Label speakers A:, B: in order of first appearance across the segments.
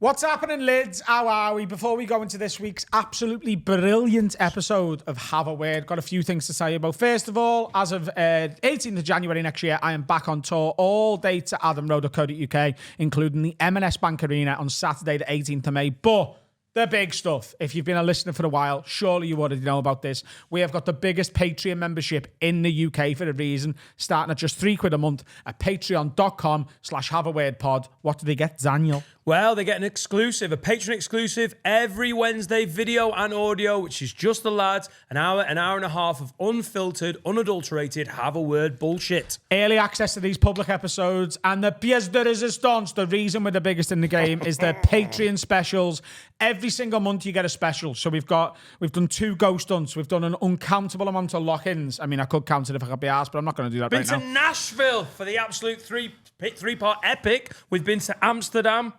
A: What's happening, lids? How are we? Before we go into this week's absolutely brilliant episode of Have a Word, got a few things to tell you about. First of all, as of 18th of January next year, I am back on tour all day to AdamRowe.co.uk, including the M&S Bank Arena on Saturday the 18th of May. But the big stuff, if you've been a listener for a while, surely you already know about this. We have got the biggest Patreon membership in the UK for a reason, starting at just £3 a month at patreon.com/haveawordpod. What do they get, Daniel?
B: Well, they get a Patreon exclusive, every Wednesday video and audio, which is just the lads, an hour and a half of unfiltered, unadulterated, have a word bullshit.
A: Early access to these public episodes, and the pièce de résistance, the reason we're the biggest in the game, is the Patreon specials. Every single month you get a special. So we've done 2 ghost hunts, we've done an uncountable amount of lock-ins. I mean, I could count it if I could be asked, but I'm not going to do that right now.
B: Been to Nashville for the absolute three-part epic. We've been to Amsterdam.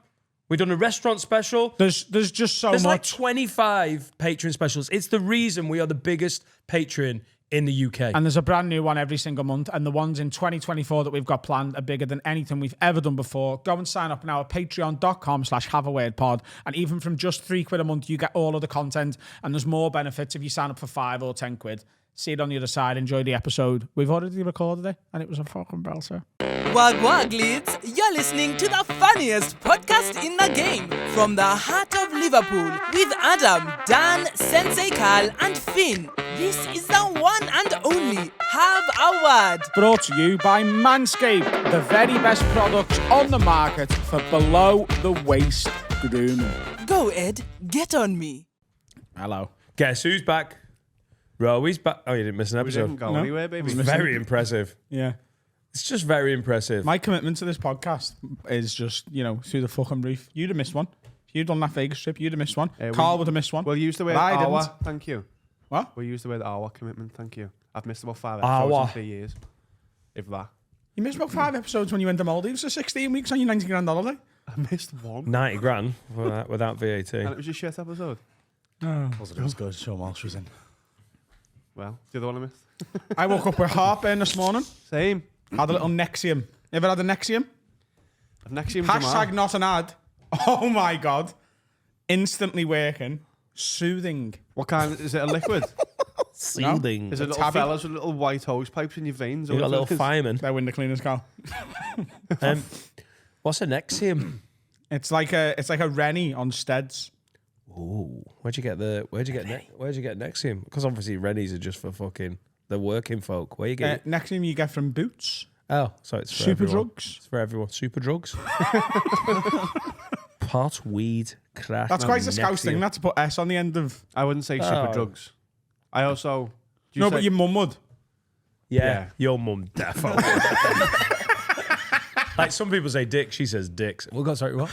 B: We've done a restaurant special.
A: There's just so much.
B: There's like 25 Patreon specials. It's the reason we are the biggest Patreon in the UK.
A: And there's a brand new one every single month. And the ones in 2024 that we've got planned are bigger than anything we've ever done before. Go and sign up now at patreon.com/haveawordpod. And even from just £3 a month, you get all of the content. And there's more benefits if you sign up for £5 or £10. See it on the other side. Enjoy the episode. We've already recorded it, and it was a fucking belter.
C: Wag wag, leads. You're listening to the funniest podcast in the game. From the heart of Liverpool, with Adam, Dan, Sensei Carl, and Finn. This is the one and only Have a Word.
A: Brought to you by Manscaped, the very best products on the market for below-the-waist grooming.
C: Go, Ed. Get on me.
A: Hello.
B: Guess who's back? Rowe's back. Oh, you didn't miss an
D: We
B: episode.
D: didn't go anywhere, baby.
B: It's very impressive.
A: Yeah.
B: It's just very impressive.
A: My commitment to this podcast is just, through the fucking roof. You'd have missed one. If you'd done that Vegas trip, you'd have missed one. Carl would have missed one.
D: We'll use the word
A: But I
D: our,
A: didn't.
D: thank you.
A: What?
D: We'll use the word our commitment, thank you. I've missed about 5
B: Our.
D: episodes in 3 years. If that.
A: You missed about 5 episodes when you went to Maldives for 16 weeks on your 90 grand holiday.
D: I missed one.
B: 90 grand without VAT.
D: And it was your shit episode.
A: Oh.
E: It was good. Show 'em all she's in.
D: Well, the other one I missed.
A: I woke up with heartburn this morning.
D: Same.
A: Had a little Nexium. Ever had a Nexium?
D: Nexium
A: Hashtag not an ad. Oh my God. Instantly working. Soothing.
D: What kind? Is it a liquid?
B: Soothing.
D: Is it little
A: tabby?
D: fellas with little white hose pipes in your veins?
B: You got a little
D: fire.
B: fireman.
A: They're window cleaners, Carl.
B: What's a Nexium?
A: It's like a Rennie on Steads.
B: Ooh, where'd you get Nexium? Because obviously Rennies are just for fucking the working folk. Where you get it?
A: Nexium you get from Boots.
B: Oh, so it's for
A: Super
B: everyone.
A: drugs.
B: It's for everyone. Super drugs. Pot, weed, crack.
A: That's quite a Scouse
B: Nexium.
A: thing, not to put S on the end of.
D: I wouldn't say super
B: Oh.
D: drugs. I also... do you
A: No,
D: say-
A: but your mum would.
B: Yeah, your mum definitely. Like some people say dick, she says dicks. Well, God, sorry, what?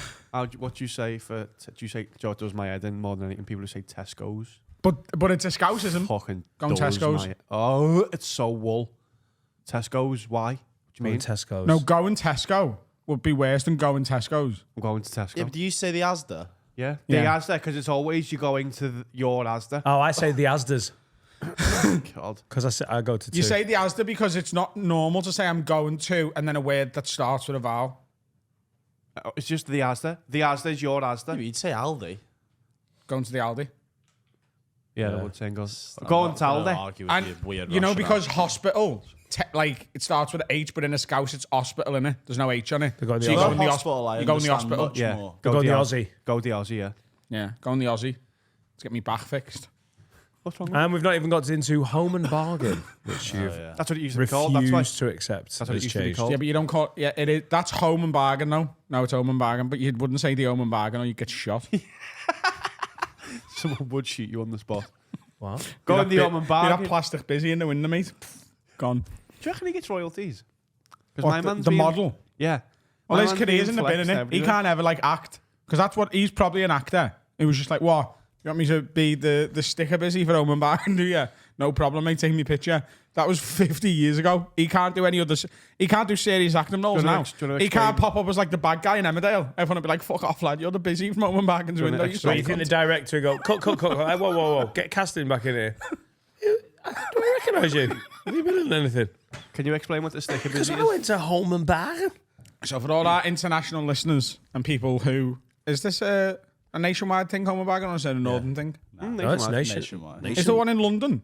D: What do you say for... do you say... Joe does my head in more than anything. People who say Tesco's.
A: But it's a Scousism.
D: Fucking
A: Go on
D: does
A: Tesco's.
D: Oh, it's so wool. Tesco's, why? What do you mean?
B: Tesco's.
A: No, going Tesco would be worse than going Tesco's.
D: I'm going to Tesco.
E: Yeah, but do you say the Asda?
D: Yeah,
A: Yeah.
D: the Asda, because it's always you going to your Asda.
B: Oh, I say the Asdas.
D: God.
B: Because I go to two.
A: You say the Asda because it's not normal to say I'm going to and then a word that starts with a vowel.
D: It's just the Asda. The Asda is your Asda.
E: You'd say Aldi.
A: Going to the Aldi.
D: Yeah,
B: Yeah.
D: I would say go and tell them.
E: Argue with
A: And
E: your weird
A: you know,
E: rationale.
A: because hospital, it starts with an H, but in a Scouse it's hospital, innit? There's no H on it.
B: They go in the
A: So you
B: Aussie.
A: go in the
E: Hospital, I
A: You go in the
E: understand
A: hospital.
E: much
D: Yeah,
E: more.
B: Go the Aussie.
D: Go the Aussie, yeah.
A: Yeah, go in the Aussie. Let's get me back fixed.
D: What's wrong with
B: And we've not even got into home and bargain, which you've
E: yeah.
D: That's what it used to be called. That's why.
B: refused to accept.
D: That's what it
B: has
D: used to be
B: changed.
D: called.
A: Yeah, but you don't call it, it is, that's home and bargain, no. No, it's home and bargain, but you wouldn't say the home and bargain or you'd get shot.
D: Someone would shoot you on the spot.
B: What?
D: Go
A: Be
D: in the
A: that
D: home and
A: Be
D: bargain.
A: that plastic busy in the window, mate. Gone.
D: Do you reckon he gets royalties? Because
A: What,
D: my man's
A: the
D: being-
A: model?
D: Yeah.
A: Well,
D: My
A: his
D: man's
A: career's
D: being
A: in the bin,
D: flexed
A: innit? He
D: everywhere.
A: can't ever, act. Because that's what, he's probably an actor. He was just like, what? You want me to be the sticker busy for home and bargain, do you? No problem, mate, take me picture. That was 50 years ago. He can't do any other... He can't do serious acting roles
D: Do you
A: now.
D: wanna do you wanna
A: He can't
D: explain?
A: pop up as the bad guy in Emmerdale. Everyone would be like, fuck off, lad. You're the busy from home and bargain's
D: Do you wanna
A: window. You
D: explain?
B: So you think the director would go, cut. Whoa. Get casting back in here. Do I recognise you? Have you been in anything?
D: Can you explain what the sticker
B: Because
D: busy
B: I
D: is?
B: went to home and bargain.
A: So for all our international listeners and people who Is this a nationwide thing, home and bargain, or is it a northern thing?
B: No, it's
E: Nationwide.
A: Is there one in London?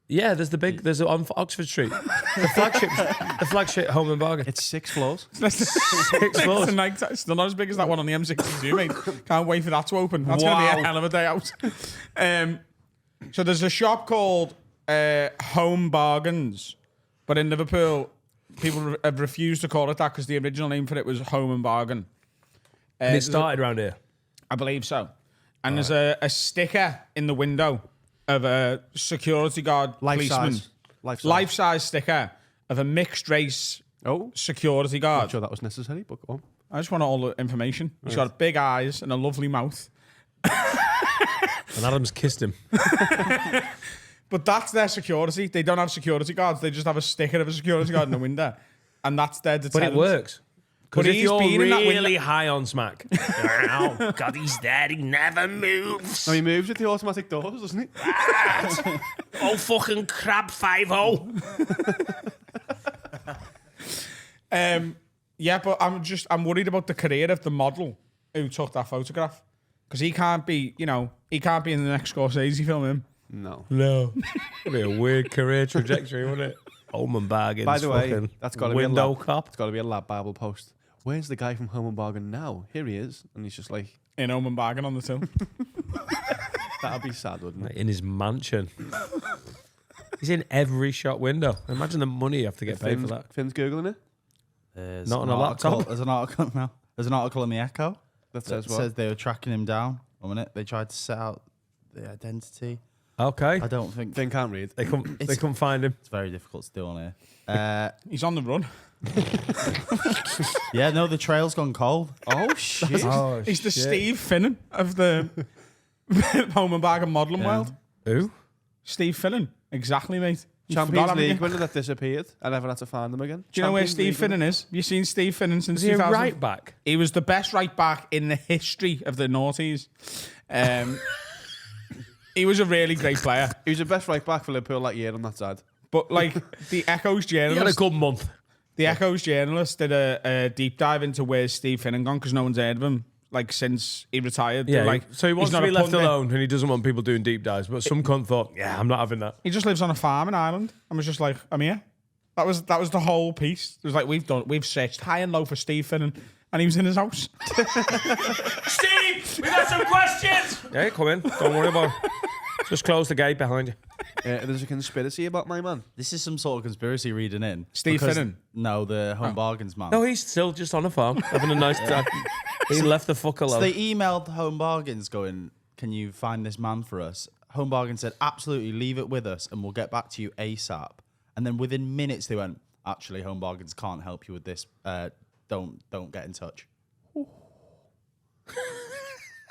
B: Yeah, there's on Oxford Street. The flagship home and bargain.
D: It's 6 floors.
B: Six floors.
A: It's still not as big as that one on the M62, mate. Can't wait for that to open. That's going to be a hell of a day out. So there's a shop called Home Bargains, but in Liverpool, people have refused to call it that because the original name for it was Home and Bargain.
B: And it started around here.
A: I believe so. And there's a sticker in the window of a security guard policeman. Life-size sticker of a mixed race security guard.
D: Not sure that was necessary, but go on.
A: I just want all the information. He's got big eyes and a lovely mouth.
B: And Adam's kissed him.
A: But that's their security. They don't have security guards. They just have a sticker of a security guard in the window. And that's their deterrent.
B: But it works. Because if
A: he's
B: you're
A: been in that
B: really high on smack, oh, God, he's there, he never moves.
D: No, he moves with the automatic doors, doesn't he?
B: Oh, fucking crab 5-0.
A: Yeah, but I'm worried about the career of the model who took that photograph. Because he can't be in the next Scorsese film, him.
D: No.
B: It'd be a weird career trajectory, wouldn't it? Home and Bargains.
D: By the way, that's got to be a
B: window
D: lab.
B: cop.
D: It's got to be a lab Bible post. Where's the guy from Home and Bargain now? Here he is. And he's just like...
A: In Home and Bargain on the till.
D: That'd be sad, wouldn't it?
B: In his mansion. He's in every shop window. Imagine the money you have to get paid for that.
D: Finn's Googling it.
E: There's
B: Not on
E: an
B: a
E: article-
B: laptop.
E: There's an article now. There's an article in the Echo
D: That
E: that
D: says what?
E: says they were tracking him down. 1 minute. They tried to set out the identity.
B: Okay.
E: I don't think
D: Finn can't read.
B: They couldn't find him.
E: it's very difficult to do on here.
A: He's on the run.
E: Yeah, no, the trail's gone cold.
D: Oh, shit.
A: He's the Steve Finnan of the Home and Bargain modelling world.
B: Who?
A: Steve Finnan. Exactly, mate. You forgot
D: Champions
A: him
D: League
A: again.
D: winner that disappeared. I never had to find them again.
A: Do you know where
D: Champions
A: Steve
D: League winner.
A: Finnan is? Have you seen Steve Finnan since
B: Is he a
A: 2000?
B: right back?
A: He was the best right back in the history of the noughties. He was a really great player.
D: He was the best right back for Liverpool that year on that side.
A: But like the Echo's
B: He had a
A: journalist,
B: good month.
A: did a deep dive into where's Steve Finnan gone because no one's heard of him like since he retired. They're
B: Yeah,
A: like
B: so he wants
A: he's
B: to
A: not
B: be
A: a
B: left
A: pundit.
B: alone and he doesn't want people doing deep dives. But some cunt thought, yeah, I'm not having that.
A: He just lives on a farm in Ireland and was just like, I'm here. That was the whole piece. It was like we've searched high and low for Steve Finnan and he was in his house.
B: Steve, we got some questions. Yeah, come in. Don't worry about it. Just close the gate behind you.
D: There's a conspiracy about my man.
E: This is some sort of conspiracy reading in.
A: Steve
E: because-
A: Finnan?
E: No, the Home Bargains man.
B: No, he's still just on a farm having a nice time. He left the fuck
E: So
B: alone.
E: they emailed Home Bargains going, can you find this man for us? Home Bargains said, absolutely, leave it with us and we'll get back to you ASAP. And then within minutes they went, actually, Home Bargains can't help you with this. Don't get in touch.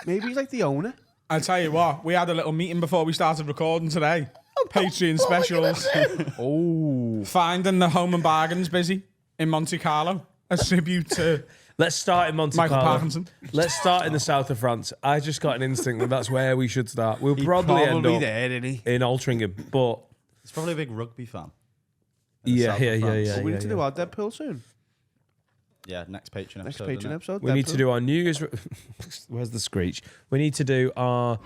D: Maybe he's like the owner.
A: I'll tell you what, we had a little meeting before we started recording today. Patreon specials. Finding the Home and Bargains busy in Monte Carlo. A tribute to
B: Let's start in Monte
A: Michael
B: Carlo.
A: Parkinson.
B: Let's start in the south of France. I just got an instinct that that's where we should start. We'll probably end up
D: there, isn't he?
B: in Altrincham, but
E: He's probably a big rugby fan.
B: yeah,
E: south of France.
B: yeah.
D: We need to do our Deadpool soon.
E: Yeah, next Patreon
D: Next
E: episode.
D: Patreon
E: isn't it?
D: episode.
B: We need to
D: Deadpool.
B: do our New Year's. Where's the screech? We need to do our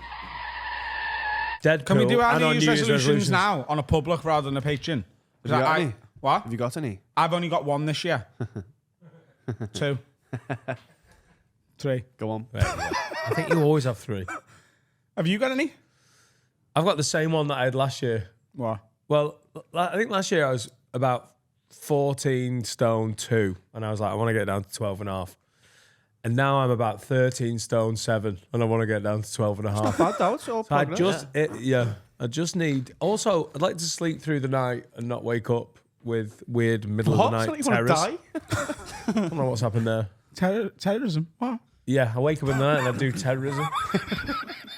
B: Deadpool.
A: Can we do our
B: and
A: New
B: our
A: Year's resolutions now on a public rather than a Patreon? Is
D: Have you
A: that
D: got any?
A: What?
D: Have you got any?
A: I've only got one this year. 2. 3.
D: Go on.
B: I think you always have 3.
A: Have you got any?
B: I've got the same one that I had last year.
A: What?
B: Well, I think last year I was about 14 stone 2, and I was like, I want to get down to 12 and a half. And now I'm about 13 stone 7, and I want to get down to 12 and a half.
D: Bad though. It's all
B: I
D: progress.
B: I just need. Also, I'd like to sleep through the night and not wake up with weird middle
D: What?
B: of
D: So
B: the
D: you
B: night
D: want
B: terrors.
D: to die?
B: I don't know what's happened there.
A: Terrorism? What?
B: Yeah, I wake up in the night and I do terrorism.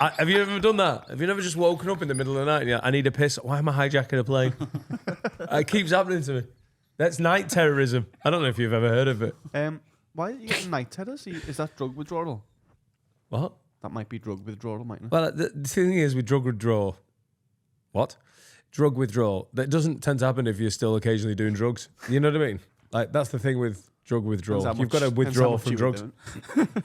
B: Have you ever done that? Have you never just woken up in the middle of the night and you're like, I need a piss? Why am I hijacking a plane? It keeps happening to me. That's night terrorism. I don't know if you've ever heard of it.
D: Why are you getting night terrors? Is that drug withdrawal?
B: What?
D: That might be drug withdrawal, mightn't it?
B: Well, the thing is with drug withdrawal. What? Drug withdrawal. That doesn't tend to happen if you're still occasionally doing drugs. You know what I mean? Like, that's the thing with Drug withdrawal.
D: Depends how
B: You've got to
D: much- depends how
B: withdraw
D: much
B: from
D: you were
B: drugs.
D: doing.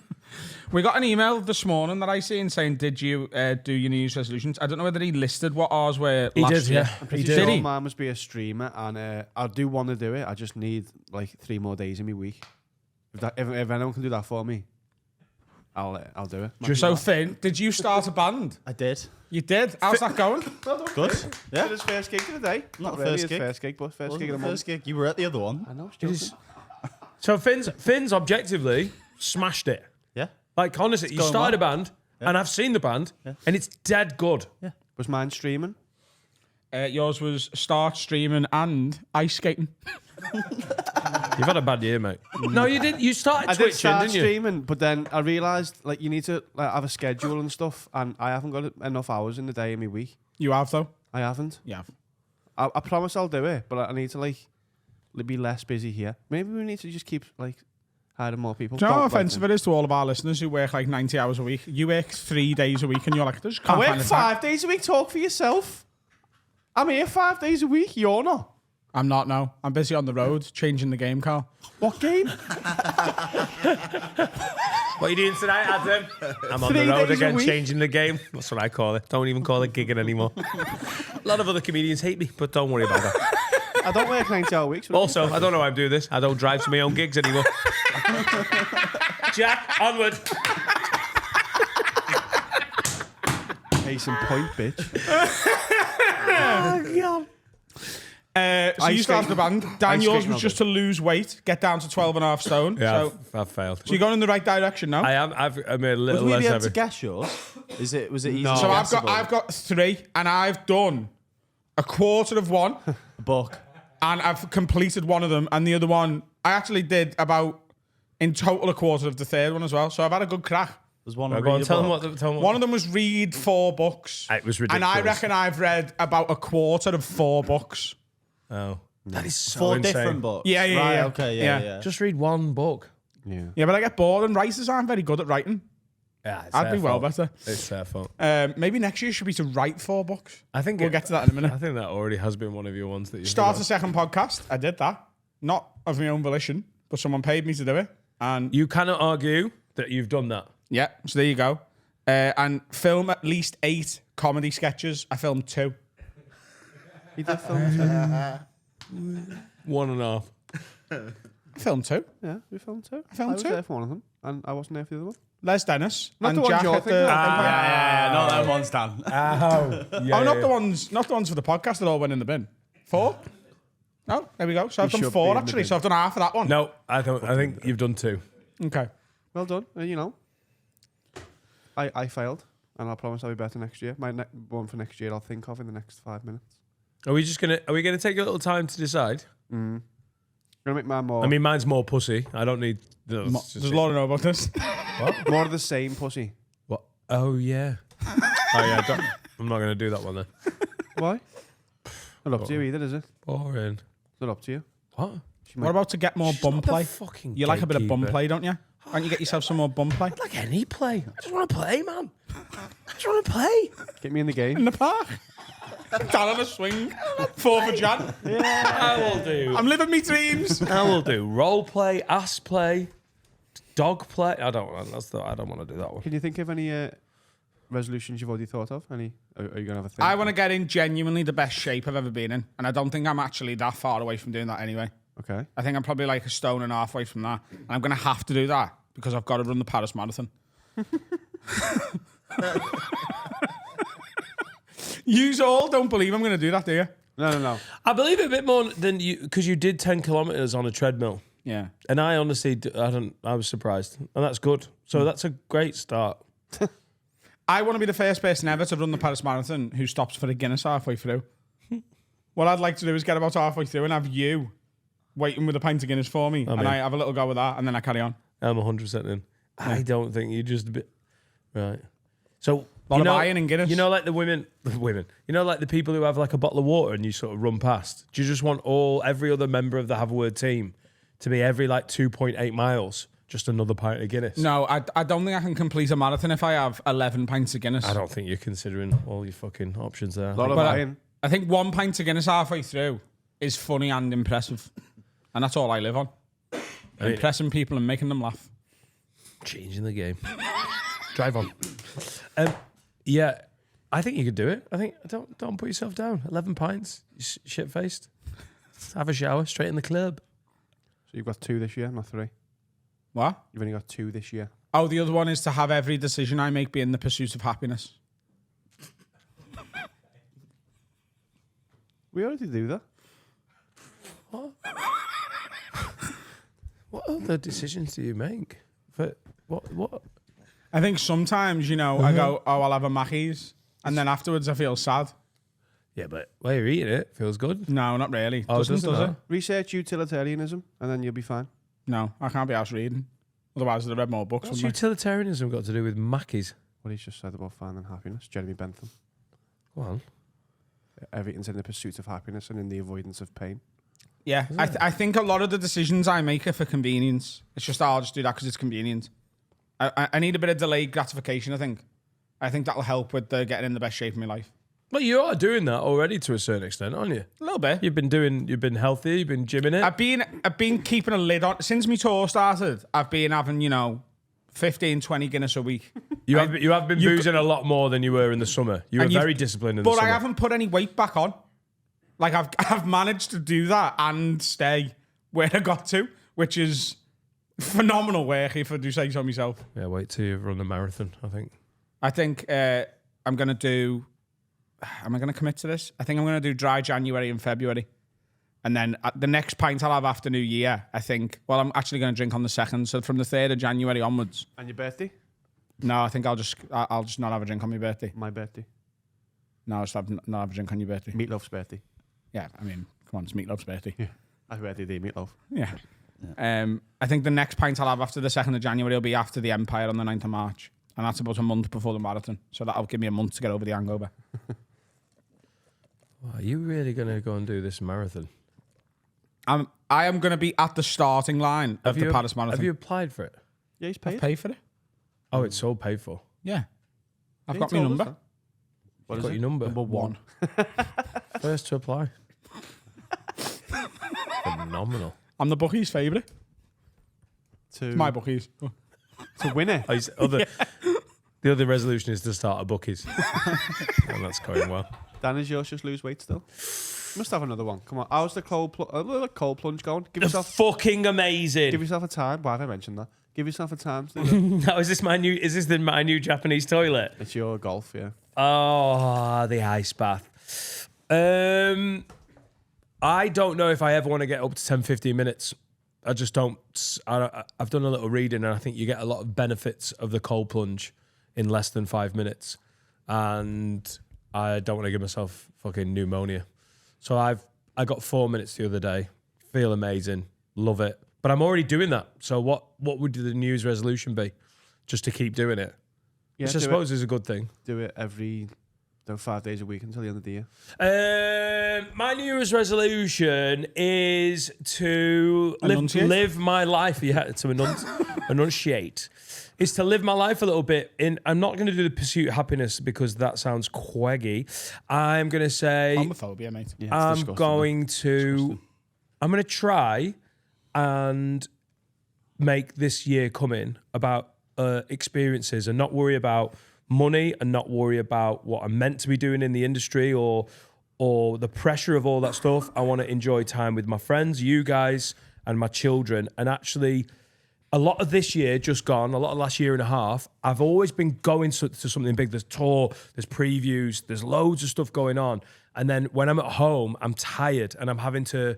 A: We got an email this morning that I seen saying, "Did you do your New Year's resolutions?" I don't know whether he listed what ours were
B: He
A: last
B: did,
A: year.
B: yeah.
D: I'm pretty
A: Did
D: sure
A: he?
D: mine must be a streamer, and I do want to do it. I just need like 3 more days in my week. If anyone can do that for me, I'll do it.
A: So Finn, did you start a band?
E: I did.
A: You did. How's that going?
E: Good.
D: Did
E: Yeah.
D: his first gig of the day.
E: Not
D: really
E: first
D: his
E: gig.
D: first gig, but first gig of the month.
E: First gig. You were at the other one.
D: I know.
B: So Finn's objectively smashed it.
E: Yeah.
B: Like, honestly, you
E: going
B: started
E: well.
B: a band, and I've seen the band, and it's dead good.
D: Was mine streaming?
A: Yours was start streaming and ice skating.
B: You've had a bad year, mate. No, you didn't. You started
D: I did
B: twitching,
D: start
B: didn't you?
D: streaming, but then I realised like you need to like, have a schedule and stuff, and I haven't got enough hours in the day in my week.
A: You have though.
D: I haven't.
A: Yeah.
D: I promise I'll do it, but I need to like be less busy here. Maybe we need to just keep like hiring more people.
A: Do you know how
D: Don't, like,
A: offensive it is to all of our listeners who work like 90 hours a week? You work 3 days a week and you're like, I just
D: I
A: can't
D: work
A: find the time.
D: 5 days a week. Talk for yourself. I'm here 5 days a week. You're not.
A: I'm not now. I'm busy on the road changing the game, Carl.
D: What game?
B: What are you doing tonight, Adam? I'm on
D: 3
B: the road
D: days a
B: again,
D: week.
B: changing the game. That's what I call it. Don't even call it gigging anymore. A lot of other comedians hate me, but don't worry about that.
D: I don't work 90-hour weeks.
B: Also, I don't know how I do this. I don't drive to my own gigs anymore. Jack, onward.
D: Case in point, bitch.
A: So
D: Ice
A: you started the
D: skating.
A: band. Dan,
D: Ice
A: yours
D: skating
A: was
D: all
A: just
D: day.
A: to lose weight, get down to 12.5 stone.
B: Yeah,
A: So
B: I've failed.
A: you're going in the right direction now.
B: I am. I've made a
E: Would
B: little
E: we
B: less
E: be able to
B: heavy.
E: guess yours? Was it easy?
D: No.
A: So
E: guessable?
A: I've got 3, and I've done a quarter of one,
E: a book.
A: and I've completed one of them, and the other one I actually did about in total a quarter of the third one as well. So I've had a good crack.
E: There's one.
B: Go on, tell them what.
A: One of them was read 4 books.
B: It was
A: And I
B: ridiculous.
A: reckon I've read about a quarter of 4 books.
B: Oh, that is so
E: 4
B: insane.
E: different books.
A: Yeah, yeah,
E: right,
A: yeah.
E: Okay,
A: Yeah.
E: yeah.
B: Just read one book.
D: Yeah.
A: Yeah, but I get bored, and writers aren't very good at writing.
B: Yeah, it's
A: I'd
B: their
A: be well
B: fault.
A: better.
B: It's their fault.
A: Maybe next year should be to write 4 books.
B: I think
A: We'll get to that in a minute.
B: I think that already has been one of your ones that you
A: Start a second podcast. I did that. Not of my own volition, but someone paid me to do it. And
B: You cannot argue that you've done that.
A: yeah, so there you go. And film at least 8 comedy sketches. I filmed 2.
D: He did film too.
B: 1.5.
A: I filmed 2.
D: Yeah, we filmed too. I
A: filmed
D: was
A: two.
D: there for one of them, and I wasn't there for the other one.
A: Les Dennis
D: Not
A: and
D: the ones
A: Jack
D: you're
A: at the.
D: thinking of.
E: Yeah, not that one's done.
A: Not the ones for the podcast that all went in the bin. 4. No, there we go. So I've done
D: should be
A: 4
D: in the
A: actually.
D: bin.
A: So I've done half of that one.
B: No, I don't. I think you've done 2.
A: Okay.
D: Well done. You know, I failed, and I promise I'll be better next year. My one for next year, I'll think of in the next 5 minutes.
B: Are we gonna take a little time to decide?
D: I'm gonna make mine more.
B: I mean, mine's more pussy. I don't need.
A: Does Laura know about this?
D: more of the same pussy.
B: What? Oh yeah. I'm not gonna do that one then.
D: Why? Not up to you either, is it?
B: Boring.
D: It's not up to you.
B: What?
A: What about to get more bum
B: Stop the
A: play?
B: fucking
A: You like a bit of bum
B: gatekeeper.
A: play, don't you? Why don't you get yourself some more bum play?
B: Like any play. I just want to play, man. I just want to play.
D: Get me in the
A: In
D: game.
A: the park. Down on a swing. 4th of Jan.
B: I will do.
A: I'm living me dreams.
B: I will do role play, ass play, dog play. I don't want to do that one.
D: Can you think of any resolutions you've already thought of? Any? Are you gonna have a thing?
A: I want to get in genuinely the best shape I've ever been in. And I don't think I'm actually that far away from doing that anyway.
D: Okay.
A: I think I'm probably like a stone and a half away from that. And I'm going to have to do that because I've got to run the Paris Marathon. Yous all don't believe I'm going to do that, do you?
D: No.
B: I believe it a bit more than you because you did 10 kilometers on a treadmill,
A: Yeah.
B: and I honestly, I was surprised, and that's good. So that's a great start.
A: I want to be the first person ever to run the Paris Marathon who stops for a Guinness halfway through. What I'd like to do is get about halfway through and have you waiting with a pint of Guinness for me. And I have a little go with that and then I carry on.
B: I'm 100% in. I don't think you just a bit right. So
A: Lot of iron in Guinness.
B: You know, like the women. You know, like the people who have like a bottle of water and you sort of run past. Do you just want every other member of the Have a Word team to be every like 2.8 miles? Just another pint of Guinness.
A: No, I don't think I can complete a marathon if I have 11 pints of Guinness.
B: I don't think you're considering all your fucking options there.
D: A lot of
A: But
D: iron.
A: I think 1 pint of Guinness halfway through is funny and impressive. And that's all I live on. Impressing people and making them laugh.
B: Changing the game. Drive on. Yeah, I think you could do it. I think don't put yourself down. 11 pints, shit faced. Have a shower, straight in the club.
D: So you've got 2 this year, not 3.
A: What?
D: You've only got 2 this year.
A: Oh, the other one is to have every decision I make be in the pursuit of happiness.
D: We already do that.
B: What other decisions do you make? For what?
A: I think sometimes, you know, I go, oh, I'll have a Mackey's. And then afterwards I feel sad.
B: Yeah, but while you're eating it, feels good.
A: No, not really.
B: Oh,
A: Does
B: does
A: it?
B: it?
D: Research utilitarianism, and then you'll be fine.
A: No, I can't be asked reading. Otherwise, I'd have read more books.
B: What's
A: wouldn't I?
B: utilitarianism got to do with Mackey's?
D: What he's just said about finding happiness. Jeremy Bentham.
B: Go on.
D: Everything's in the pursuit of happiness and in the avoidance of pain.
A: Yeah, I think a lot of the decisions I make are for convenience. It's just, I'll just do that because it's convenient. I need a bit of delayed gratification, I think. I think that'll help with getting in the best shape of my life.
B: Well, you are doing that already to a certain extent, aren't you?
A: A little bit.
B: You've been healthy, you've been gymming it.
A: I've been keeping a lid on since my tour started. I've been having, 15, 20 Guinness a week.
B: You have been boozing a lot more than you were in the summer. You were very disciplined in the summer.
A: But I haven't put any weight back on. Like I've managed to do that and stay where I got to, which is phenomenal work if I do say so myself.
B: Yeah, wait till you run the marathon, I think.
A: I think I'm going to do... Am I going to commit to this? I think I'm going to do dry January and February. And then the next pint I'll have after New Year, I think... Well, I'm actually going to drink on the 2nd. So from the 3rd of January onwards.
D: And your birthday?
A: No, I think I'll just not have a drink on my birthday.
D: My birthday.
A: No, I'll just not have a drink on your birthday.
D: Meatloaf's birthday.
A: Yeah, I mean, come on, it's Meatloaf's birthday.
D: Yeah. Happy birthday, dear Meatloaf.
A: Yeah. I think the next pint I'll have after the 2nd of January will be after the Empire on the 9th of March. And that's about a month before the marathon. So that'll give me a month to get over the hangover.
B: Are you really going to go and do this marathon?
A: I am going to be at the starting line of the Paris Marathon.
B: Have you applied for it?
D: Yeah, he's paid.
A: I've paid for it?
B: Oh, it's all paid for.
A: Yeah. I've
D: Yeah,
A: got
D: he
A: my
D: told us
A: number.
D: that.
B: What is your number?
D: Number 1.
B: First to apply. Phenomenal.
A: I'm the bookies' favourite. My bookies.
D: To win it.
B: The other resolution is to start a bookies. And that's going well.
D: Dan, is yours just lose weight still? You must have another one. Come on. How's the cold plunge going? Give yourself
B: Fucking amazing.
D: give yourself a time. Why have I mentioned that? Give yourself a time to do that.
B: Now, is this my new Japanese toilet?
D: It's your golf, yeah.
B: Oh, the ice bath. I don't know if I ever want to get up to 10, 15 minutes. I just don't. I've done a little reading and I think you get a lot of benefits of the cold plunge in less than 5 minutes. And I don't want to give myself fucking pneumonia. So I got 4 minutes the other day. Feel amazing. Love it. But I'm already doing that. So what would the New Year's resolution be? Just to keep doing it?
D: Yeah,
B: Which I suppose is a good thing.
D: Do it every 5 days a week until the end of the year.
B: My New Year's resolution is to live my life. Yeah, to enunciate. Is to live my life a little bit. I'm not going to do the pursuit of happiness because that sounds quaggy. I'm going to say...
A: Homophobia, mate.
D: Yeah,
B: I'm going to try and make this year come in about experiences and not worry about money and not worry about what I'm meant to be doing in the industry or the pressure of all that stuff. I want to enjoy time with my friends, you guys, and my children. And actually, a lot of this year just gone, a lot of last year and a half, I've always been going to something big. There's tour, there's previews, there's loads of stuff going on. And then when I'm at home, I'm tired and I'm having to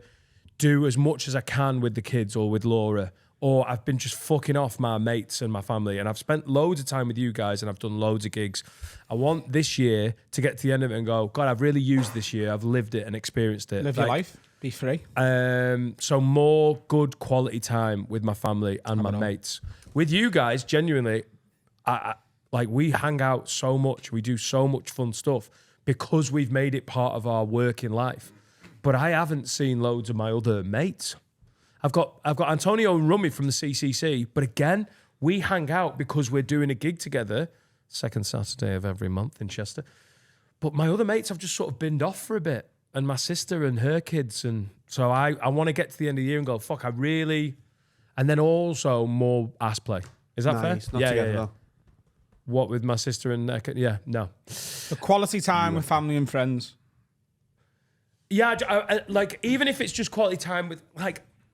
B: do as much as I can with the kids or with Laura. Or I've been just fucking off my mates and my family. And I've spent loads of time with you guys and I've done loads of gigs. I want this year to get to the end of it and go, God, I've really used this year. I've lived it and experienced it.
A: Live your life. Be free.
B: So more good quality time with my family and my mates. With you guys, genuinely, we hang out so much. We do so much fun stuff because we've made it part of our working life. But I haven't seen loads of my other mates. I've got Antonio and Rummy from the CCC, but again, we hang out because we're doing a gig together, second Saturday of every month in Chester. But my other mates I've just sort of binned off for a bit, and my sister and her kids, and so I want to get to the end of the year and go, fuck, I really And then also more ass play. Is that
D: Nice,
B: fair?
D: not together though.
B: What with my sister and yeah, no.
A: The quality time with family and friends.
B: Yeah, like even if it's just quality time with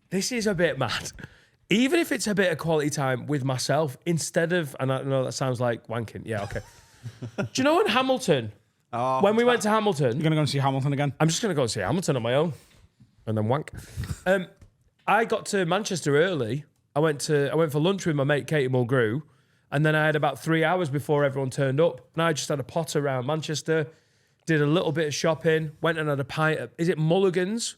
B: this is a bit mad. Even if it's a bit of quality time with myself instead of, and I know that sounds like wanking. Yeah, okay. Do you know in Hamilton? When we went to Hamilton,
A: You're gonna go and see Hamilton again?
B: I'm just gonna go and see Hamilton on my own, and then wank. I got to Manchester early. I went for lunch with my mate Katie Mulgrew, and then I had about 3 hours before everyone turned up. And I just had a potter around Manchester, did a little bit of shopping, went and had a pint at, is it Mulligan's?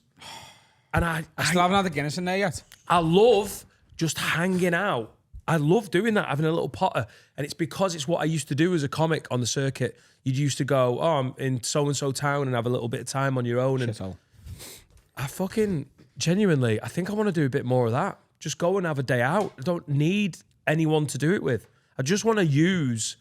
B: And I
A: Still haven't had the Guinness in there yet.
B: I love just hanging out. I love doing that, having a little potter. And it's because it's what I used to do as a comic on the circuit. You used to go, I'm in so-and-so town and have a little bit of time on your own. And
A: Shithole.
B: I fucking, genuinely, I think I want to do a bit more of that. Just go and have a day out. I don't need anyone to do it with. I just want to use,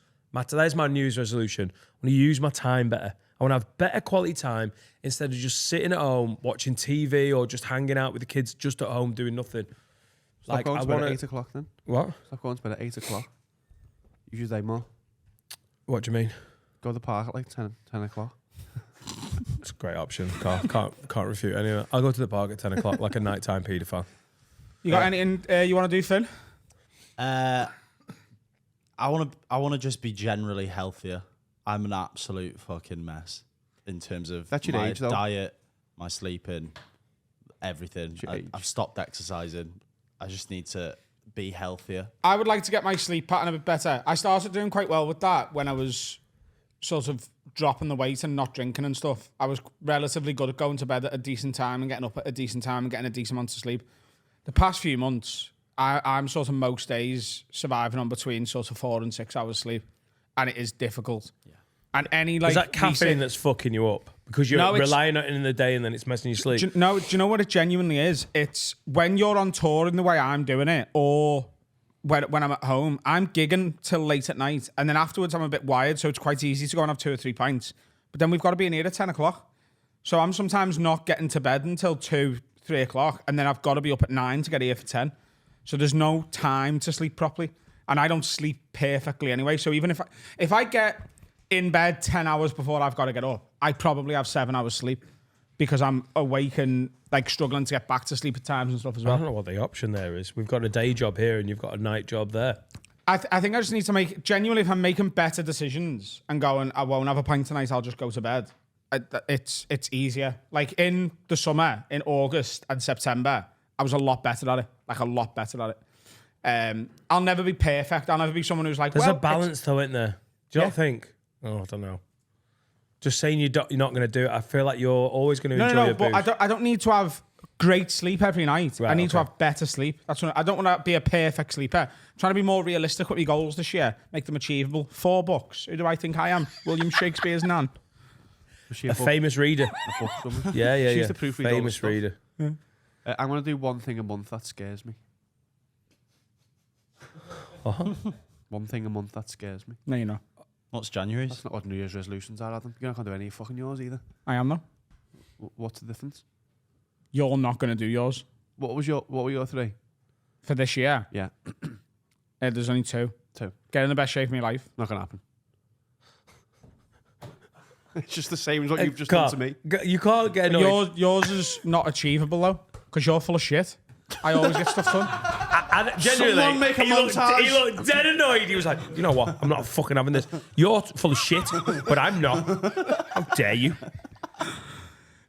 B: today's my New Year's resolution. I want to use my time better. I want to have better quality time instead of just sitting at home watching TV or just hanging out with the kids just at home doing nothing.
D: Stop going to bed at 8 o'clock then.
B: What?
D: Stop going to bed at 8 o'clock. Use your day more.
B: What do you mean?
D: Go to the park at like 10 o'clock.
B: It's a great option. Can't refute any of that. I'll go to the park at 10 o'clock like a nighttime paedophile.
A: You got anything you want to do, Finn?
E: I want to just be generally healthier. I'm an absolute fucking mess in terms of
D: That's your
E: my
D: age, though.
E: diet, my sleeping, everything.
D: your age.
E: I've stopped exercising. I just need to be healthier.
A: I would like to get my sleep pattern a bit better. I started doing quite well with that when I was sort of dropping the weight and not drinking and stuff. I was relatively good at going to bed at a decent time and getting up at a decent time and getting a decent amount of sleep. The past few months, I'm sort of most days surviving on between sort of 4 and 6 hours sleep. And it is difficult. Yeah. And any like...
B: Is that caffeine that's fucking you up? Because you're relying on it in the day and then it's messing you sleep?
A: Do you know what it genuinely is? It's when you're on tour in the way I'm doing it, or when I'm at home, I'm gigging till late at night. And then afterwards, I'm a bit wired, so it's quite easy to go and have 2 or 3 pints. But then we've got to be in here at 10 o'clock. So I'm sometimes not getting to bed until 2, 3 o'clock. And then I've got to be up at 9 to get here for 10. So there's no time to sleep properly. And I don't sleep perfectly anyway. So even if I get in bed 10 hours before I've got to get up, I probably have 7 hours sleep because I'm awake and like struggling to get back to sleep at times and stuff as
B: I
A: well.
B: don't know what the option there is. We've got a day job here and you've got a night job there.
A: I think I just need to make, genuinely, if I'm making better decisions and going, I won't have a pint tonight, I'll just go to bed. It's easier. Like in the summer, in August and September, I was a lot better at it. Like a lot better at it. I'll never be perfect. I'll never be someone who's like,
B: There's
A: well,
B: a balance though, isn't there? Do you not think? Oh, I don't know. Just saying you're not going to do it. I feel like you're always going to enjoy
A: No,
B: a
A: but
B: booze.
A: I don't need to have great sleep every night.
B: Right,
A: I need to
B: okay.
A: have better sleep. That's what I don't want to be a perfect sleeper. I'm trying to be more realistic with my goals this year. Make them achievable. 4 books. Who do I think I am? William Shakespeare's Nan.
D: Was she
B: A famous reader.
D: a book woman?
B: Yeah.
D: She used to proofread all the
B: Famous
D: stuff.
B: reader.
D: I'm going to do one thing a month that scares me. One thing a month that scares me.
A: No, you're not.
E: What's January's?
D: That's not what New Year's resolutions are, Adam. You're not going to do any of fucking yours either.
A: I am, though.
D: What's the difference?
A: You're not going to do yours
D: What were your 3?
A: for this year.
D: Yeah.
A: There's only 2.
D: 2.
A: Get in the best shape of my life.
D: Not going to happen. It's just the same as what you've just done to me.
B: You can't get annoyed.
A: Yours is not achievable, though, because you're full of shit. I always get stuff done.
B: And genuinely,
D: Someone make a
B: he looked
D: montage.
B: dead annoyed. He was like, you know what? I'm not fucking having this. You're full of shit, but I'm not. How dare you?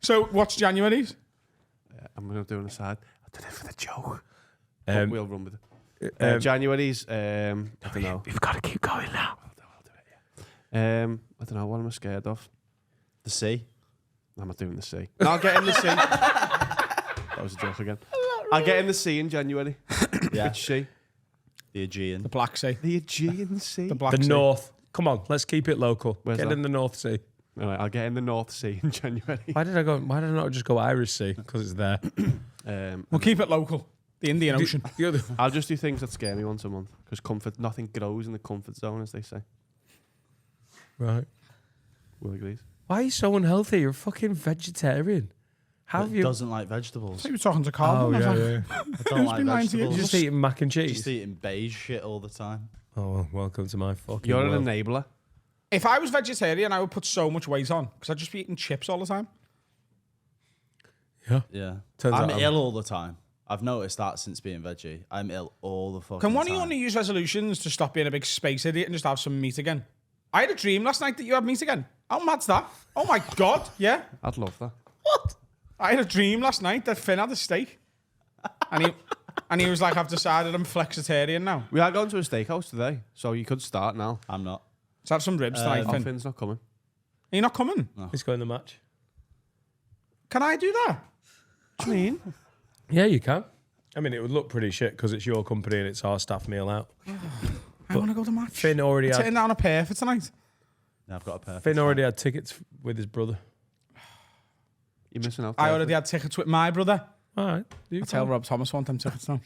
A: So, what's January's?
D: I'm going to do an aside. I did it for the joke. We'll run with it.
B: Um,
D: January's, I don't know.
B: You've got to keep going now.
D: I'll do it, yeah. I don't know. What am I scared of?
E: The sea.
D: I'm not doing the sea. No, I'll get in the sea. That was a joke again. I'll get in the sea in January.
E: Yeah.
D: Which sea?
E: The Aegean.
A: The Black Sea.
D: The Aegean Sea.
A: The Black
B: The
A: Sea.
B: North. Come on, let's keep it local.
D: Where's
B: Get
D: that?
B: in the North Sea.
D: All right, I'll get in the North Sea in January.
B: Why did I not just go Irish Sea? Because it's there.
A: We'll keep it local. The Indian Ocean.
B: The other-
D: I'll just do things that scare me once a month because nothing grows in the comfort zone, as they say.
B: Right.
D: Will agrees.
B: Why are you so unhealthy? You're a fucking vegetarian. How
E: But
B: have you?
E: doesn't like vegetables.
A: I was talking to Carl.
B: Oh
A: I was
B: yeah,
A: like,
B: yeah.
E: I don't like
A: been lying to you?
E: vegetables.
B: Just eating mac and cheese.
E: Just eating beige shit all the time.
B: Oh, well, welcome to my fucking
D: You're
B: world.
D: an enabler.
A: If I was vegetarian, I would put so much weight on because I'd just be eating chips all the time.
E: Yeah.
B: Turns
E: I'm
B: out
E: ill all the time. I've noticed that since being veggie. I'm ill all the fucking
A: Can one
E: time.
A: of your New Year's resolutions to stop being a big space idiot and just have some meat again? I had a dream last night that you had meat again. How mad's that? Oh my God, yeah.
D: I'd love that.
A: What? I had a dream last night that Finn had a steak. And he was like, I've decided I'm flexitarian now.
D: We are going to a steakhouse today, so you could start now.
E: I'm not.
A: Let's have some ribs tonight, Finn.
D: Finn's not coming.
A: Are you not coming?
B: He's going to the match.
A: Can I do that?
D: What do you mean?
B: Yeah, you can. I mean, it would look pretty shit because it's your company and it's our staff meal out.
A: I want to go to match.
B: Finn already
A: I'm
B: had.
A: sitting down a pair for tonight.
E: No, I've got a perfect.
B: Finn already had tickets with his brother.
D: You're missing out.
A: I already had tickets with my brother.
B: All right.
A: I tell Rob Thomas want them tickets now.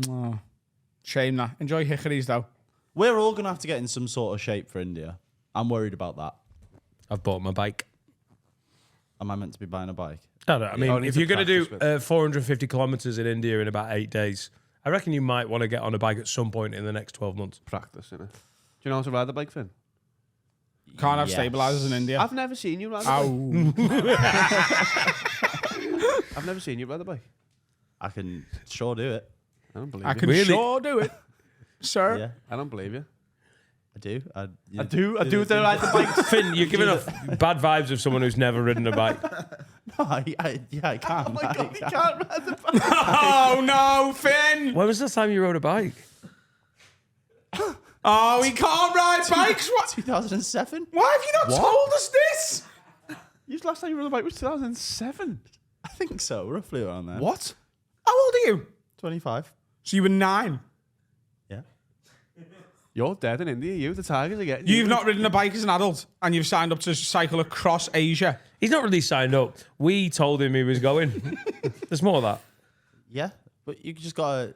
A: Oh, shame that. Enjoy Hickories though.
E: We're all gonna have to get in some sort of shape for India. I'm worried about that.
B: I've bought my bike.
E: Am I meant to be buying a bike?
B: I mean,
D: only
B: if
D: to
B: you're going to
D: practice
B: do 450 kilometers in India in about 8 days, I reckon you might want to get on a bike at some point in the next 12 months.
D: Practice, innit? Do you know how to ride the bike, Finn?
A: Can't have
E: Yes.
A: stabilizers in India.
D: I've never seen you ride the bike.
A: Ow.
D: I've never seen you ride the bike.
E: I can sure do it.
D: I don't believe
A: I
D: you.
A: can
B: Really?
A: sure do it, sir.
E: Yeah,
D: I don't believe you.
E: I do.
D: I do ride the bike.
B: Finn, you're giving off bad vibes of someone who's never ridden a bike.
E: I can.
D: Oh my God, you can't ride the bike.
A: Oh no, Finn!
B: When was the time you rode a bike?
A: Oh, he can't ride bikes. What?
E: 2007.
A: Why have you not told us this?
D: Last time you rode a bike was 2007.
E: I think so, roughly around there.
D: What?
A: How old are you?
E: 25.
A: So you were 9.
E: Yeah.
D: You're dead in India. You, the Tigers are getting you.
A: You've not ridden a bike as an adult, and you've signed up to cycle across Asia.
B: He's not really signed up. We told him he was going. There's more of that.
E: Yeah, but you just gotta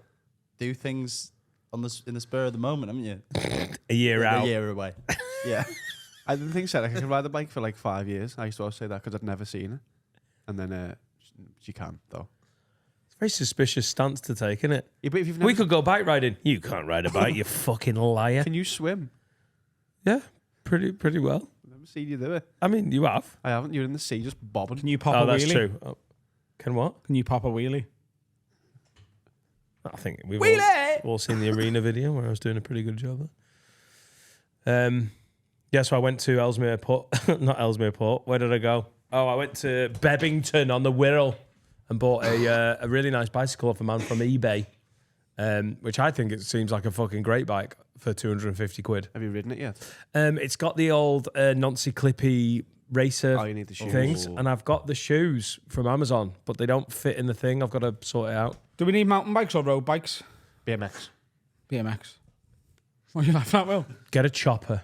E: do things in the spur of the moment, haven't you?
B: A year out.
E: A year away. Yeah.
D: I didn't think so. I could ride the bike for like 5 years. I used to always say that because I'd never seen it. And then she can, though.
B: It's a very suspicious stance to take, isn't it?
D: Yeah, but if you've never
B: We could go bike riding. You can't ride a bike, you fucking liar.
D: Can you swim?
B: Yeah, pretty well.
D: I've never seen you do it.
B: I mean, you have.
D: I haven't. You're in the sea just bobbing.
A: Can you pop
B: Oh,
A: a
B: that's
A: wheelie?
B: true. Oh. Can what?
A: Can you pop a wheelie?
B: I think we've
A: Wheelie!
B: all seen the arena video where I was doing a pretty good job there. Yeah, so I went to Ellesmere Port. Not Ellesmere Port. Where did I go? Oh, I went to Bebington on the Wirral and bought a really nice bicycle off a man from eBay, which I think it seems like a fucking great bike for 250 quid.
D: Have you ridden it yet?
B: It's got the old Nancy Clippy racer
D: Oh, you need the shoes.
B: things, and I've got the shoes from Amazon, but they don't fit in the thing. I've got to sort it out.
A: Do we need mountain bikes or road bikes?
D: BMX.
A: BMX. What are you laughing at, Will?
B: Get a chopper.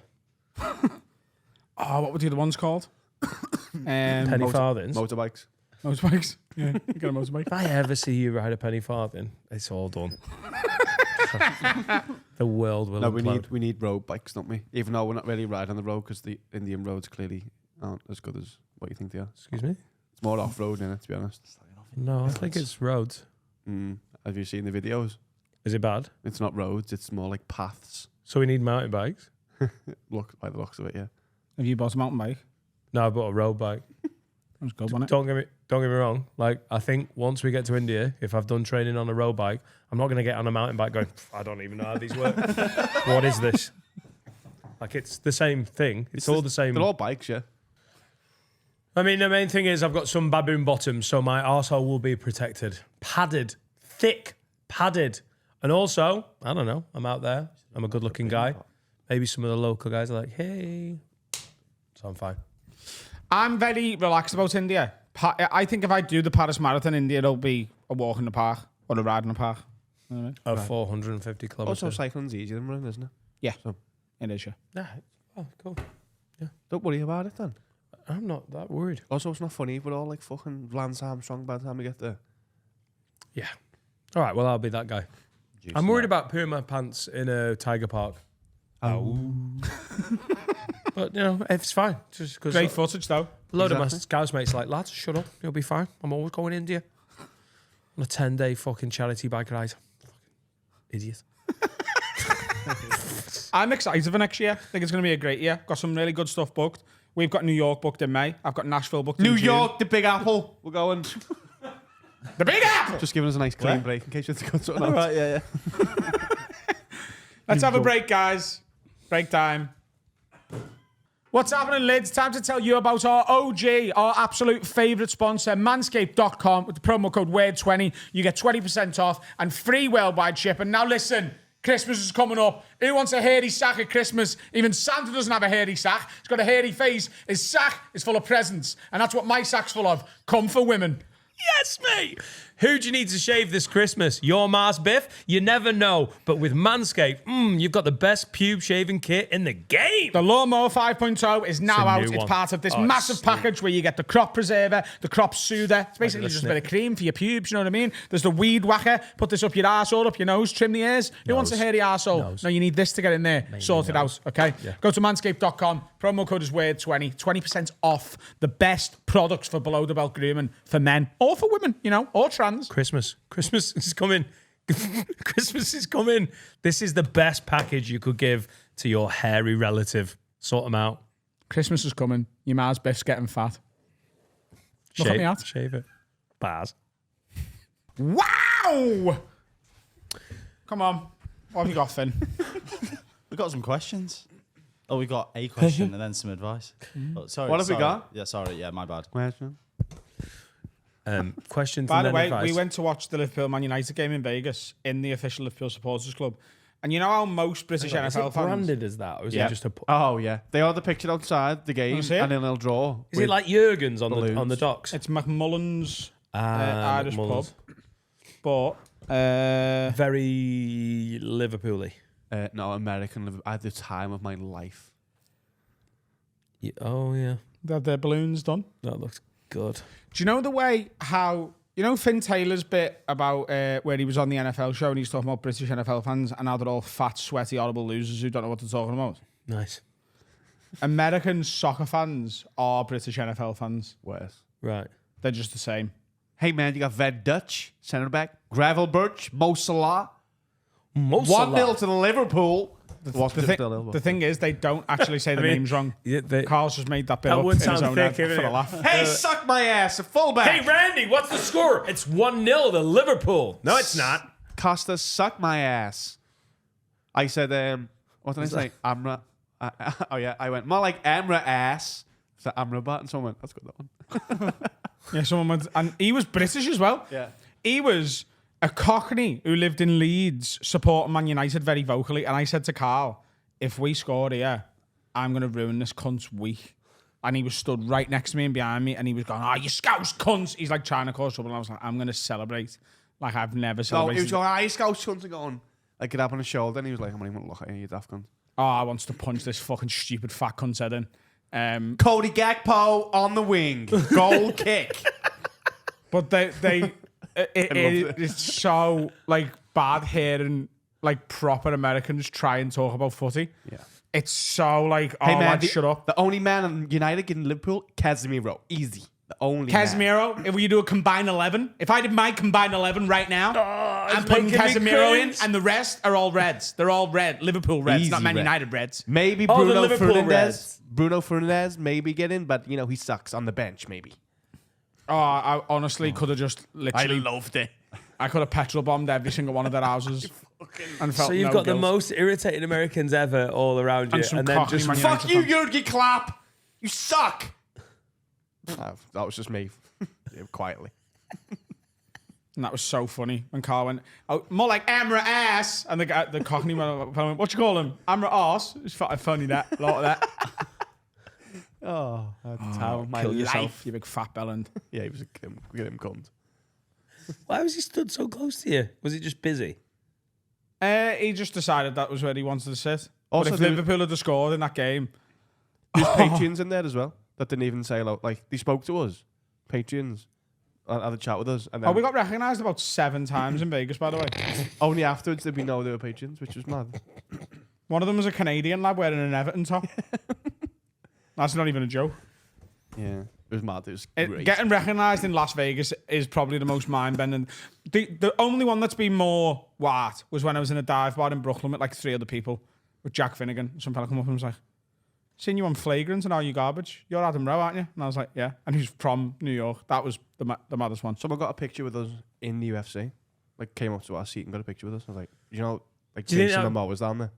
A: Oh, what were the other ones called?
B: Penny farthings.
D: Motorbikes.
A: Motorbikes. Yeah, you got a motorbike.
B: If I ever see you ride a penny farthing, it's all done. The world will
D: No,
B: implode.
D: we need road bikes, don't we? Even though we're not really riding on the road because the Indian roads clearly aren't as good as what you think they are.
B: Excuse me?
D: It's more off-road, innit, to be honest.
B: No, I think it's roads.
D: Have you seen the videos?
B: Is it bad?
D: It's not roads, it's more like paths.
B: So we need mountain bikes?
D: Look, by the looks of it, yeah.
A: Have you bought a mountain bike?
B: No, I bought a road bike.
A: That's good, wasn't it?
B: Don't get me wrong. Like, I think once we get to India, if I've done training on a road bike, I'm not going to get on a mountain bike going, I don't even know how these work. What is this? Like, it's the same thing. It's all the same.
D: They're all bikes, yeah.
B: I mean, the main thing is I've got some baboon bottoms, so my arsehole will be protected. Padded. Thick. Padded. And also, I don't know, I'm out there. I'm a good-looking guy. Maybe some of the local guys are like, hey. So I'm fine.
A: I'm very relaxed about India. I think if I do the Paris Marathon, India, it'll be a walk in the park or a ride in the park. You know what I mean?
B: 450 kilometres.
D: Also, cycling's easier than running, isn't it?
A: Yeah,
D: So-
A: it is, yeah.
B: Yeah. Oh, cool.
D: Don't worry about it then.
B: I'm not that worried.
D: Also, it's not funny if we're all like fucking Lance Armstrong by the time we get there.
B: Yeah. All right, well, I'll be that guy. I'm worried about pooing my pants in a tiger park. But, you know, it's fine. Just because
A: Great footage, though.
B: a load of my scouts mates are like, lads, shut up. You'll be fine. I'm always going India. On a 10-day fucking charity bike ride. Idiot.
A: I'm excited for next year. I think it's going to be a great year. Got some really good stuff booked. We've got New York booked in May. I've got Nashville booked in
D: New
A: June.
D: York, the Big Apple. We're going.
A: The Big Apple!
D: Just giving us a nice clean break in case you have to cut something
E: All
D: out.
E: right, yeah.
A: Let's have a break, guys. Break time. What's happening, lids? Time to tell you about our OG, our absolute favourite sponsor, manscaped.com. With the promo code WORD20, you get 20% off and free worldwide shipping. Now listen, Christmas is coming up. Who wants a hairy sack at Christmas? Even Santa doesn't have a hairy sack. He's got a hairy face. His sack is full of presents. And that's what my sack's full of. Come for women.
B: Yes, mate. Who do you need to shave this Christmas? Your Mars Biff? You never know. But with Manscaped, you've got the best pube shaving kit in the game.
A: The Lawnmower 5.0 is now
B: a
A: out.
B: new
A: It's
B: one.
A: part of this
B: Oh,
A: massive
B: sweet.
A: package where you get the crop preserver, the crop soother. It's basically
B: Regular
A: just a bit of
B: snip.
A: cream for your pubes, you know what I mean? There's the weed whacker. Put this up your arsehole, up your nose, trim the ears. Who wants a
B: Nose.
A: hairy arsehole?
B: Nose.
A: No, you need this to get in there. Sort it
B: nose.
A: out, okay?
B: Yeah.
A: Go to manscaped.com. Promo code is WORD20. 20% off the best products for below the belt grooming for men or for women, you know, or trans.
B: Christmas is coming. Christmas is coming. This is the best package you could give to your hairy relative. Sort them out.
A: Christmas is coming. Your Mars Biff's getting fat. Look at me out.
B: Shave it. Bars.
A: Wow! Come on. What have you got, Finn?
E: We've got some questions. Oh, we got a question and then some advice. Oh, sorry.
D: What have we
E: sorry.
D: got?
E: Yeah, sorry. Yeah, my bad.
D: Question.
B: Questions
A: By
B: and
A: the
B: then
A: way,
B: advice.
A: we went to watch the Liverpool Man United game in Vegas in the official Liverpool Supporters Club. And you know how most British
B: Is it
A: NFL fans...
B: branded as that? Or is
D: Yeah.
B: it just a...
D: Oh, yeah. They are the picture outside the game
A: see it?
D: and then they'll draw.
B: Is it like Jurgen's on the
D: balloons.
B: docks?
A: It's McMullen's Irish
B: McMullen's.
A: pub. But...
B: Very Liverpool-y.
D: No, American. I had the time of my life.
B: Yeah, oh, yeah.
A: they had their balloons done.
B: That looks good.
A: Do you know the way how... You know Finn Taylor's bit about where he was on the NFL show and he's talking about British NFL fans and how they're all fat, sweaty, horrible losers who don't know what they're talking about?
B: Nice.
A: American soccer fans are British NFL fans.
D: Worse.
B: Right.
A: They're just the same.
D: Hey, man, you got Ved Dutch, centre back, Gravel Birch, Mo Salah.
B: Mo
D: 1-0 to the Liverpool.
A: The thing is, they don't actually say the
B: mean,
A: names wrong.
B: yeah, they-
A: Carl's just made that bit
B: That
A: up
B: would
A: in his
B: sound
A: own
B: thick,
A: head
B: innit?
A: for a laugh.
D: Hey, suck my ass, a fullback.
B: Hey, Randy, what's the score? It's 1-0 to Liverpool. No, it's not.
D: Costa, suck my ass. I said, what did I say? Amra. Oh, yeah, I went, more like Amra ass. I said Amrabat, and someone went, that's good, that one.
A: Yeah, someone went, and he was British as well.
D: Yeah.
A: He was a Cockney who lived in Leeds, supporting Man United very vocally. And I said to Carl, if we score here, I'm going to ruin this cunt's week. And he was stood right next to me and behind me, and he was going, you Scouse cunts. He's like trying to cause trouble. And I was like, I'm going to celebrate like I've never
D: So
A: celebrated.
D: he was going, you Scouse cunt, and going, like, get up on his shoulder, and he was like, I'm not even going to look at you, you daft cunt.
A: I wants to punch this fucking stupid fat cunt's head in.
D: Cody Gakpo on the wing. Goal kick.
A: But it's so like bad hearing like proper Americans try and talk about footy.
D: Yeah.
A: It's so like,
D: Hey, man,
A: lad, shut up.
D: The only man in United getting Liverpool, Casemiro. Easy. The only man.
A: Casemiro, if we do a combined 11, if I did my combined 11 right now, I'm
B: it's
A: putting
B: making me
A: Casemiro in,
B: cringe.
A: and the rest are all Reds. They're all red. Liverpool Reds,
D: Easy
A: not Man
D: red.
A: United Reds.
D: Maybe
B: Oh, the
D: Bruno
B: Liverpool
D: Fernandes.
B: Reds.
D: Bruno Fernandes maybe get in, but, you know, he sucks on the bench, maybe.
A: I honestly could have just literally,
D: loved it.
A: I could have petrol bombed every single one of their houses. And felt
B: So you've
A: no
B: got
A: guilt.
B: the most irritating Americans ever all around you,
A: some
B: and then
A: Cockney
B: just
A: Man United
D: Fuck you,
A: fan.
D: Jurgen Klopp. You suck. That was just me. Quietly.
A: And that was so funny when Carl went, more like Amra ass. And the Cockney went, what you call him? Amra ass? It's funny that, a lot of that.
D: Oh, that's how my
A: Kill
D: life.
A: yourself, you big fat bellend.
D: Yeah, he was a get him cunt.
B: Why was he stood so close to you? Was he just busy?
A: He just decided that was where he wanted to sit.
D: Also,
A: But if
D: there-
A: Liverpool had scored in that game,
D: There's Patreons in there as well that didn't even say hello. Like, they spoke to us. Patreons. Had a chat with us. And then
A: we got recognised about 7 times in Vegas, by the way.
D: only afterwards did we know they were Patreons, which was mad.
A: One of them was a Canadian lad wearing an Everton top. That's not even a joke.
D: Yeah, it was mad. It was great.
A: Getting recognised in Las Vegas is probably the most mind-bending. The only one that's been more what was when I was in a dive bar in Brooklyn with like 3 other people with Jack Finnegan. Some fella come up and was like, "Seen you on Flagrant and Are You Garbage? You're Adam Rowe, aren't you?" And I was like, "Yeah." And he's from New York. That was the maddest one.
D: Someone got a picture with us in the UFC. Like, came up to our seat and got a picture with us. I was like, you know, like
B: Do you think
D: Jason
B: that-
D: Momoa was down there.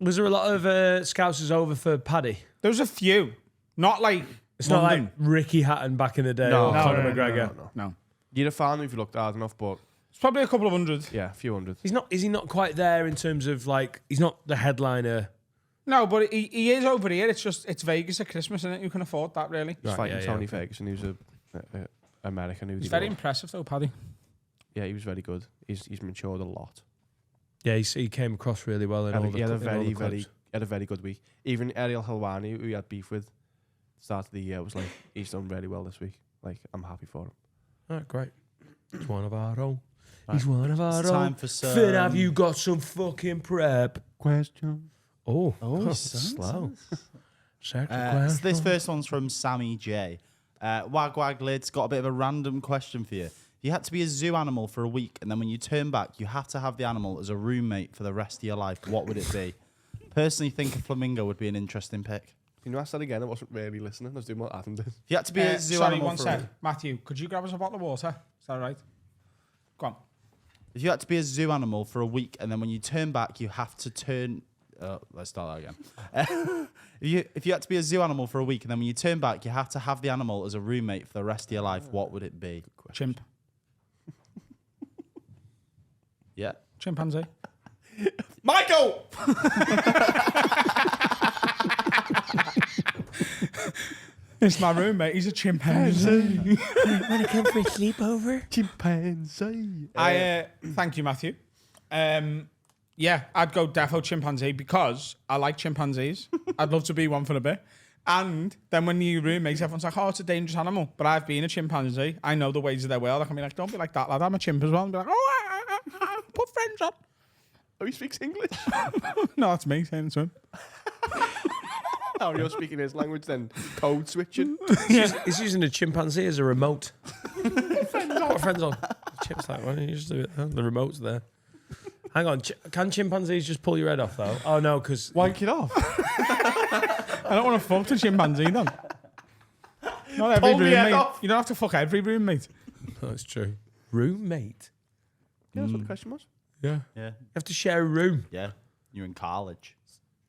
B: Was there a lot of Scousers over for Paddy?
A: There was a few, not like
B: It's not like
A: London.
B: Ricky Hatton back in the day
D: No,
B: or
D: no,
B: Conor
A: no,
B: McGregor.
A: No,
D: You'd have found him if you looked hard enough, but
A: it's probably a couple of hundred.
D: yeah, a few hundred.
B: He's not. Is he not quite there in terms of like? He's not the headliner.
A: No, but he is over here. It's just it's Vegas at Christmas, isn't it? You can afford that, really.
D: He's
B: Right,
D: fighting
B: yeah,
D: Tony
B: okay.
D: Ferguson, who's a American.
A: It's very impressive, though, Paddy.
D: Yeah, he was very good. He's matured a lot.
B: Yeah, he came across really well in all the
D: He had a
B: in all the
D: very
B: clips.
D: had a very good week. Even Ariel Helwani, who he had beef with, start of the year, was like, he's done really well this week. Like, I'm happy for him.
B: All right, great. He's one of our own. He's one of our
E: It's
B: own.
E: time for some-
B: Finn, have you got some fucking prep?
D: Question.
B: Oh,
E: son,
B: slow. Second
E: So
B: question.
E: this first one's from Sammy J. Wag Lid's got a bit of a random question for you. You had to be a zoo animal for a week, and then when you turn back, you have to have the animal as a roommate for the rest of your life. What would it be? Personally, think a flamingo would be an interesting pick.
D: Can you ask that again? I wasn't really listening. I was doing what Adam did.
E: If you had to be a zoo
A: Sorry,
E: animal
A: one
E: for a
A: sec.
E: week,
A: Matthew, could you grab us a bottle of water? Is that all right? Go on.
E: if you had to be a zoo animal for a week, and then when you turn back, you have to turn. Let's start that again. If you had to be a zoo animal for a week, and then when you turn back, you have to have the animal as a roommate for the rest of your life. What would it be?
A: Chimp.
E: Yeah.
A: Chimpanzee.
E: Michael!
A: It's my roommate. He's a chimpanzee.
B: When I come for a sleepover.
D: Chimpanzee.
A: Thank you, Matthew. Yeah, I'd go defo chimpanzee because I like chimpanzees. I'd love to be one for a bit. And then when you roommates, everyone's like, "Oh, it's a dangerous animal." But I've been a chimpanzee. I know the ways of their world. I can be like, "Don't be like that, lad. I'm a chimp as well." And be like, "Oh, put friends on."
D: Oh, he speaks English.
A: No, that's me saying it to him.
D: Oh, you're speaking his language then. Code switching.
B: He's using a chimpanzee as a remote. Put friends on. Chimp's like, why don't you just do it? The remote's there. Hang on, can chimpanzees just pull your head off though? Oh no, because
D: Wank it off.
A: I don't want to fuck the chimpanzee then. Not every
D: Pull me head
A: roommate.
D: off.
A: You don't have to fuck every roommate.
B: that's true. Roommate.
D: Yeah, that's what the question was.
B: Yeah.
E: Yeah.
B: You have to share a room.
E: Yeah. You're in college.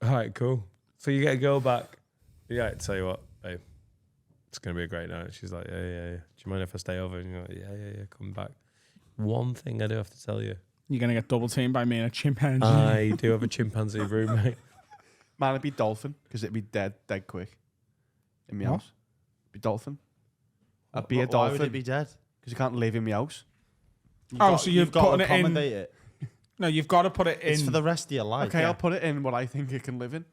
B: All right, cool. So you get a girl back. Yeah, tell you what, babe, it's gonna be a great night. She's like, yeah. Do you mind if I stay over? And you're like, yeah, come back. One thing I do have to tell you.
A: You're going to get double teamed by me and a chimpanzee.
B: I do have a chimpanzee roommate.
D: Man, it'd be dolphin because it'd be dead quick. In my
A: What?
D: house. Be dolphin. I'd be a
E: Why
D: dolphin
E: would it be dead?
D: because you can't live in my house.
A: So you've
E: got
A: putting
E: to
A: it in.
E: accommodate it.
A: No, you've got to put it in.
E: It's for the rest of your life.
D: Okay,
E: yeah.
D: I'll put it in what I think it can live in.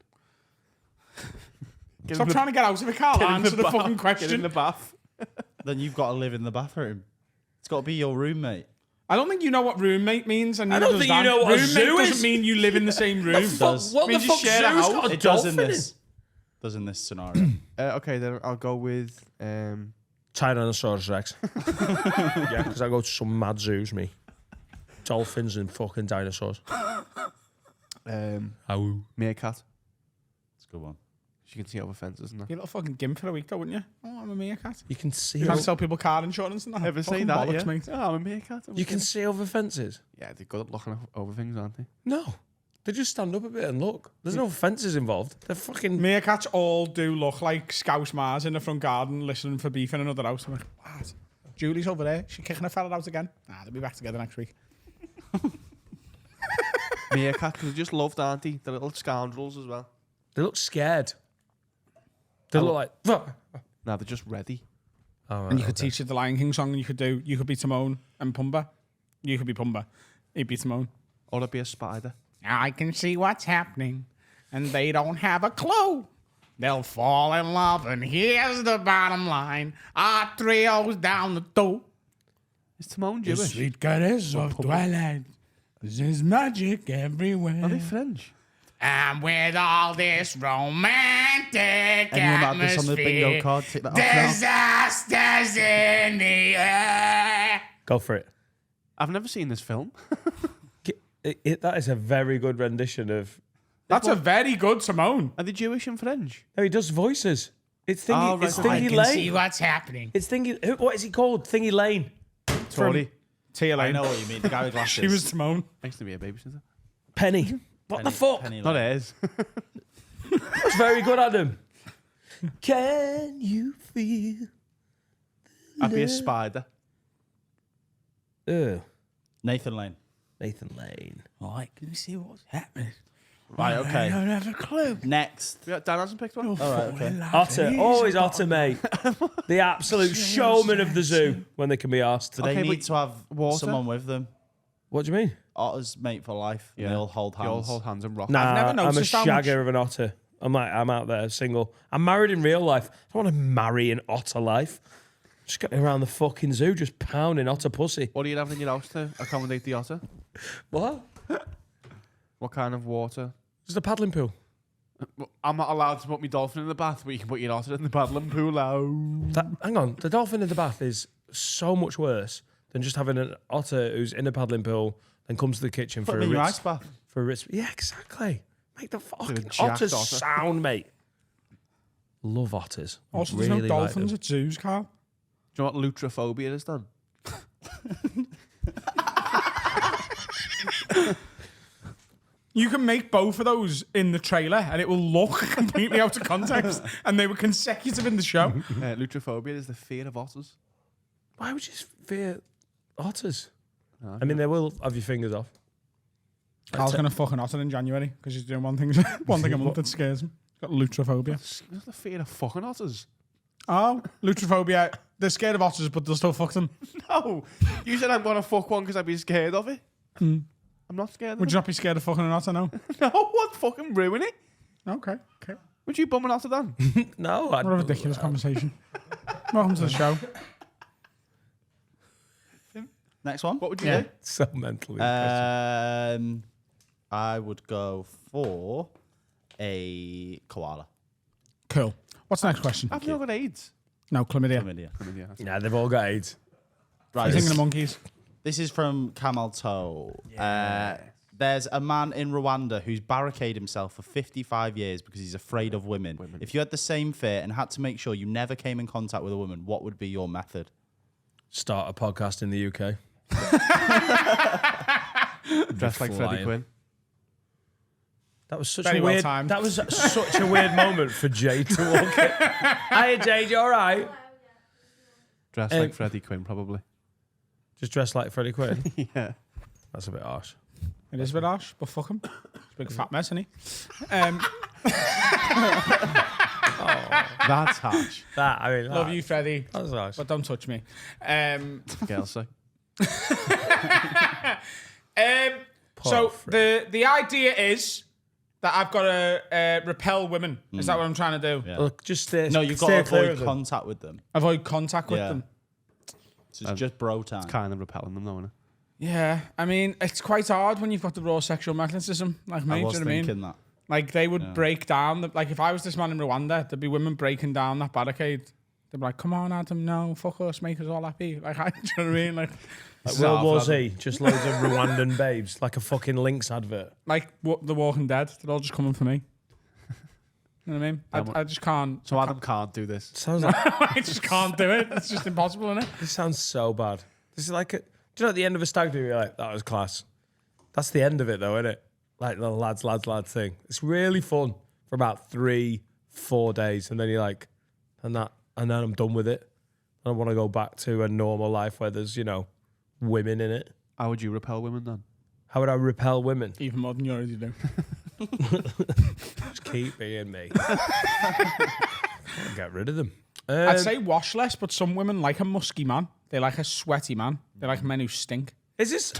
D: Get
A: Stop
D: in the-
A: trying to get out of it, Carl.
D: get in
A: Answer the
D: bath.
A: fucking
D: Get in
A: question.
D: the bath.
E: Then you've got to live in the bathroom. It's got to be your roommate.
A: I don't think you know what roommate means. And
B: I
A: neither
B: don't
A: does
B: think you
A: Dan.
B: know what a
A: roommate
B: zoo
A: doesn't
B: is.
A: mean you live in the same room.
E: does.
B: What the
A: Means you
B: fuck?
A: share a
B: Zoo's
A: house.
B: got a
E: It does
B: dolphin
E: in
B: in.
E: this. Does in this scenario.
D: Okay, then I'll go with
B: Tyrannosaurus Rex. Yeah, because I go to some mad zoos, me. Dolphins and fucking dinosaurs. Ow.
D: meerkat.
E: It's a good one.
D: You can see over fences and that.
A: You're a little fucking gimp for a week, though, wouldn't you? Oh, I'm a meerkat.
B: You can see.
A: You can't sell people car insurance and that.
D: Ever say
A: Fucking
D: that?
A: bollocks,
D: Yeah.
A: mate.
D: Oh, I'm a meerkat.
B: You can see over fences.
D: Yeah, they're good at looking over things, aren't they?
B: No, they just stand up a bit and look. There's no fences involved. They're fucking.
A: Meerkats all do look like Scouse Mars in the front garden listening for beef in another house. I'm like, what? Julie's over there. She's kicking her fella out again. Nah, they'll be back together next week.
D: Meerkat, because they just loved, aren't they? The little scoundrels as well.
B: They look scared. They look like.
D: Now they're just ready.
B: All right,
A: And you could teach it the Lion King song, and you could be Timon and Pumbaa. You could be Pumbaa. He'd be Timon.
D: Or it'd be a spider.
A: I can see what's happening, and they don't have a clue. They'll fall in love, and here's the bottom line. Our trio's down the door.
D: Is Timon
A: The
D: Jewish?
A: sweet goddess of twilight. There's magic everywhere.
D: Are they French?
A: And with all this romantic
E: Anyone had this on the bingo
A: atmosphere,
E: card? Take that off now.
A: disasters in the air.
B: Go for it.
D: I've never seen this film.
B: That is a very good rendition of.
A: That's a very good Simone.
D: Are they Jewish and French?
B: No, he does voices. It's Thingy.
D: Oh, right.
B: It's
A: I
B: Thingy
A: can see
B: Lane.
A: what's happening.
B: It's Thingy. What is he called? Thingy Lane.
D: Tory.
A: Tia
E: I
A: Lane.
E: know what you mean. The guy with glasses.
A: She was Simone.
D: Makes to be a babysitter.
B: Penny. What the fuck?
E: Penny
D: Not
E: Lane.
D: it is.
B: That's very good, Adam. Can you feel?
D: I'd be a spider.
B: Ugh.
E: Nathan Lane.
B: Nathan Lane.
A: I can see what's happening.
E: Right,
A: I
E: okay.
A: don't have a clue.
E: Next.
D: Yeah, Dan hasn't picked one.
E: All right, okay.
B: Otter. Always Otter, mate. The absolute showman of the zoo when they can be asked.
E: Do they
D: Okay,
E: need
D: but
E: to have
D: water?
E: someone with them?
B: What do you mean?
E: Otters mate for life. And they all hold hands.
D: They all hold hands and rock.
B: Nah,
A: never
B: I'm a
A: noticed how much-
B: shagger of an otter. I'm out there single. I'm married in real life. I don't want to marry in otter life. Just getting around the fucking zoo, just pounding otter pussy.
D: What do you have in your house to accommodate the otter?
B: What?
D: What kind of water?
B: Just a paddling pool.
D: I'm not allowed to put my dolphin in the bath, but you can put your otter in the paddling pool.
B: Hang on, the dolphin in the bath is so much worse than just having an otter who's in a paddling pool and comes to the kitchen
E: Put
B: for
E: them
B: a
E: in your
B: Ritz.
E: ice bath.
B: For a Ritz. Yeah, exactly. Make the fucking
D: jacked
B: otters
D: otter.
B: sound, mate. Love otters.
A: Also,
B: really
A: there's no
B: like
A: dolphins
B: them.
A: at zoos, Carl.
D: Do you know what lutrophobia is, Dan?
A: You can make both of those in the trailer and it will look completely out of context. And they were consecutive in the show.
D: Lutrophobia is the fear of otters.
B: Why would you fear otters? I mean, they will have your fingers off.
A: Carl's going to fuck an otter in January because he's doing one thing a month that scares him. He's got lutrophobia.
D: It's the fear of fucking otters.
A: Oh, lutrophobia. They're scared of otters, but they'll still fuck them.
D: No, you said I'm gonna fuck one because I'd be scared of it. I'm not scared of
A: Would
D: it.
A: you not be scared of fucking an otter? No.
D: No, what fucking ruin it?
A: Okay.
D: Would you bum an otter, Dan?
B: No,
A: What a ridiculous conversation. Welcome to the show.
E: Next one.
D: What would you
A: Yeah.
D: do?
B: so mentally.
E: I would go for a koala.
A: Cool. What's the next question?
D: I've never got AIDS.
A: No, chlamydia.
E: Chlamydia.
B: Yeah, they've all got AIDS.
E: Right.
A: You thinking of monkeys?
E: This is from Camel Toe. There's a man in Rwanda who's barricaded himself for 55 years because he's afraid of women. If you had the same fear and had to make sure you never came in contact with a woman, what would be your method?
B: Start a podcast in the UK.
D: Dressed like Freddie
B: flying.
D: Quinn.
B: That was such
A: Very
B: a
A: well
B: weird.
A: timed.
B: That was such a weird moment for Jade to walk in. Hiya, Jade. You all right?
D: Dressed like Freddie Quinn, probably.
B: Just dressed like Freddie Quinn.
D: Yeah.
B: That's a bit harsh.
A: It is a bit harsh, but fuck him. He's a big fat mess, isn't he?
D: That's harsh.
B: That I mean,
A: Love you, Freddie,
B: That was harsh.
A: but don't touch me.
D: Girls say.
A: So the idea is that I've got to repel women. Is that what I'm trying to do?
E: Yeah.
B: Look, just stay.
E: No, you've got
B: stay
E: to
B: clear
E: avoid
B: of them.
E: contact with them.
A: Avoid contact with
E: Yeah.
A: them.
E: So it's just bro time.
D: Kind of repelling them, though, isn't it?
A: Yeah, I mean, it's quite hard when you've got the raw sexual magnetism like me.
E: I
A: Do you
E: was
A: know what I mean?
E: thinking that.
A: Like they would break down. Like if I was this man in Rwanda, there'd be women breaking down that barricade. They'd be like, "Come on, Adam, no, fuck us, make us all happy." Like, do you know what I mean? Like
B: World War Z, just loads of Rwandan babes, like a fucking Lynx advert.
A: The Walking Dead. They're all just coming for me. You know what I mean? I just can't.
D: So Adam can't do this.
B: Sounds like
A: I just can't do it. It's just impossible, isn't it?
B: this sounds so bad. This is like, do you know, at the end of a stag do, you're like, that was class. That's the end of it, though, isn't it? Like the lads thing. It's really fun for about 3-4 days, and then you're like, and then I'm done with it. I want to go back to a normal life where there's, women in it.
D: How would you repel women, then?
B: How would I repel women?
A: Even more than you already do.
B: Just keep being me. Get rid of them.
A: I'd say wash less, but some women like a musky man. They like a sweaty man. They like men who stink.
B: Is this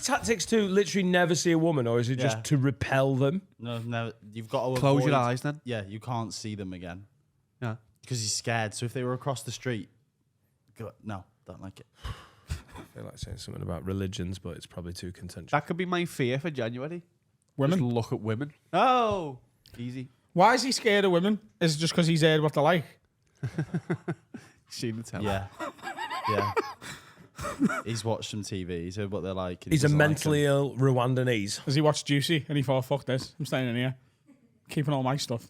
B: tactics to literally never see a woman, or is it just
E: Yeah.
B: to repel them?
E: No, you've got to
D: Close
E: avoid,
D: your eyes, then.
E: Yeah, you can't see them again
D: Yeah.
E: because he's scared. So if they were across the street, no, don't like it.
B: I feel like saying something about religions, but it's probably too contentious.
D: That could be my fear for January.
A: Women.
D: Just look at women. Oh, easy.
A: Why is he scared of women? Is it just because he's heard what they're like?
D: Seen the tell.
E: Yeah. Yeah. He's watched some TV. He's heard what they're like. and he
B: He's a
E: doesn't like
B: mentally ill Rwandanese.
A: Has he watched Juicy and he thought, fuck this, I'm staying in here. Keeping all my stuff.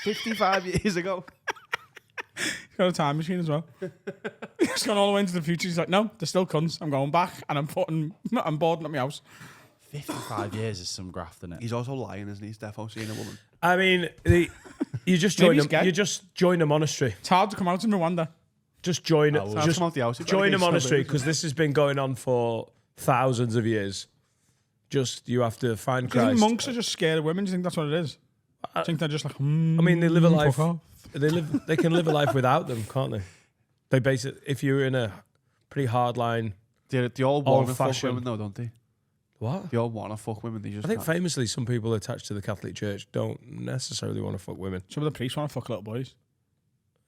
D: 55 years ago.
A: He's got a time machine as well. He's gone all the way into the future. He's like, no, they're still cunts. I'm going back and I'm boarding at my house.
E: 55 years is some graft, isn't it?
D: He's also lying, isn't he? He's definitely seeing a woman.
B: I mean, you just
A: Maybe
B: join
A: he's
B: a,
A: gay.
B: you just join a monastery.
A: It's hard to come out in Rwanda.
B: Just join it.
D: I'll
B: Just
D: come out the house.
B: join a monastery because this has been going on for thousands of years. Just you have to find
A: Do you think
B: Christ.
A: monks are just scared of women? Do you think that's what it is? I think they're just like,
B: I mean, they live a life.
A: fuck off.
B: They can live a life without them, can't they? They base it. If you're in a pretty hard line,
D: They all want to fuck
B: Old-fashioned.
D: women, though, don't they?
B: what?
D: They all want to fuck women. They just
B: I think
D: can't.
B: famously, some people attached to the Catholic Church don't necessarily want to fuck women.
A: Some of the priests want to fuck little boys.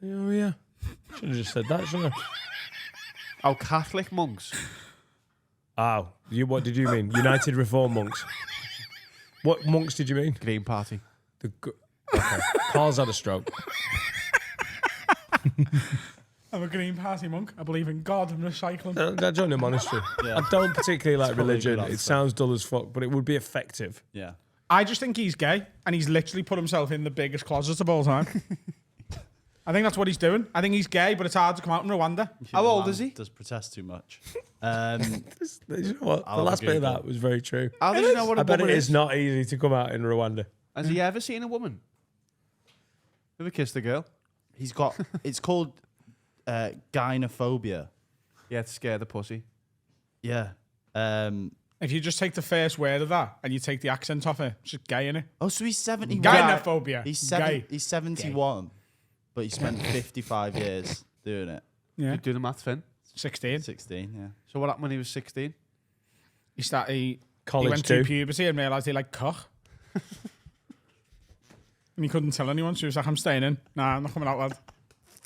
B: Oh yeah, should have just said that, shouldn't I?
D: Oh, Catholic monks.
B: Oh, what did you mean? United Reform monks. What monks did you mean?
D: Green Party.
B: Okay. Carl's had a stroke.
A: I'm a Green Party monk. I believe in God and recycling.
B: I joined a monastery.
E: Yeah.
B: I don't particularly like
E: probably a
B: religion.
E: good
B: It
E: answer.
B: sounds dull as fuck, but it would be effective.
E: Yeah.
A: I just think he's gay and he's literally put himself in the biggest closet of all time. I think that's what he's doing. I think he's gay, but it's hard to come out in Rwanda.
D: How
E: The
D: old
E: man
D: is he?
E: Does protest too much.
B: You know what?
E: I'll
B: The
E: have
B: last
E: a
B: bit of
E: Google.
B: that was very true.
D: How does he know what a
B: I bet it
D: woman
B: is not easy to come out in Rwanda.
D: Has he ever seen a woman? Ever kissed a girl?
E: He's got. It's called gynophobia.
D: Yeah, to scare the pussy.
E: Yeah.
A: If you just take the first word of that and you take the accent off it, it's just gay, innit?
E: Oh, so he's 71.
A: Gynophobia.
E: He's
A: Gay.
E: He's 71, but he spent 55 years doing it.
A: Yeah.
D: You do the math, Finn.
A: 16.
E: 16. Yeah.
D: So what happened when he was 16?
A: He
B: College
A: went through
B: too.
A: puberty and realised he liked cock. And he couldn't tell anyone, so he was like, I'm staying in. Nah, I'm not coming out, lad.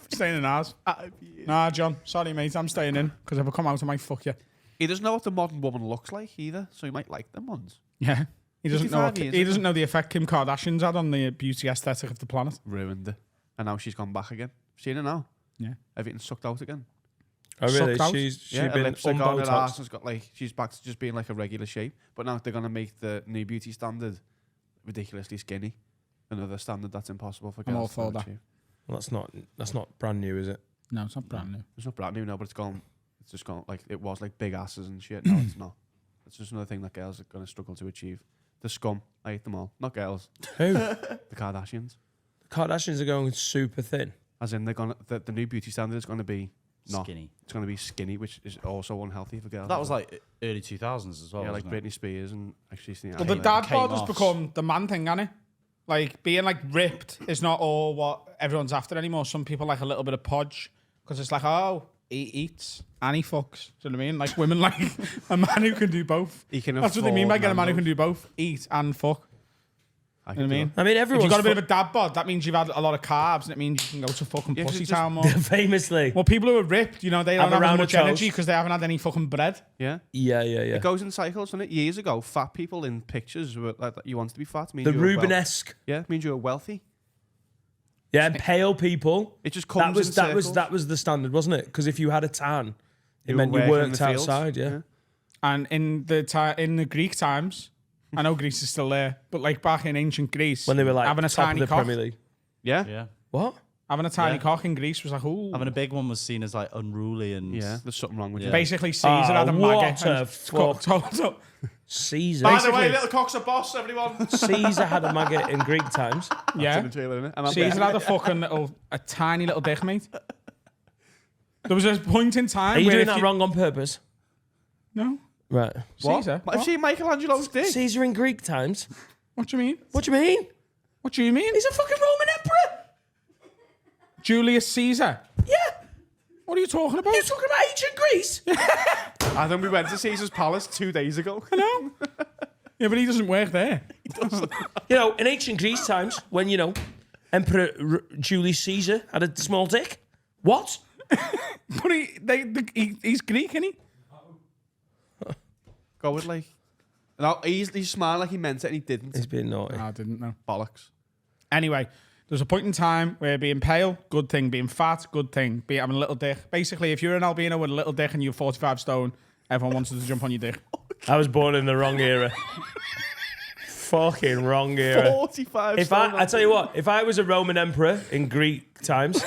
A: Staying in ours. Nah, John, sorry, mate, I'm staying in. Because if I come out, I might fuck you.
D: He doesn't know what the modern woman looks like either, so he might like them ones.
A: Yeah. He doesn't know.
D: 55 years,
A: He doesn't know the effect Kim Kardashian's had on the beauty aesthetic of the planet.
D: Ruined it. And now she's gone back again. Seen her now.
A: Yeah.
D: Everything's sucked out again.
B: Oh really?
A: Sucked out?
B: She's
D: Yeah, her
B: been
D: lipstick on, her arse
B: unbotoxed.
D: has got like, she's back to just being like a regular shape. But now they're going to make the new beauty standard ridiculously skinny. Another standard that's impossible for girls.
A: all
D: to
A: for that.
D: achieve.
B: Well, that's not brand new, is it?
A: No, it's not brand new.
D: It's not brand new now, but it's just gone like it was like big asses and shit. No, it's not. It's just another thing that girls are going to struggle to achieve. The scum, I hate them all. Not girls,
B: Who?
D: the Kardashians.
B: The Kardashians are going super thin.
D: As in, they're gonna the new beauty standard is going to be not.
E: Skinny.
D: It's going to be skinny, which is also unhealthy for girls.
E: That was like early 2000s as well.
D: yeah, like
E: wasn't it?
D: Britney Spears and actually seen
A: Well, the
E: Kate-
A: dad
E: Kate
A: bod has
E: Moss.
A: become the man thing, hasn't it? Like, being, like, ripped is not all what everyone's after anymore. Some people like a little bit of podge because it's like, oh, he eats and he fucks. Do you know what I mean? Like, women like a man who can do both.
D: He can
A: That's what they mean by
D: afford
A: getting a man who
D: Nando's.
A: can do both. Eat and fuck.
D: I
A: You know what I mean?
B: I mean,
A: If
B: everyone's
A: you've got a bit of a dad bod, that means you've had a lot of carbs and it means you can go to fucking
D: Yeah, 'cause
A: pussy
D: it just-
A: town more.
B: famously.
A: Well, people who are ripped, you know, they don't
B: Have a
A: have as
B: round of
A: much energy
B: toast.
A: because they haven't had any fucking bread.
D: Yeah.
B: Yeah.
D: It goes in cycles, doesn't it? Years ago, fat people in pictures were like you wanted to be fat. Means
B: The
D: you were
B: Rubenesque.
D: yeah, means you were wealthy.
B: Yeah, and pale people.
D: It just
B: That
D: comes
B: was
D: in
B: that was
D: circles.
B: that was the standard, wasn't it? Because if you had a tan, it
D: You
B: meant
D: were
B: you
D: working in
B: worked
D: the fields.
B: outside. Yeah.
A: And in the Greek times, I know Greece is still there, but like back in ancient Greece,
B: When they were like
A: having a
B: top
A: tiny
B: of the
A: cock,
B: Premier League.
D: Yeah.
E: Yeah.
B: What?
A: having a tiny
E: Yeah.
A: cock in Greece was like, ooh.
E: Having a big one was seen as like unruly and
D: Yeah, there's something wrong with
E: Yeah.
D: you.
A: Basically, Caesar had a maggot.
B: what a
A: and it's cooked. Hold up.
B: Caesar.
D: By the way,
A: Basically-
D: little cock's a boss, everyone.
B: Caesar had a maggot in Greek times.
A: Yeah. Caesar had a fucking a tiny little dick, mate. There was a point in time
B: Are you
A: where
B: doing
A: if
B: that
A: you-
B: wrong on purpose?
A: No.
B: Right.
A: Caesar?
D: I've seen Michelangelo's dick.
B: Caesar in Greek times?
A: What do you mean?
B: What do you mean?
A: What do you mean?
B: He's a fucking Roman emperor.
A: Julius Caesar.
B: Yeah.
A: What are you talking about?
B: You're talking about ancient Greece?
D: I think we went to Caesar's Palace 2 days ago.
A: No. Yeah, but he doesn't work there.
B: You know, in ancient Greece times, when, you know, Emperor Julius Caesar had a small dick. What?
A: But he's Greek, isn't he?
D: Go with like No, he smiled like he meant it and he didn't.
B: He's being naughty.
A: I didn't know.
D: Bollocks.
A: Anyway, there's a point in time where being pale, good thing. Being fat, good thing. Having a little dick. Basically, if you're an albino with a little dick and you're 45 stone, everyone wants to jump on your dick.
B: I was born in the wrong era. Fucking wrong era.
D: 45
B: If I tell you what, if I was a Roman emperor in Greek times,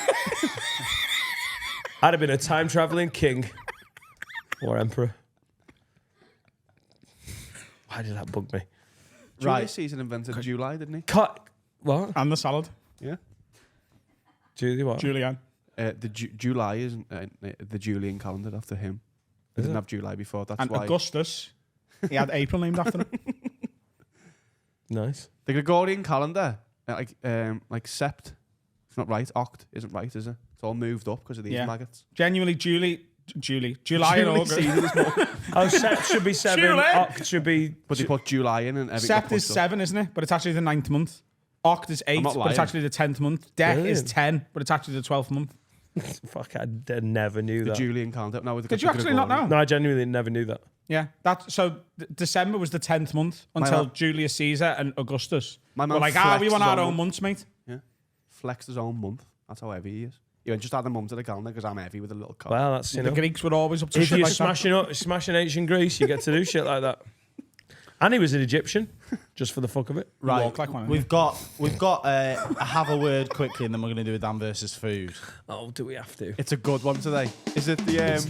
B: I'd have been a time traveling king or emperor. Why did that bug me?
D: Julius Caesar invented July, didn't he?
B: Cut. What?
A: And the salad.
D: Yeah.
B: What?
A: Julian.
D: July is the Julian calendar after him. They didn't have July before. That's
A: And
D: why.
A: Augustus, he had April named after him.
B: Nice.
D: The Gregorian calendar, like Sept, it's not right. Oct isn't right, is it? It's all moved up because of these maggots.
A: Genuinely, July and August.
B: Oh, Sept should be 7.
A: Julie.
B: Oct should be.
D: But they put July in and everything.
A: Sept is 7, isn't it? But it's actually the 9th month. Oct is 8,
D: not
A: but it's
D: lying.
A: actually the 10th month. Dec is
B: Brilliant.
A: 10, but it's actually the 12th month.
B: Fuck, I never knew
D: The
B: that.
D: Julian calendar. No,
A: Did you actually not know?
B: No, I genuinely never knew that.
A: Yeah, December was the 10th month until Julius Caesar and Augustus.
D: My
A: We're
D: man
A: like, we
D: flexed
A: want
D: his
A: our
D: own
A: own months, mate.
D: Yeah. Flexed his own month. That's how heavy he is. He went, just add a month to the calendar because I'm heavy with a little cock.
B: Well, that's, you
A: The
B: know.
A: Greeks were always up to
B: If
A: shit
B: you're
A: like that.
B: smashing ancient Greece, you get to do shit like that. And he was an Egyptian, just for the fuck of it.
E: Right,
A: walk like one,
E: we've got have a word quickly, and then we're going to do a Dan versus food.
B: Oh, do we have to?
D: It's a good one today. Is it the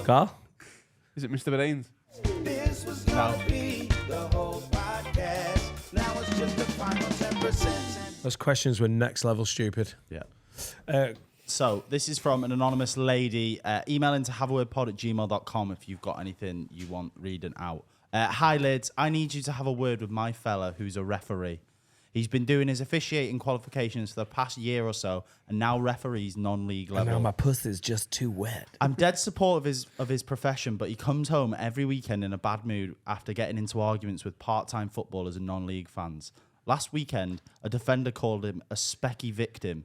B: Carl?
D: Is it Mr. Brains?
B: Those questions were next level stupid.
E: Yeah. So this is from an anonymous lady. Email into haveawordpod@gmail.com if you've got anything you want reading out. Hi, Lids. I need you to have a word with my fella who's a referee. He's been doing his officiating qualifications for the past year or so and now referees non-league level.
B: Now my pussy's just too wet.
E: I'm dead supportive of his profession, but he comes home every weekend in a bad mood after getting into arguments with part-time footballers and non-league fans. Last weekend, a defender called him a specky victim,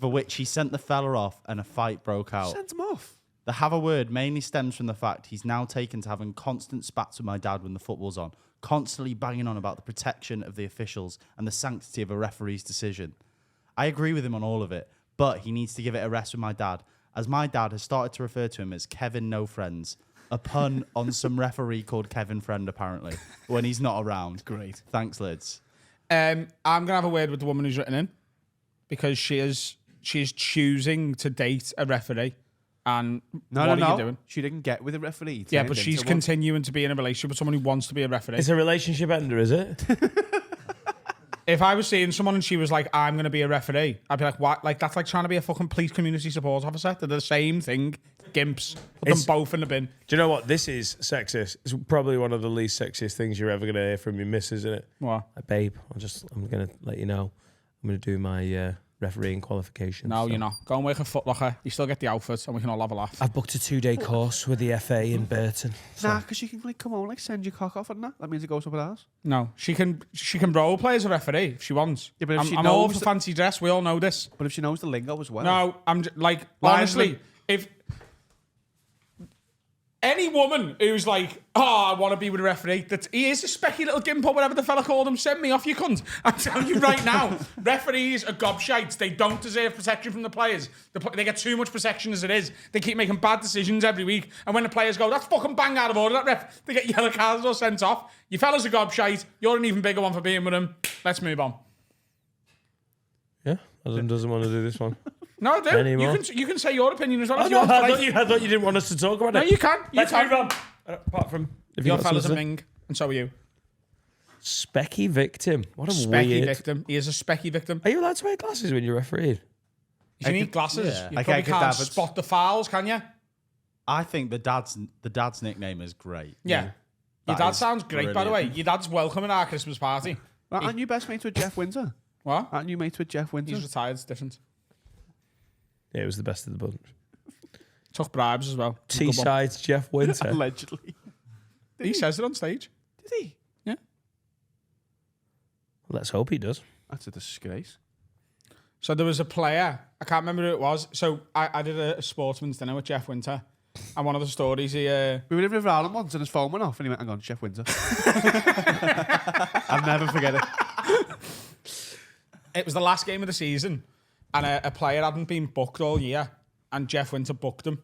E: for which he sent the fella off and a fight broke out.
D: Sent him off.
E: The have a word mainly stems from the fact he's now taken to having constant spats with my dad when the football's on, constantly banging on about the protection of the officials and the sanctity of a referee's decision. I agree with him on all of it, but he needs to give it a rest with my dad, as my dad has started to refer to him as Kevin No Friends, a pun on some referee called Kevin Friend, apparently, when he's not around.
A: Great.
E: Thanks, Lids.
A: I'm going to have a word with the woman who's written in, because she is choosing to date a referee. And what are you doing?
D: She didn't get with a referee.
A: Yeah, but she's continuing to be in a relationship with someone who wants to be a referee.
B: It's a relationship ender, is it?
A: If I was seeing someone and she was like, I'm going to be a referee, I'd be like, what? Like, that's like trying to be a fucking police community support officer. They're the same thing. Gimps. Put them both in the bin.
B: Do you know what? This is sexist. It's probably one of the least sexiest things you're ever going to hear from your missus, isn't it?
A: What?
B: Like, babe, I'm going to let you know. I'm going to do my refereeing qualifications.
A: No,
B: so.
A: you're not. Go and work at Foot Locker. You still get the outfit and we can all have a laugh.
B: I've booked a 2-day course with the FA in Burton. So.
D: Nah, because she can like come on, like send your cock off and that. That means it goes up her ass.
A: No, she can role play as a referee if she wants.
D: Yeah, but if she
A: I'm all
D: knows
A: for fancy dress. We all know this.
D: But if she knows the lingo as well.
A: No, I'm like,
D: Linesman.
A: honestly, if any woman who's like, I want to be with a referee, he is a specky little gimp or whatever the fella called him, send me off, you cunt. I'm telling you right now, referees are gobshites. They don't deserve protection from the players. They get too much protection as it is. They keep making bad decisions every week. And when the players go, that's fucking bang out of order, that ref, they get yellow cards or sent off. You fellas are gobshite. You're an even bigger one for being with him. Let's move on.
B: Yeah, Adam doesn't want to do this one.
A: No, dude,
B: Anymore.
A: you can say your opinion as well.
B: Oh,
A: If
B: no,
A: you want,
B: I thought you didn't want us to talk about it.
A: No, you can. You
B: Let's
A: can.
B: move on. Apart from if
A: Your
B: got
A: fella's a
B: something to
A: ming, and so are you.
B: say. Specky victim. What a
A: Specky
B: weird.
A: victim. He is a specky victim.
B: Are you allowed to wear glasses when you're refereed?
A: You need glasses.
E: yeah.
A: You
D: Like
A: probably
D: Edgar
A: can't
D: Davids.
A: spot the fouls, can you?
E: I think the dad's nickname is great.
A: Yeah. Your
E: That
A: dad
E: is
A: sounds great, by the way.
E: brilliant.
A: Your dad's welcome at our Christmas party.
D: Aren't you best mates with Jeff Winter?
A: What?
D: Aren't you mates with Jeff Winter?
A: He's retired. It's different.
B: Yeah, it was the best of the bunch.
A: Took bribes as well.
B: T-sides Jeff Winter.
D: Allegedly.
A: He says it on stage.
D: Did he?
A: Yeah.
B: Let's hope he does.
D: That's a disgrace.
A: So there was a player. I can't remember who it was. So I did a sportsman's dinner with Jeff Winter. And one of the stories he...
D: We were in River Island once and his phone went off and he went, hang on, Chef Winter. I'll never forget it.
A: It was the last game of the season, and a player hadn't been booked all year, and Jeff Winter booked him.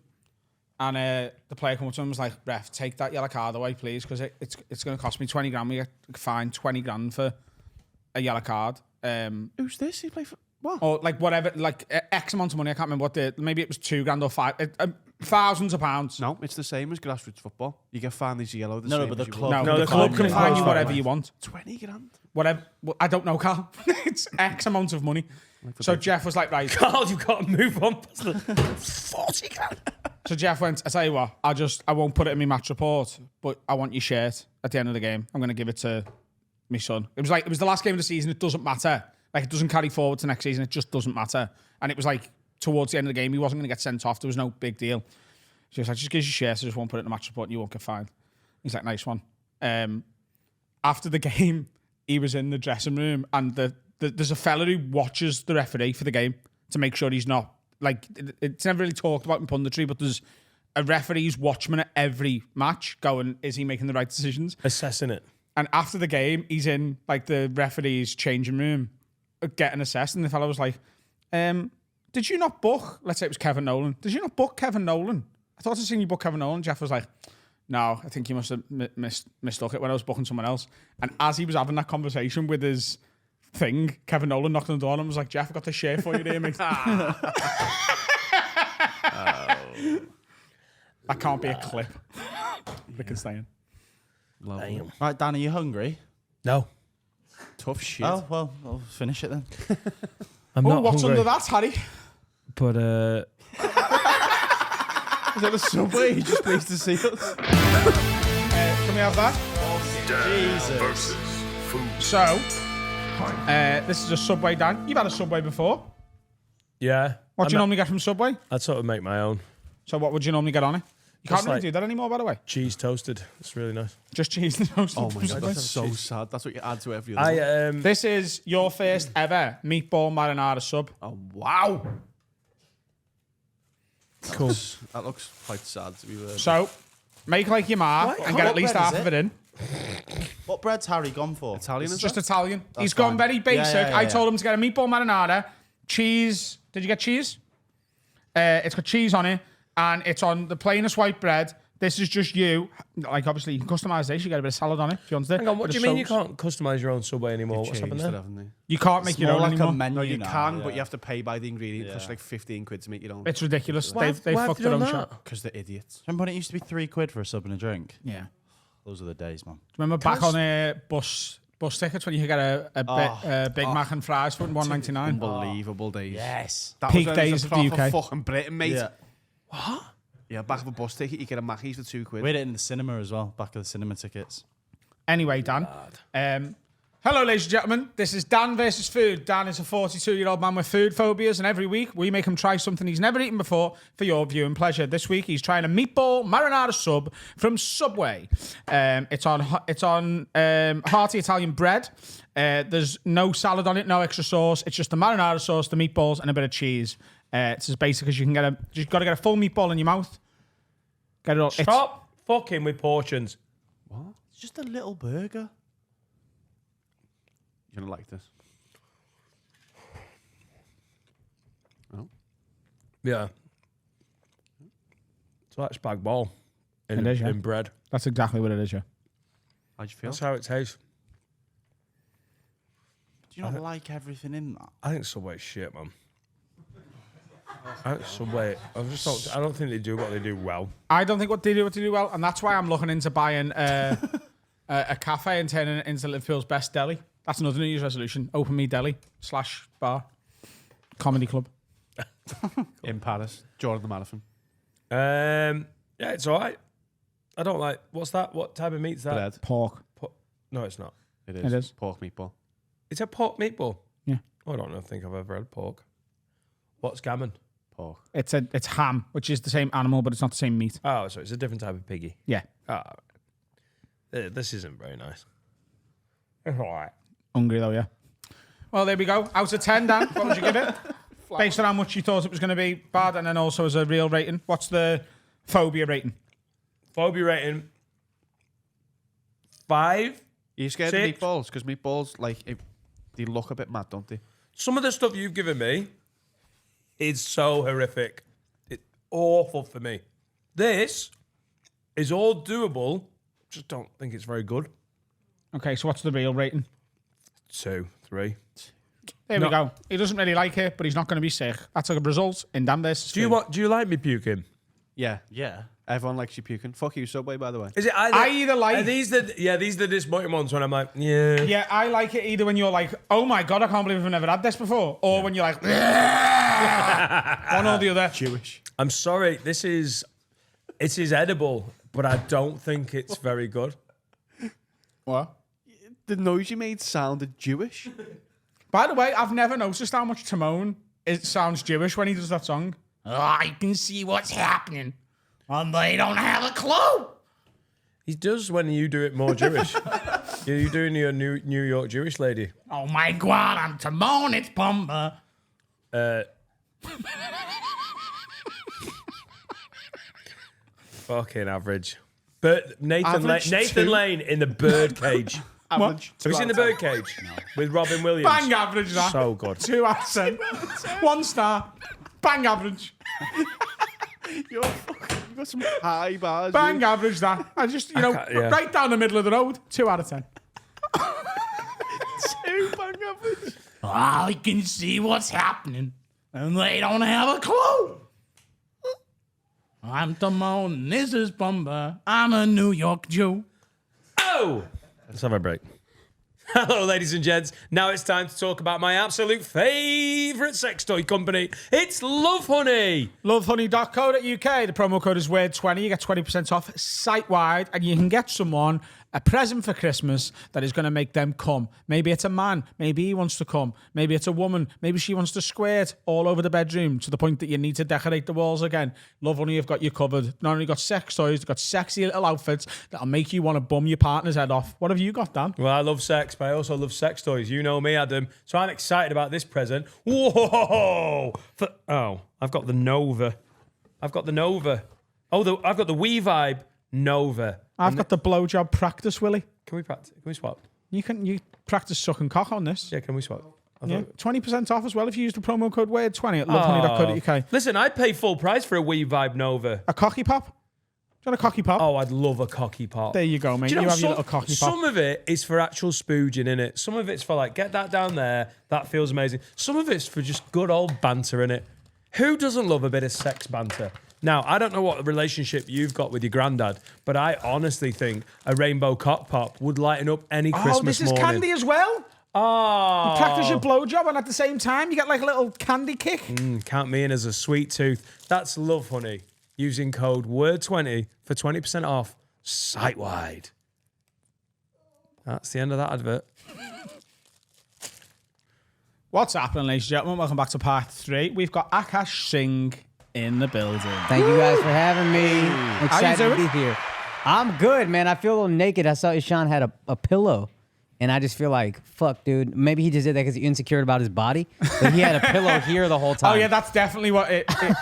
A: And the player came up to him and was like, ref, take that yellow card away, please, because it's going to cost me 20 grand. We get fined 20 grand for a yellow card.
D: Who's this? He played for what?
A: Or like whatever, like X amount of money. I can't remember what maybe it was 2 grand or 5, thousands of pounds.
D: No, it's the same as grassroots football. You get fined these yellow.
E: No,
D: same
E: but
D: as
E: the
D: you
E: club.
D: would.
A: No, the club can fine you
B: Oh,
A: whatever
B: right.
A: you want.
D: 20 grand.
A: Whatever. Well, I don't know, Carl. It's X amount of money. So Jeff was like, right.
B: Carl, you've got to move on. 40 grand.
A: So Jeff went, I tell you what, I won't put it in my match report, but I want your shirt at the end of the game. I'm going to give it to my son. It was the last game of the season. It doesn't matter. Like, it doesn't carry forward to next season. It just doesn't matter. And it was like, towards the end of the game, he wasn't going to get sent off. There was no big deal. So he was like, just give us your shirt. I just won't put it in the match report and you won't get fined. He's like, nice one. After the game, he was in the dressing room and there's a fella who watches the referee for the game to make sure he's not, like, it's never really talked about in punditry, but there's a referee's watchman at every match going, is he making the right decisions?
B: Assessing it.
A: And after the game, he's in, like, the referee's changing room getting assessed, and the fellow was like, did you not book, let's say it was Kevin Nolan, did you not book Kevin Nolan? I thought I'd seen you book Kevin Nolan. Jeff was like, no, I think you must have mistook it when I was booking someone else. And as he was having that conversation with his thing, Kevin Nolan knocked on the door and was like, Jeff, I got this shirt for you there, mate. That can't be a clip. We can stay in.
B: Damn.
E: Right, Dan, are you hungry?
B: No.
D: Tough shit.
E: Oh, well, I'll finish it then.
B: I'm
A: Oh,
B: not
A: what's
B: hungry.
A: under that, Harry?
B: But,
D: Is that a subway? He just pleased to see us.
A: Can we have that?
E: Jesus.
A: So, this is a Subway, Dan. You've had a Subway before.
B: yeah.
A: What do you normally get from Subway?
B: I'd sort of make my own.
A: So what would you normally get on it? You can't
B: Just
A: really
B: like-
A: do that anymore, by the way.
B: Cheese toasted. It's really nice.
A: Just cheese and toast.
D: Oh my god,
A: Subway.
D: that's so sad. That's what you add to every other.
A: This is your first ever meatball marinara sub.
D: Oh wow.
B: Cool.
D: That looks quite sad to be there.
A: So, make like your ma and get
E: What
A: at least
E: bread is
A: half of it in.
E: What bread's Harry gone for?
D: Italian
A: It's
D: is
A: just
D: that?
A: Italian. He's gone
E: fine.
A: very basic.
E: Yeah,
A: I
E: yeah.
A: told him to get a meatball marinara, cheese. Did you get cheese? It's got cheese on it, and it's on the plainest white bread. This is just you. Like, obviously, you can customise this. You get a bit of salad on it if you want it.
B: Hang on, what do you mean you can't customise your own Subway anymore? What's happened
D: Changed
B: there?
D: it, haven't they?
A: You can't make
E: It's
A: your
E: more
A: own
E: like
A: anymore.
E: a menu
D: No, you
E: now,
D: can,
E: yeah.
D: but you have to pay by the ingredient. It costs
E: Yeah.
D: like 15 quid to make your own.
A: It's ridiculous.
B: Why
A: They
B: have
A: fucked
B: they
A: their
B: done
A: own
B: that?
A: shop.
D: Because they're idiots.
E: Remember when it used to be £3 for a sub and a drink?
A: Yeah.
E: Those are the days, man.
A: Remember back on bus tickets when you could get a Big Mac and fries for $1.99?
D: Unbelievable days.
E: Yes.
D: That
A: Peak
D: was when it
A: days
D: was a
A: of the
D: proper
A: UK.
D: fucking Britain, mate.
E: Yeah.
D: Yeah, back of a bus ticket, you get a Mackey's for £2.
E: We had it in the cinema as well, back of the cinema tickets.
A: Anyway, Dan. Hello, ladies and gentlemen. This is Dan versus Food. Dan is a 42-year-old man with food phobias, and every week we make him try something he's never eaten before for your viewing pleasure. This week he's trying a meatball marinara sub from Subway. It's on hearty Italian bread. There's no salad on it, no extra sauce. It's just the marinara sauce, the meatballs, and a bit of cheese. It's as basic as you can get. You've got to get a full meatball in your mouth. Get it all.
B: Stop fucking with portions.
E: It's just a little burger.
D: You're going to like this.
B: Yeah. It's like spag ball in,
A: It is, yeah.
B: in bread.
A: That's exactly what it is, yeah.
D: How'd you feel?
B: That's how it tastes.
E: Do you not like everything in that?
B: I think Subway's shit, man. I think Subway. I don't think they do what they do well.
A: I don't think what they do well, and that's why I'm looking into buying a cafe and turning it into Liverpool's best deli. That's another New Year's resolution. Open me deli / bar. Comedy club.
D: In Paris, during the marathon.
B: Yeah, it's all right. I don't like. What's that? What type of meat's that?
D: Bread.
A: Pork.
B: No, it's not.
D: It is.
A: It is.
D: Pork meatball.
B: It's a pork meatball.
A: Yeah.
B: I don't think I've ever had pork. What's gammon?
D: Pork.
A: It's ham, which is the same animal, but it's not the same meat.
B: Oh, so it's a different type of piggy.
A: Yeah.
B: Oh, this isn't very nice. It's all right.
A: Hungry though, yeah. Well, there we go. Out of 10, Dan, what would you give it? Based on how much you thought it was going to be bad, and then also as a real rating. What's the Phobia rating.
B: Phobia rating 5.
D: Are you scared
B: 6.
D: of meatballs? Because meatballs, like, they look a bit mad, don't they?
B: Some of the stuff you've given me is so horrific. It's awful for me. This is all doable. Just don't think it's very good.
A: Okay, so what's the real rating?
B: 2, 3.
A: There we go. He doesn't really like it, but he's not going to be sick. That's a result in Dan versus
B: Do you like me puking?
D: Yeah.
E: Yeah.
D: Everyone likes you puking. Fuck you, Subway, by the way.
B: Is it either,
A: I either like-
B: Are these the disappointing ones when I'm like, yeah.
A: Yeah, I like it either when you're like, oh my God, I can't believe I've never had this before. Or when you're like, one or the other.
D: Jewish.
B: I'm sorry, it is edible, but I don't think it's very good.
A: What?
D: The noise you made sounded Jewish.
A: By the way, I've never noticed how much Timon sounds Jewish when he does that song. I can see what's happening. And they don't have a clue.
B: He does when you do it more Jewish. You're doing your New York Jewish lady.
A: Oh my God, I'm Timon, it's Pumba.
B: Fucking average. But Nathan
A: Average
B: Nathan
A: 2.
B: Lane in the bird-cage.
D: Average.
B: Have you seen the birdcage? With Robin Williams?
A: Bang average, that.
B: So good.
A: 2 out of 10. 1 star. Bang average.
D: You got some high bars.
A: Bang average, that. I just,
B: can't- yeah.
A: right down the middle of the road. 2 out of 10.
D: You bang average.
A: I can see what's happening, and they don't have a clue. I'm Timon, this is Pumba. I'm a New York Jew.
B: Oh! Let's have a break. Hello, ladies and gents. Now it's time to talk about my absolute favourite sex toy company. It's Love Honey.
A: Lovehoney.co.uk. The promo code is WORD20. You get 20% off site-wide, and you can get someone a present for Christmas that is going to make them come. Maybe it's a man. Maybe he wants to come. Maybe it's a woman. Maybe she wants to squirt all over the bedroom to the point that you need to decorate the walls again. Love Honey have got you covered. Not only got sex toys, they've got sexy little outfits that'll make you want to bum your partner's head off. What have you got, Dan?
B: Well, I love sex, but I also love sex toys. You know me, Adam. So I'm excited about this present. Whoa! I've got the Nova. I've got the the Wii Vibe Nova.
A: I've got the blowjob practice, Willie.
B: Can we practice? Can we swap?
A: You practice sucking cock on this.
B: Yeah, can we swap?
A: Yeah, 20% off as well if you use the promo code WORD20 at lovehoney.co.uk.
B: Listen, I'd pay full price for a Wii Vibe Nova.
A: A cocky pop? Do you want a cocky pop?
B: Oh, I'd love a cocky pop.
A: There you go, mate.
B: Do
A: You
B: know,
A: have your little cocky pop.
B: Some of it is for actual spooging, innit? Some of it's for like, get that down there. That feels amazing. Some of it's for just good old banter, innit? Who doesn't love a bit of sex banter? Now, I don't know what relationship you've got with your granddad, but I honestly think a rainbow cock pop would lighten up any Christmas
A: this is
B: morning.
A: candy as well?
B: Oh.
A: You practice your blowjob and at the same time you get like a little candy kick.
B: Count me in as a sweet tooth. That's Love Honey. Using code WORD20 for 20% off site-wide. That's the end of that advert.
A: What's happening, ladies and gentlemen? Welcome back to part 3. We've got Akaash Singh in the building.
F: Thank you guys for having me. I'm excited to
A: doing?
F: be here. I'm good, man. I feel a little naked. I saw Ishan had a pillow. And I just feel like, fuck, dude. Maybe he just did that because he's insecure about his body. But he had a pillow here the whole time.
A: Oh, yeah, that's definitely what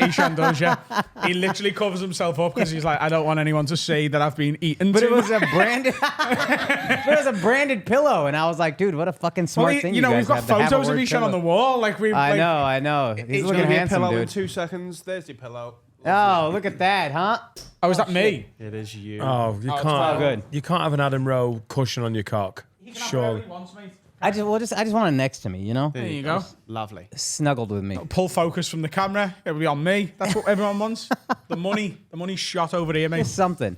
A: Ishan does, yeah. He literally covers himself up because he's like, I don't want anyone to see that I've been eaten.
F: But
A: too
F: it was
A: much.
F: a branded, pillow, and I was like, dude, what a fucking smart
A: Well,
F: thing.
A: you know,
F: guys
A: we've got
F: have to have a
A: photos of
F: word
A: Ishan on the
F: pillow.
A: wall. Like
F: I know. He's
D: It's
F: looking
D: gonna be a
F: handsome,
D: pillow in
F: dude.
D: 2 seconds. There's your pillow.
F: Oh, look at that, huh?
A: Oh, is that me?
D: It is you.
B: Oh, you
A: all
B: can't.
F: good.
B: You can't have an Adam Rowe cushion on your cock. Surely.
F: I just want it next to me, you know,
A: There you go.
D: Lovely.
F: snuggled with me.
A: Pull focus from the camera. It'll be on me. That's what everyone wants. The money's shot over here, mate.
F: Just something.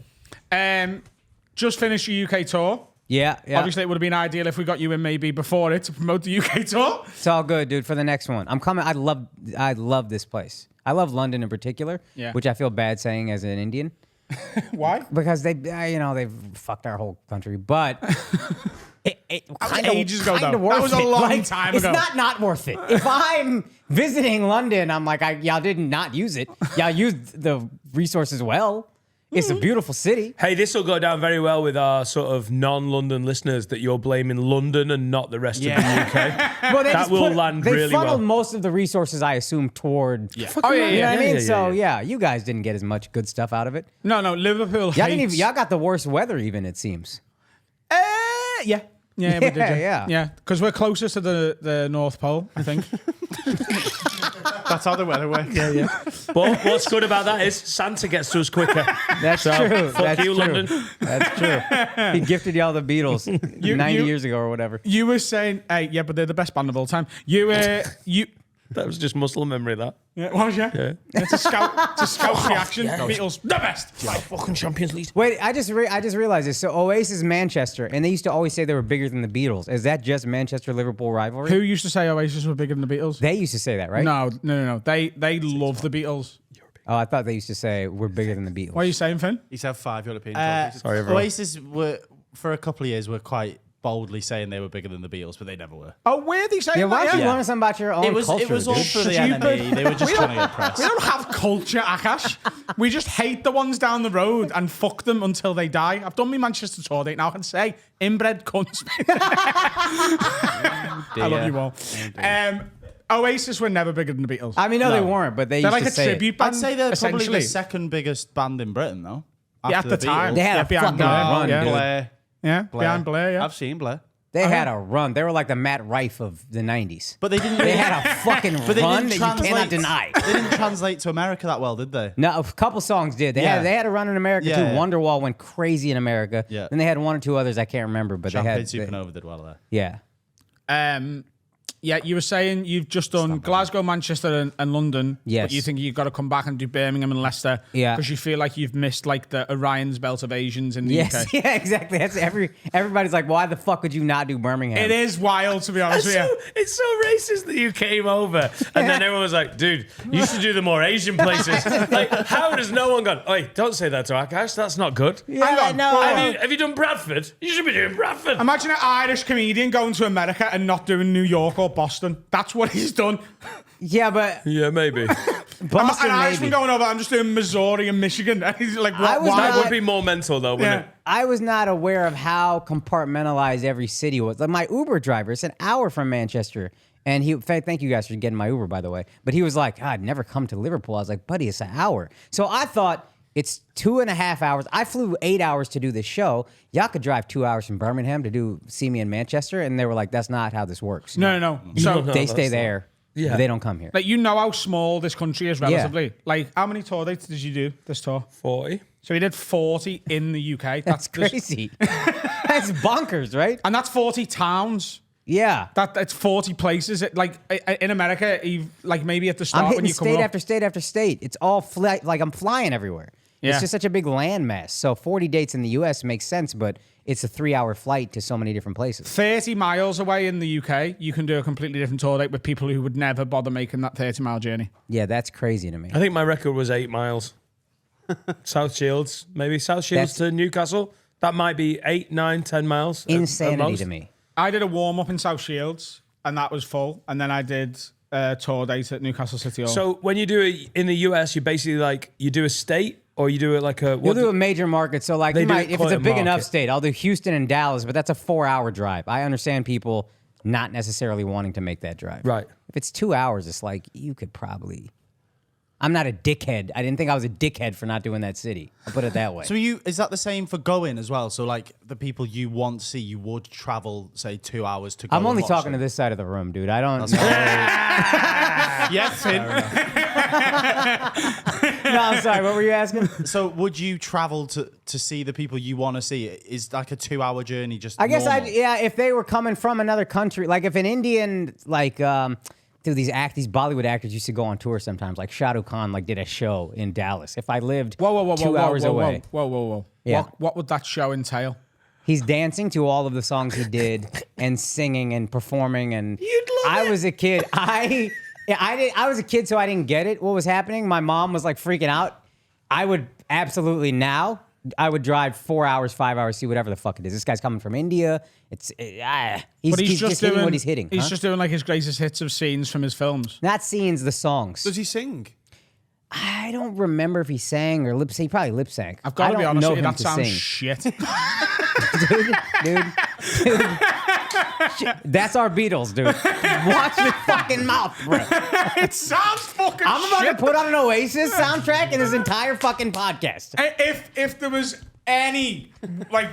A: Just finished your UK tour.
F: Yeah.
A: Obviously, it would have been ideal if we got you in maybe before it to promote the UK tour.
F: It's all good, dude. For the next one, I'm coming. I love this place. I love London in particular,
A: Yeah.
F: which I feel bad saying as an Indian
A: Why?
F: because they've fucked our whole country. But it kind of
A: ages ago, though.
F: worth
A: That was a
F: it.
A: long time ago.
F: It's not worth it. If I'm visiting London, I'm like, y'all did not use it. Y'all used the resources well. It's a beautiful city.
B: Hey, this will go down very well with our sort of non-London listeners that you're blaming London and not the rest of the UK.
F: Well, they
B: That
F: just
B: will land
F: they
B: really
F: funneled
B: most
F: most of the resources, I assume, toward.
A: Oh, yeah,
F: You know what I mean?
B: yeah,
F: So yeah, you guys didn't get as much good stuff out of it.
A: No, Liverpool
F: Y'all didn't
A: hates...
F: even. Y'all got the worst weather, even it seems.
A: Yeah. Yeah, we did.
F: Yeah.
A: Yeah, because we're closest to the North Pole, I think.
D: That's how the weather works.
B: But what's good about that is Santa gets to us quicker.
F: That's
B: So,
F: true.
B: fuck
F: That's
B: you,
F: true.
B: London.
F: That's true. He gifted y'all the Beatles 90 years ago or whatever.
A: You were saying, hey, yeah, but they're the best band of all time. You
B: That was just muscle memory, that.
A: yeah, what was you?
B: Yeah.
A: It's a scout reaction. Beatles, the best.
B: Fucking Champions League.
F: Wait, I just realized this. So Oasis Manchester, and they used to always say they were bigger than the Beatles. Is that just Manchester-Liverpool rivalry?
A: Who used to say Oasis were bigger than the Beatles?
F: They used to say that, right?
A: No. They love the Beatles.
F: Oh, I thought they used to say we're bigger than the Beatles.
A: What are you saying, Finn?
D: He's had 5 European trophies.
B: Sorry, everyone.
E: Oasis were, for a couple of years, were quite boldly saying they were bigger than the Beatles, but they never were.
A: Oh, where are they saying
F: Yeah, why
A: that?
F: don't you
E: Yeah.
F: learn something about your own
E: It was
F: culture?
E: all
F: dude?
E: for the
A: Stupid.
E: enemy. They were just trying to get press.
A: We don't have culture, Akaash. We just hate the ones down the road and fuck them until they die. I've done my Manchester tour date now. I can say inbred cunts. I love you all. Oasis were never bigger than the Beatles.
F: I mean, no, they
E: No.
F: weren't, but they
A: They're
F: used
A: like
F: to
A: a
F: say
A: tribute band.
E: I'd say they're probably
A: essentially.
E: the second biggest band in Britain, though.
A: Yeah,
E: after
A: at the time.
E: Beatles.
F: They had a
A: behind
F: fucking run,
A: yeah.
F: dude.
D: Blair.
A: Yeah, behind Blair, yeah.
D: I've seen Blair.
F: They had a run. They were like the Matt Rife of the 90s.
E: But they didn't.
F: They had a fucking
E: But they
F: run
E: didn't
F: that you cannot
E: translate.
F: deny.
E: They didn't translate to America that well, did they?
F: No, a couple songs did. They
E: Yeah.
F: had a run in America
E: Yeah,
F: too.
E: yeah.
F: Wonderwall went crazy in America.
E: Yeah.
F: Then they had one or two others I can't remember, but
E: Champagne
F: they had.
E: Supernova did well there.
F: Yeah.
A: Yeah, you were saying you've just done Glasgow, Manchester, and London.
F: Yes.
A: But you think you've got to come back and do Birmingham and Leicester.
F: Yeah.
A: Because you feel like you've missed like the Orion's belt of Asians in the
F: Yes,
A: UK.
F: yeah, exactly. That's everybody's like, why the fuck would you not do Birmingham?
A: It is wild, to be honest with you.
B: It's so racist that you came over and then everyone was like, dude, you should do the more Asian places. Like, how does no one gone, oi, don't say that to Akaash, that's not good.
F: Yeah,
A: Hang on.
F: no.
B: Have you done Bradford? You should be doing Bradford.
A: Imagine an Irish comedian going to America and not doing New York or Boston. That's what he's done.
F: Yeah, but
B: Yeah, maybe.
F: Boston
A: An Irishman
F: maybe.
A: going over, I'm just doing Missouri and Michigan. And he's like,
F: I
A: what?
F: was
A: Why
B: That
F: not-
B: would be more mental though, wouldn't
A: Yeah.
B: it?
F: I was not aware of how compartmentalized every city was. Like my Uber driver, it's an hour from Manchester. And he, in fact, thank you guys for getting my Uber, by the way. But he was like, I'd never come to Liverpool. I was like, buddy, it's an hour. So I thought it's 2.5 hours. I flew 8 hours to do this show. Y'all could drive 2 hours from Birmingham to see me in Manchester. And they were like, that's not how this works.
A: No. So,
F: They stay there.
B: Yeah.
F: They don't come here.
A: like, you know how small this country is relatively. Like, how many tour dates did you do this tour?
B: 40.
A: So he did 40 in the UK.
F: That's
A: there's-
F: crazy. That's bonkers, right?
A: And that's 40 towns.
F: Yeah.
A: It's 40 places. In America, like maybe at the
F: I'm
A: start when
F: hitting
A: you come
F: state
A: up.
F: after state after state. It's all like I'm flying everywhere.
A: Yeah.
F: It's just such a big landmass. So 40 dates in the U.S. makes sense, but it's a 3-hour flight to so many different places.
A: 30 miles away in the UK, you can do a completely different tour date with people who would never bother making that 30-mile journey.
F: Yeah, that's crazy to me.
B: I think my record was 8 miles. South Shields, maybe South Shields
F: That's-
B: to Newcastle. That might be 8, 9, 10 miles. at
F: Insanity
B: most.
F: to me.
A: I did a warm-up in South Shields, and that was full. And then I did a tour date at Newcastle City Hall.
B: So when you do it in the US, you basically like, you do a state or you do it like a...
F: We'll do a major market. So like,
B: They
F: you
B: do
F: might, if
B: quite
F: it's a
B: a
F: big enough
B: market.
F: state, I'll do Houston and Dallas, but that's a 4-hour drive. I understand people not necessarily wanting to make that drive.
B: Right.
F: If it's 2 hours, it's like, you could probably... I'm not a dickhead. I didn't think I was a dickhead for not doing that city. I'll put it that way.
E: So is that the same for going as well? So like the people you want to see, you would travel, say, 2 hours to go.
F: I'm
E: and
F: only
E: watch
F: talking
E: them.
F: to this side of the room, dude. I don't know.
D: Yes, Finn.
F: No, I'm sorry. What were you asking?
E: So would you travel to see the people you want to see? Is like a 2-hour journey just
F: I guess
E: normal?
F: if they were coming from another country, like if an Indian, like, dude, these Bollywood actors used to go on tour sometimes. Like Shah Rukh Khan, like did a show in Dallas. If I lived
A: whoa,
F: 2 hours away,
A: Whoa.
F: Yeah.
A: What would that show entail?
F: he's dancing to all of the songs he did and singing and performing. And I was a kid. I was a kid, so I didn't get it. What was happening? My mom was like freaking out. I would absolutely now. I would drive 4 hours, 5 hours, see whatever the fuck it is. This guy's coming from India. He's just hitting what he's hitting.
A: He's
F: huh?
A: just doing like his greatest hits of scenes from his films.
F: Not scenes, the songs.
D: Does he sing?
F: I don't remember if he sang or lip sync. He probably lip sync.
A: I've got to be honest
F: know
A: with you,
F: him
A: that
F: to
A: sounds
F: sing.
A: shit.
F: dude. That's our Beatles, dude. Watch your fucking mouth, bro.
A: It sounds fucking
F: I'm about
A: shit.
F: to put on an Oasis soundtrack in this entire fucking podcast.
A: If there was any like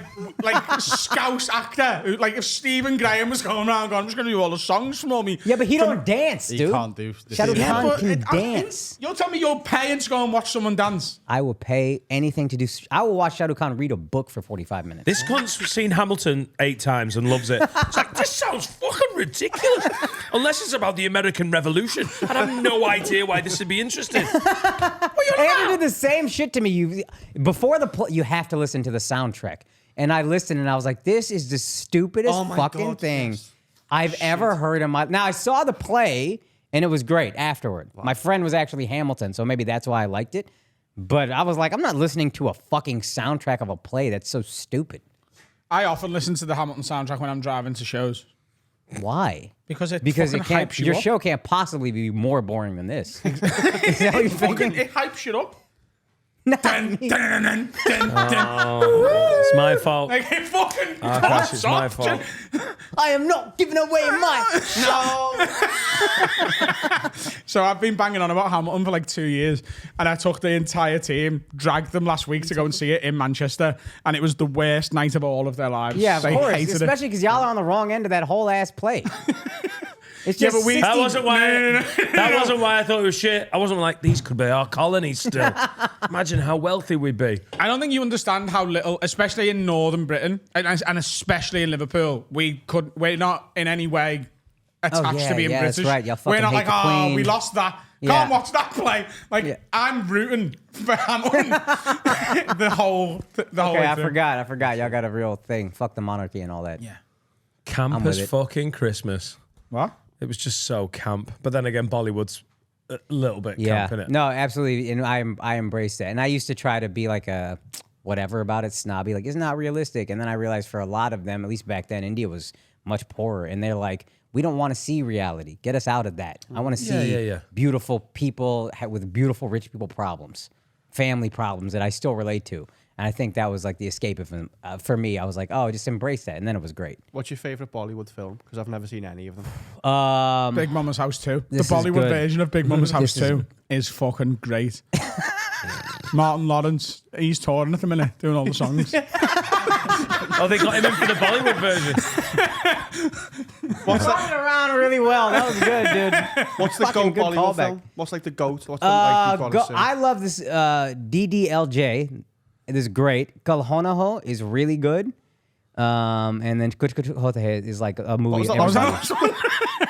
A: Scouse actor, like if Stephen Graham was going around going, I'm just going to do all the songs for me.
F: Yeah, but he don't dance,
E: He
F: dude.
E: can't do the
F: Shadow
E: singing.
F: Khan
A: but
F: can dance.
A: You'll tell me you're paying to go and watch someone dance.
F: I will pay anything to do. I will watch Shadow Khan read a book for 45 minutes.
B: This cunt's seen Hamilton 8 times and loves it. It's like, this sounds fucking ridiculous. Unless it's about the American Revolution. I have no idea why this would be interesting.
F: Andrew did the same shit to me. Before you have to listen to the soundtrack. And I listened and I was like, this is the stupidest
E: Oh my
F: fucking
E: God,
F: thing
E: yes.
F: I've ever heard in my... Now, I saw the play and it was great afterward. My friend was actually Hamilton, so maybe that's why I liked it. But I was like, I'm not listening to a fucking soundtrack of a play. That's so stupid.
A: I often listen to the Hamilton soundtrack when I'm driving to shows.
F: Why?
A: Because it
F: Because
A: fucking
F: it can't,
A: hypes you
F: your
A: up.
F: show can't possibly be more boring than this. Is that what you're thinking?
A: It hypes you up.
F: Not
A: Dun,
F: me.
A: dun, dun, dun, dun.
B: It's my fault.
A: Like it fucking
B: Akaash, it's my
A: sucks.
B: fault.
F: I am not giving away my...
A: So I've been banging on about Hamilton for like 2 years, and I took the entire team, dragged them last week to go and see it in Manchester, and it was the worst night of all of their lives.
F: Yeah, of
A: They
F: course.
A: hated
F: Especially because y'all are on the wrong end of that whole ass play. It's
A: Yeah,
F: just
A: but we-
F: 60
B: That wasn't why. That wasn't why I thought it was shit. I wasn't like, these could be our colonies still. Imagine how wealthy we'd be.
A: I don't think you understand how little, especially in Northern Britain, and especially in Liverpool, we're not in any way attached
F: yeah,
A: to being
F: yeah,
A: British.
F: that's right. Y'all
A: We're
F: fucking
A: not
F: hate
A: like,
F: the
A: oh,
F: Queen."
A: we lost that.
F: Yeah.
A: Can't watch that play. Like,
F: Yeah.
A: I'm rooting for Hamilton the whole
F: Okay,
A: way
F: I
A: through.
F: forgot. Y'all got a real thing. Fuck the monarchy and all that.
A: Yeah.
B: Camp
F: with
B: as
F: it.
B: fucking Christmas.
A: What?
B: It was just so camp. But then again, Bollywood's a little bit
F: Yeah.
B: camp, innit?
F: No, absolutely. And I embrace that. And I used to try to be like a whatever about it, snobby, like it's not realistic. And then I realized for a lot of them, at least back then, India was much poorer. And they're like, we don't want to see reality. Get us out of that. I want to see
B: yeah.
F: beautiful people with beautiful rich people problems, family problems that I still relate to. And I think that was like the escapism for me. I was like, oh, just embrace that. And then it was great.
D: What's your favourite Bollywood film? Because I've never seen any of them.
A: Big Mama's House 2. The
F: This is
A: Bollywood
F: good.
A: version of Big Mama's House
F: This is-
A: 2 is fucking great. Martin Lawrence, he's touring at the minute, doing all the songs.
B: Oh, they got him in for the Bollywood version.
F: Running around really well. That was good, dude.
D: What's the
F: Fucking
D: GOAT
F: good
D: Bollywood
F: callback.
D: film? What's like the GOAT? What's the like you've got to see?
F: I love this DDLJ. It is great. Kal Ho Na Ho is really good. And then Kuch Kuch Hota Hai is like a movie.
D: What was that?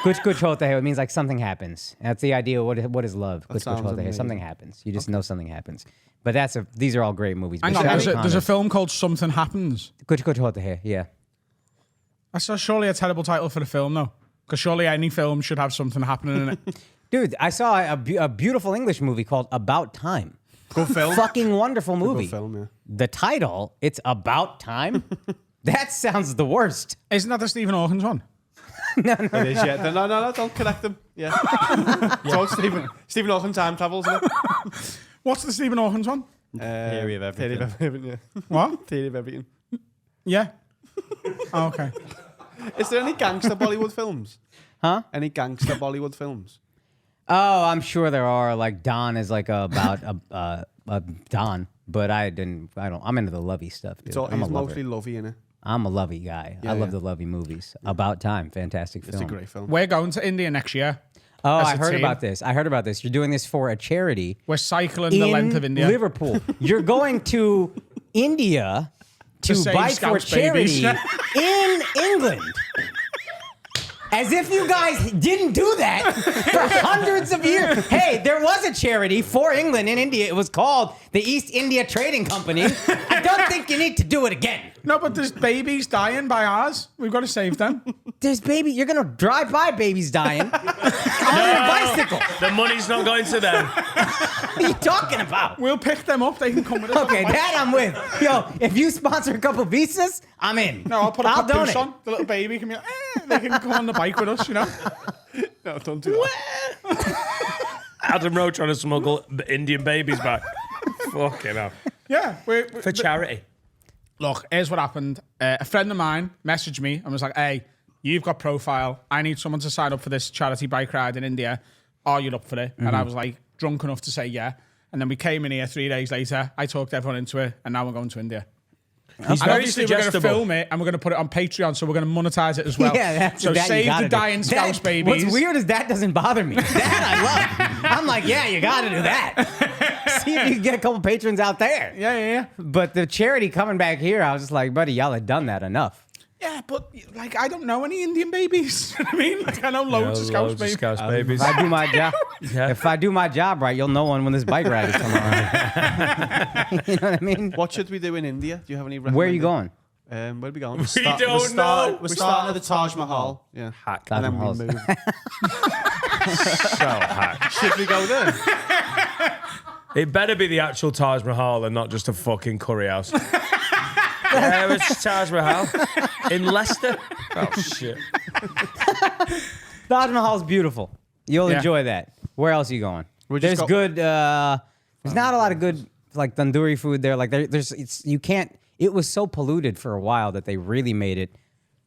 F: Kuch Kuch Hota Hai, it means like something happens. That's the idea. What is love? Kuch Kuch
D: sounds
F: Hota Hai.
D: amazing.
F: Something happens. You just know something happens. But these are all great movies.
A: Hang
F: But
A: on,
F: Shah
A: there's
F: Rukh
A: a,
F: Khan
A: there's a
F: is-
A: film called Something Happens.
F: Kuch Kuch Hota Hai, yeah.
A: That's surely a terrible title for the film, though. Because surely any film should have something happening in it.
F: Dude, I saw a beautiful English movie called About Time.
D: Good film.
F: Fucking wonderful movie.
D: Good film, yeah.
F: The title, it's About Time. That sounds the worst.
A: Isn't that the Stephen Hawkins one?
D: It is, yeah. No, don't connect them. Yeah. So Stephen Hawking time travels, isn't it?
A: What's the Stephen Hawkins one?
E: Theory of everything.
D: Theory of everything, yeah.
A: What?
D: Theory of everything.
A: Yeah. Oh, okay.
D: Is there any gangster Bollywood films?
F: Huh?
D: Any gangster Bollywood films?
F: Oh, I'm sure there are. Like Don is like about a Don, but I'm into the lovey stuff, dude.
D: So
F: I'm a
D: he's
F: lover.
D: mostly lovey, innit?
F: I'm a lovey guy. I love the lovey movies. About Time, fantastic film.
D: It's a great film.
A: We're going to India next year.
F: Oh,
A: as
F: I
A: a
F: heard
A: team.
F: about this. You're doing this for a charity
A: We're cycling
F: in
A: the length of India.
F: Liverpool. You're going to India to
A: save
F: buy for a
A: Scouts babies.
F: charity in England. As if you guys didn't do that for hundreds of years. Hey, there was a charity for England in India. It was called the East India Trading Company. I don't think you need to do it again.
A: No, but there's babies dying by ours. We've got to save them.
F: You're going to drive by babies dying on your bicycle.
B: The money's not going to them.
F: What are you talking about?
A: We'll pick them up. They can come with us.
F: Okay, that I'm with. Yo, if you sponsor a couple visas, I'm in.
A: No, I'll put a papoose
F: donate.
A: on. The little baby can be like, they can come on the bike with us, you know?
D: No, don't do that.
B: Adam Rowe trying to smuggle Indian babies back. Fucking hell.
A: Yeah.
B: For charity.
A: Look, here's what happened. A friend of mine messaged me and was like, hey, you've got profile. I need someone to sign up for this charity bike ride in India. Are you up for it? And I was like, drunk enough to say yeah. And then we came in here 3 days later. I talked everyone into it, and now we're going to India.
B: He's
A: And
B: very
A: obviously we're going to
B: suggestible.
A: film it, and we're going to put it on Patreon, so we're going to monetize it as well.
F: Yeah,
A: so
F: that you
A: save
F: gotta
A: the
F: do.
A: dying Scouse babies.
F: What's weird is that doesn't bother me. That I love. I'm like, yeah, you got to do that. See if you can get a couple patrons out there.
A: Yeah.
F: But the charity coming back here, I was just like, buddy, y'all have done that enough.
A: Yeah, but like I don't know any Indian babies. You know what I mean? Like I know loads of Scouse babies.
B: Scouse babies.
F: If I do my job,
B: Yeah.
F: if I do my job right, you'll know when this bike ride is coming around. You know what I mean?
D: What should we do in India? Do you have any?
F: Where are you going?
D: Where are we going?
B: We don't know.
E: We're starting at the Taj Mahal.
D: Yeah.
B: Hack.
D: And then we
F: Mahals.
D: move.
B: So hack.
D: Should we go there?
B: It better be the actual Taj Mahal and not just a fucking curry house. Yeah, it's Taj Mahal in Leicester. Oh shit!
F: Taj Mahal's beautiful. You'll
A: Yeah.
F: enjoy that. Where else are you going?
D: We just
F: There's
D: got-
F: good. There's not a lot of good like tandoori food there. Like you can't. It was so polluted for a while that they really made it.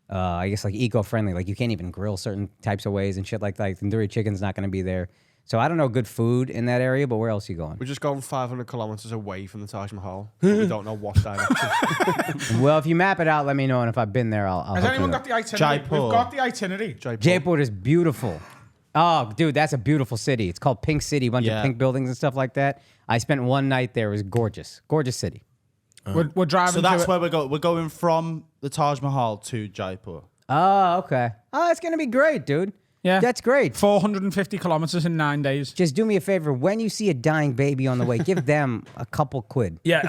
F: I guess like eco-friendly. Like you can't even grill certain types of ways and shit like that. Like, tandoori chicken's not going to be there. So I don't know good food in that area. But where else are you going?
D: We're just going 500 kilometers away from the Taj Mahal. But we don't know what direction.
F: Well, if you map it out, let me know. And if I've been there, I'll
A: Has
F: hook you
A: anyone
F: up.
A: got the itinerary?
E: Jaipur.
A: We've got the itinerary.
F: Jaipur is beautiful. Oh, dude, that's a beautiful city. It's called Pink City, a bunch of
E: Yeah.
F: pink buildings and stuff like that. I spent one night there. It was gorgeous. Gorgeous city.
A: We're driving.
E: So that's
A: to
E: where we're going. We're going from the Taj Mahal to Jaipur.
F: Oh, okay. Oh, it's going to be great, dude.
A: Yeah.
F: That's great.
A: 450 kilometers in 9 days.
F: Just do me a favor. When you see a dying baby on the way, give them a couple quid.
B: Yeah,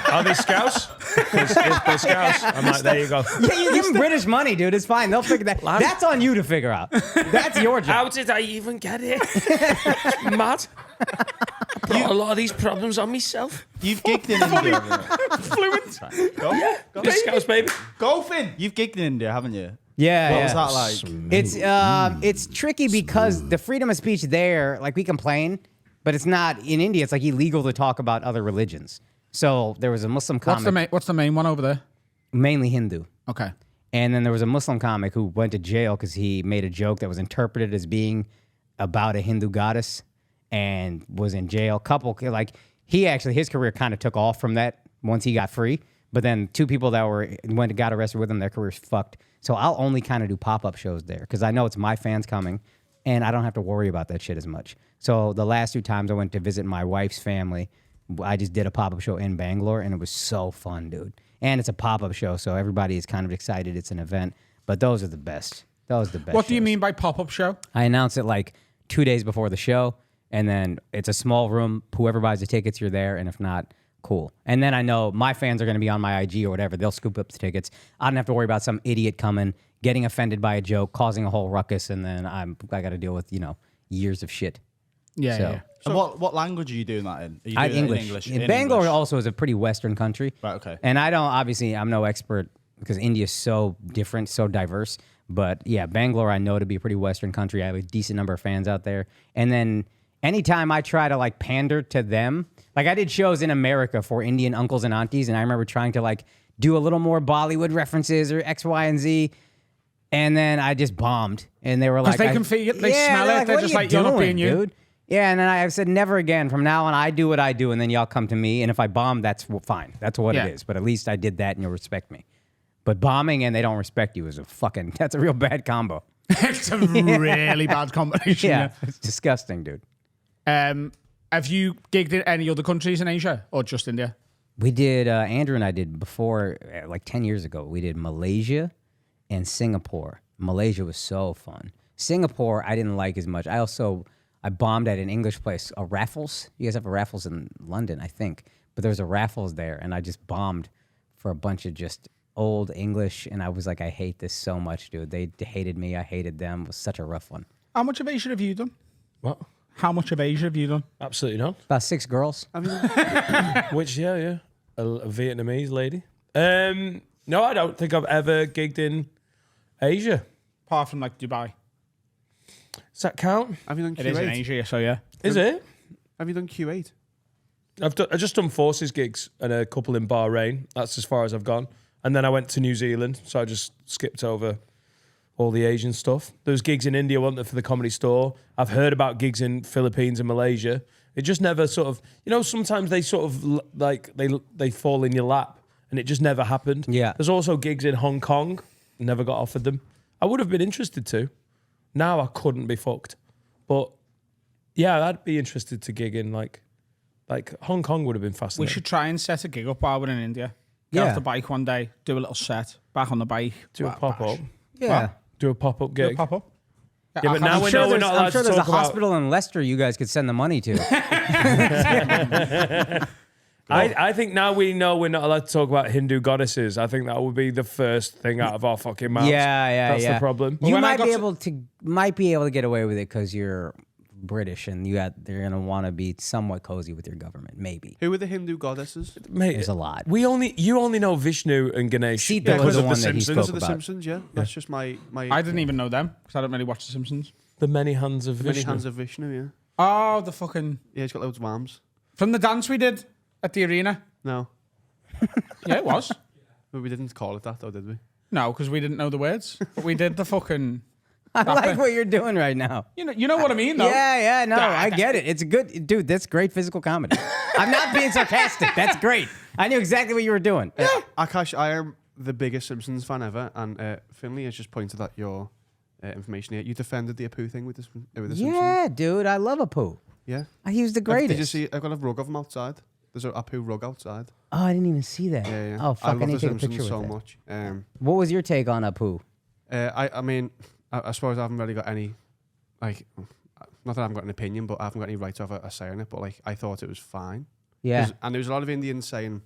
B: are they Scouse? Because if they're Scouse, I'm like, there you go.
F: Yeah, you give them British money, dude. It's fine. They'll figure that.
B: Lad.
F: That's on you to figure out. That's your
B: How
F: job.
B: did I even get here? It's mad. Brought a lot of these problems on myself.
E: You've gigged in India.
A: Fluent.
B: The Scouse baby.
E: Go, Finn. You've gigged in India, haven't you?
F: Yeah.
E: What
F: yeah.
E: was that like?
F: It's tricky because the freedom of speech there, like we complain, but it's not in India. It's like illegal to talk about other religions. So there was a Muslim comic,
A: What's the main one over there?
F: mainly Hindu.
A: Okay.
F: And then there was a Muslim comic who went to jail because he made a joke that was interpreted as being about a Hindu goddess and was in jail. His career kind of took off from that once he got free. But then two people that got arrested with him, their careers fucked. So I'll only kind of do pop-up shows there because I know it's my fans coming and I don't have to worry about that shit as much. So the last 2 times I went to visit my wife's family, I just did a pop-up show in Bangalore and it was so fun, dude. And it's a pop-up show, so everybody is kind of excited. It's an event. But those are the best. Those are the best
A: What do you
F: shows.
A: mean by pop-up show?
F: I announce it like 2 days before the show, and then it's a small room. Whoever buys the tickets, you're there, and if not, cool. And then I know my fans are going to be on my IG or whatever. They'll scoop up the tickets. I don't have to worry about some idiot coming, getting offended by a joke, causing a whole ruckus, and then I got to deal with, years of shit.
A: Yeah,
F: So-
A: yeah.
E: And what language are you doing that in? Are you
F: I
E: doing that
F: English.
E: in
F: Bangalore
E: English?
F: also is a pretty Western country.
E: Right, okay.
F: And I'm no expert because India is so different, so diverse. But yeah, Bangalore I know to be a pretty Western country. I have a decent number of fans out there. And then anytime I try to like pander to them, like I did shows in America for Indian uncles and aunties, and I remember trying to like do a little more Bollywood references or X, Y, and Z. And then I just bombed. And they were like,
A: they can feel it, they smell it, they're
F: "What
A: just
F: are you
A: like, you're not
F: doing,
A: being you."
F: dude? Yeah, and then I said, never again. From now on, I do what I do, and then y'all come to me. And if I bomb, that's fine. That's what
A: Yeah.
F: it is. But at least I did that, and you'll respect me. But bombing and they don't respect you is that's a real bad combo.
A: It's a really bad combination.
F: Yeah, it's disgusting, dude.
A: Have you gigged in any other countries in Asia or just India?
F: We did, Andrew and I did before, like 10 years ago, we did Malaysia and Singapore. Malaysia was so fun. Singapore, I didn't like as much. I bombed at an English place, a Raffles. You guys have a Raffles in London, I think. But there was a Raffles there, and I just bombed for a bunch of just old English, and I was like, I hate this so much, dude. They hated me. I hated them. It was such a rough one.
A: How much of Asia have you done?
B: What?
A: How much of Asia have you done?
B: Absolutely not.
F: About 6 girls.
B: Which, yeah. A Vietnamese lady. No, I don't think I've ever gigged in Asia.
A: Apart from like Dubai.
B: Does that count?
D: Have you done Q8?
A: It is in Asia, so yeah.
B: Is it?
D: Have you done Q8?
B: I've just done forces gigs and a couple in Bahrain. That's as far as I've gone. And then I went to New Zealand, so I just skipped over all the Asian stuff. There's gigs in India, weren't there, for the Comedy Store. I've heard about gigs in Philippines and Malaysia. It just never sort of, sometimes they sort of like they fall in your lap, and it just never happened.
F: Yeah.
B: There's also gigs in Hong Kong. Never got offered them. I would have been interested to. Now I couldn't be fucked. But yeah, I'd be interested to gig in like Hong Kong would have been
A: We
B: fascinating.
A: should try and set a gig up while we're in India. Get off the bike one day, do a little set, back on the bike.
B: do a pop up.
F: Yeah.
B: Do a pop up gig.
A: Pop up.
B: Yeah, but now we know we're not allowed
F: I'm sure
B: to
F: there's a
B: talk about.
F: hospital in Leicester you guys could send the money to.
B: I think now we know we're not allowed to talk about Hindu goddesses. I think that would be the first thing out of our fucking mouths. That's the problem.
F: You
A: when I
F: might
A: got
F: be
A: to-
F: able to get away with it because you're British and they're gonna want to be somewhat cozy with your government. Maybe
D: Who are the Hindu goddesses?
B: Mate,
F: there's a lot.
B: you only know Vishnu and Ganesh.
F: Sita was
B: because
F: the
B: of
F: one
B: the
F: that he
B: Simpsons.
F: spoke
D: Those are the
F: about.
D: Simpsons, yeah. That's just my
A: I didn't even know them because I don't really watch The Simpsons.
B: The many hands of
D: many
B: Vishnu.
D: hands of Vishnu, yeah.
A: Oh, the fucking...
D: Yeah, he's got loads of arms.
A: From the dance we did at the arena.
D: No.
A: Yeah, it was.
D: But we didn't call it that though, did we?
A: No, because we didn't know the words. But we did the fucking...
F: I like
A: bit.
F: what you're doing right now.
A: You know what I mean, though?
F: Yeah, no, I get it. It's a good, dude. That's great physical comedy. I'm not being sarcastic. That's great. I knew exactly what you were doing.
D: Akash, I am the biggest Simpsons fan ever, and Finley has just pointed at your information here. You defended the Apu thing with the Simpsons.
F: Yeah, dude, I love Apu.
D: Yeah.
F: He was the greatest.
D: Did you see? I've got a rug of him outside. There's an Apu rug outside.
F: Oh, I didn't even see that.
D: Yeah.
F: Oh, fuck, I
D: love
F: need
D: the
F: to take a
D: Simpsons
F: picture
D: so
F: with that.
D: much.
F: What was your take on Apu?
D: I mean, I suppose I haven't really got any, like, not that I haven't got an opinion, but I haven't got any right to have a say on it. But like, I thought it was fine.
F: Yeah,
D: And there was a lot of Indians saying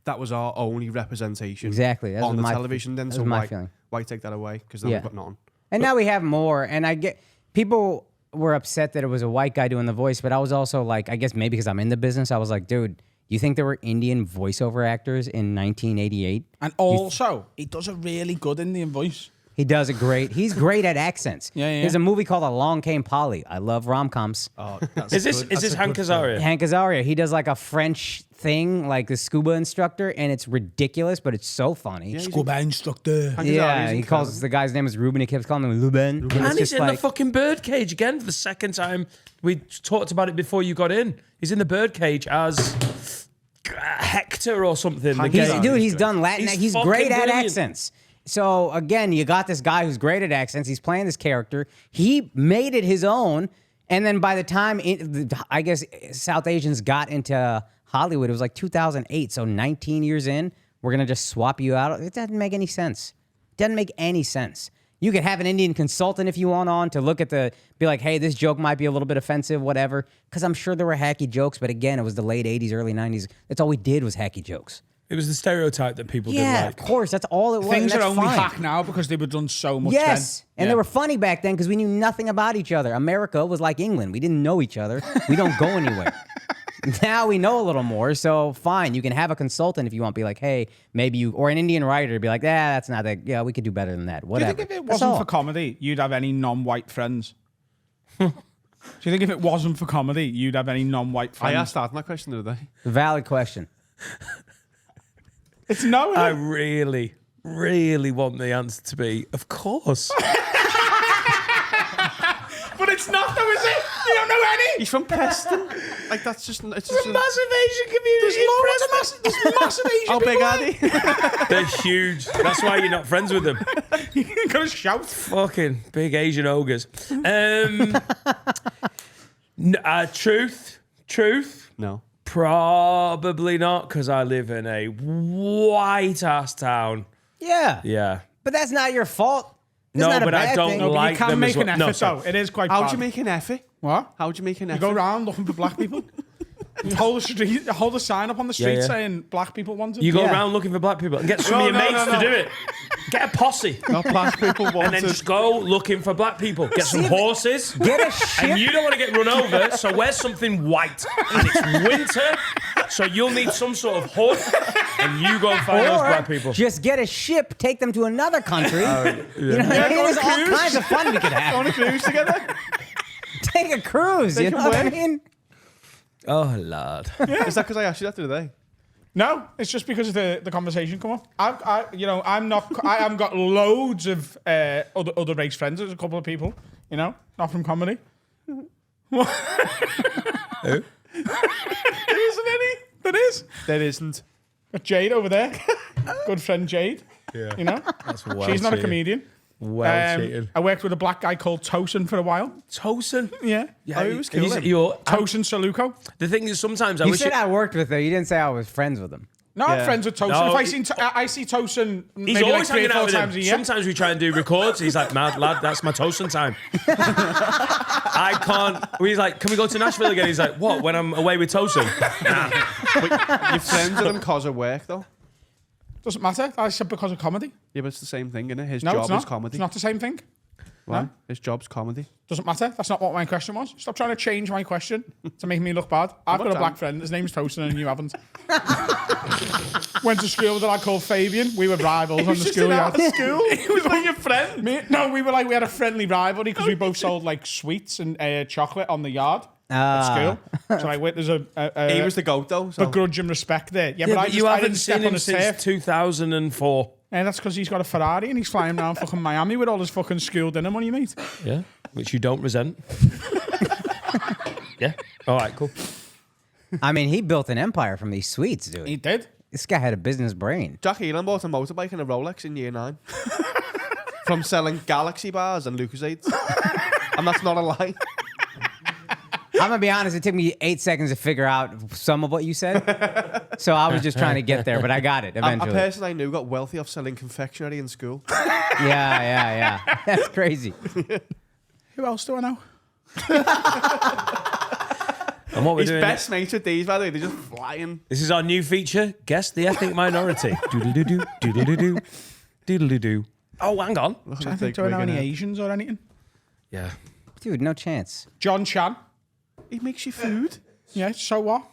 D: that was our only representation
F: exactly. That
D: on
F: was
D: the
F: my,
D: television. Then
F: that
D: so
F: was my feeling.
D: why take that away? Because then
F: Yeah.
D: we've got nothing.
F: And now we have more. And I get people were upset that it was a white guy doing the voice, but I was also like, I guess maybe because I'm in the business, I was like, dude, you think there were Indian voiceover actors in 1988?
A: And also, he does a really good Indian voice.
F: He does a great. He's great at accents.
A: Yeah.
F: There's a movie called Along Came Polly. I love rom-coms.
E: Oh, that's
B: Is
E: good.
B: this
E: That's a
B: Hank
E: good
B: Azaria?
F: Hank Azaria. He does like a French thing, like the scuba instructor, and it's ridiculous, but it's so funny.
A: Scuba instructor.
D: Hank Azaria's
F: Yeah, he
D: incredible.
F: calls the guy's name is Ruben. He keeps calling him Ruben. And it's
B: And he's
F: just
B: in
F: like,
B: the fucking birdcage again for the second time. We talked about it before you got in. He's in the birdcage as Hector or something. The
F: he's,
B: game.
F: dude, he's done Latin.
B: He's
F: He's
B: fucking
F: great at
B: brilliant.
F: accents. So again, you got this guy who's great at accents. He's playing this character. He made it his own. And then by the time I guess South Asians got into Hollywood, it was like 2008. So 19 years in, we're gonna just swap you out. It doesn't make any sense. Doesn't make any sense. You could have an Indian consultant if you want on to look at be like, hey, this joke might be a little bit offensive, whatever. Because I'm sure there were hacky jokes, but again, it was the late 80s, early 90s. That's all we did was hacky jokes.
B: It was the stereotype that people
F: Yeah,
B: didn't
F: of
B: like.
F: course. That's all it was.
A: Things
F: and
A: are
F: that's
A: only
F: fine.
A: hack now because they were done so much
F: Yes,
A: then.
F: and they were funny back then because we knew nothing about each other. America was like England. We didn't know each other. We don't go anywhere. Now we know a little more, so fine. You can have a consultant if you want. Be like, hey, maybe you, or an Indian writer. Be like, that's not that. Yeah, we could do better than that.
A: Do you
F: Whatever.
A: think if it
F: That's
A: wasn't
F: all.
A: for comedy, you'd have any non-white friends? Do you think if it wasn't for comedy, you'd have any non-white
D: I
A: friends?
D: asked that my question the other day.
F: Valid question.
A: It's no.
B: I really, really want the answer to be, of course.
A: But it's not though, is it? You don't know any?
D: He's from Preston. Like that's just. It's
B: There's
D: just
B: a massive Asian community.
A: There's massive Asian
D: How big are they?
B: They're huge. That's why you're not friends with them.
A: You're gonna shout.
B: Fucking big Asian ogres. Truth.
D: No.
B: Probably not, because I live in a white ass town.
F: Yeah.
B: Yeah.
F: But that's not your fault. It's
B: No,
F: not a
B: but I
F: bad
B: don't
F: thing.
A: No, but
B: like
A: you can
B: them
A: make
B: as well.
A: an
B: No,
A: effort
B: sorry.
A: though. It is quite
D: How'd
A: bad.
D: you make an effort?
A: What?
D: How'd you make an
A: You
D: effort?
A: go around looking for black people. Hold a sign up on the street
B: yeah.
A: saying black people wanted.
B: You go
F: Yeah.
B: around looking for black people and get some of your mates to do it. Get a posse.
D: Not black people
B: And
D: wanted.
B: then just go looking for black people. Get some horses.
F: Get a ship.
B: And you don't want to get run over, so wear something white. And it's winter. So you'll need some sort of hood, and you go and find those black people.
F: Just get a ship, take them to another country. You know what I mean? There's all kinds of fun we could have.
D: On a cruise together.
F: Take a cruise, you know what I mean?
B: Oh, Lord.
D: Is that because I asked you that the other day?
A: No, it's just because of the conversation come up. I haven't got loads of other race friends. There's a couple of people, not from comedy.
B: Who?
A: There isn't any. There is.
D: There isn't.
A: Got Jade over there. Good friend Jade.
B: Yeah.
A: That's
B: well
A: She's not a
B: cheated.
A: comedian.
B: Well cheated.
A: I worked with a black guy called Tosin for a while.
B: Tosin?
A: Yeah.
B: Yeah,
D: he was cool then.
A: Tosin Saluko.
B: The thing is, sometimes I
F: You
B: wish
F: said I worked with him. You didn't say I was friends with him.
A: No, I'm friends with Tosin.
B: No,
A: If I see Tosin
B: he's
A: maybe like
B: always
A: 3 or
B: hanging
A: 4
B: out with
A: times a
B: him.
A: year.
B: Sometimes we try and do records. He's like, mad lad, that's my Tosin time. I can't. He's like, can we go to Nashville again? He's like, what? When I'm away with Tosin? Nah.
D: But you're friends with him because of work, though.
A: Doesn't matter. I said because of comedy.
D: Yeah, but it's the same thing, isn't it? His
A: No, it's
D: job
A: not.
D: is comedy.
A: It's not the same thing.
D: Why?
A: No.
D: His job's comedy.
A: Doesn't matter. That's not what my question was. Stop trying to change my question to make me look bad. I've got a black friend. His name's Tosin and you haven't. Went to school with a lad called Fabian. We were rivals on the schoolyard.
D: School? He was like your friend.
A: We had a friendly rivalry because we both sold like sweets and chocolate on the yard at school. So like, there's
D: He was the goat, though. So.
A: begrudge and respect there. Yeah,
B: Yeah,
A: but
B: you
A: I
B: haven't
A: didn't step
B: seen
A: on
B: him
A: his
B: since
A: turf.
B: 2004.
A: And that's because he's got a Ferrari and he's flying around fucking Miami with all his fucking school dinner money, mate.
B: Yeah, which you don't resent. Yeah. All right, cool.
F: I mean, he built an empire from these sweets, dude.
A: He did.
F: This guy had a business brain.
D: Jack Elan bought a motorbike and a Rolex in year 9. From selling Galaxy bars and Lucasades. And that's not a lie.
F: I'm gonna be honest. It took me 8 seconds to figure out some of what you said, so I was just trying to get there, but I got it
D: A
F: eventually.
D: person I knew got wealthy off selling confectionery in school.
F: Yeah. That's crazy.
A: Who else do I know?
B: And what we're
D: He's
B: doing
D: best mates with these, by the way. They're just flying.
B: This is our new feature. Guess the ethnic minority. Doodle-doo-doo, doodle-doo-doo, doodle-doo-doo. Oh, hang on.
A: Do I know any Asians or anything?
B: Yeah.
F: Dude, no chance.
A: John Chan.
D: He makes you food.
A: Yeah, so what?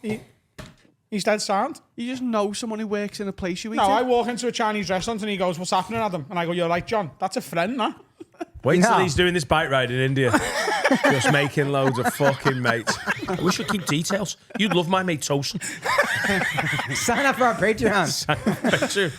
A: He's dead sound.
D: You just know someone who works in a place you eat
A: No,
D: in.
A: I walk into a Chinese restaurant and he goes, "What's happening, Adam?" And I go, "You're right, John. That's a friend, nah."
B: Wait till
F: No.
B: he's doing this bike ride in India. Just making loads of fucking mates. We should keep details. You'd love my mate Tosin.
F: Sign up for our Patreon.
B: Sure.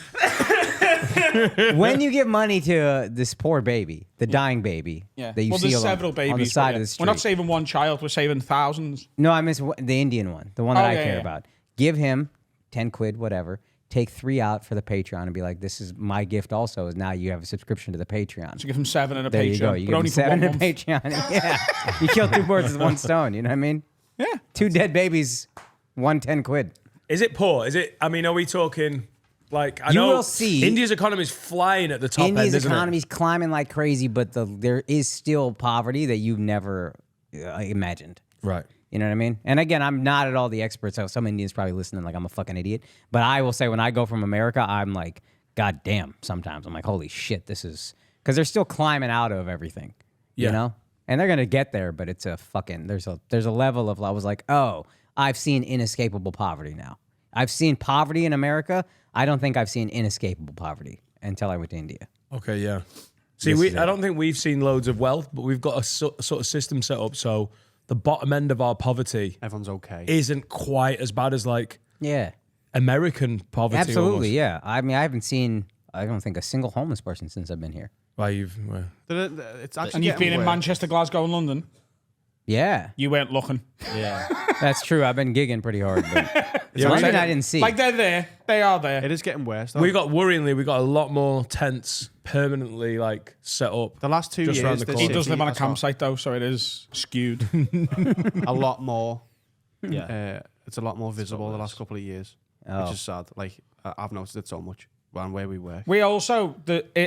F: When you give money to this poor baby, the dying baby that you see
A: there's
F: on,
A: several babies
F: on the side of the street.
A: We're not saving one child. We're saving thousands.
F: No, I miss the Indian one, the one that
A: Oh,
F: I
A: yeah,
F: care
A: yeah.
F: about. Give him 10 quid, whatever. Take 3 out for the Patreon and be like, this is my gift also, is now you have a subscription to the Patreon.
A: So give him 7 and a
F: There
A: Patreon.
F: you go. You
A: but
F: give
A: only
F: him
A: for
F: 7
A: 1
F: to
A: month.
F: Patreon. Yeah. You kill 2 birds with 1 stone. You know what I mean?
A: Yeah.
F: 2 dead babies, 10 quid.
B: Is it poor? Is it? I mean, are we talking like? I
F: You
B: know
F: will see-
B: India's economy is flying at the top
F: India's
B: end, isn't
F: economy's climbing like crazy, but there is still poverty that you've never imagined.
B: it? Right.
F: You know what I mean? And again, I'm not at all the expert, so some Indians probably listening like I'm a fucking idiot. But I will say when I go from America, I'm like, God damn, sometimes. I'm like, holy shit, this is... Because they're still climbing out of everything,
B: Yeah.
F: you know? And they're going to get there, but it's a fucking... There's a level of... I was like, oh, I've seen inescapable poverty now. I've seen poverty in America. I don't think I've seen inescapable poverty until I went to India.
B: Okay. Yeah. See,
F: This is
B: I
F: it.
B: don't think we've seen loads of wealth, but we've got a sort of system set up so the bottom end of our poverty
D: Everyone's okay.
B: isn't quite as bad as like
F: Yeah.
B: American poverty.
F: Absolutely,
B: almost.
F: yeah. I mean, I haven't seen... I don't think a single homeless person since I've been here.
B: Well, well,
D: It's actually
A: And you've been
D: getting
A: in
D: worse.
A: Manchester, Glasgow, and London.
F: Yeah.
A: You weren't looking.
E: Yeah.
F: That's true. I've been gigging pretty hard, but
B: Yeah,
F: London
B: we-
F: I didn't see.
A: Like they're there. They are there.
D: It is getting worse, though.
B: we got a lot more tents permanently like set up.
D: the last 2
B: just
D: years,
B: round the
D: this
B: corner.
A: He does
D: city
A: live on a
D: has got
A: campsite though, so it is skewed.
D: a lot more.
E: Yeah.
D: It's a lot more visible the last couple of years,
F: Oh.
D: which is sad. Like I've noticed it so much around where we work.
A: We also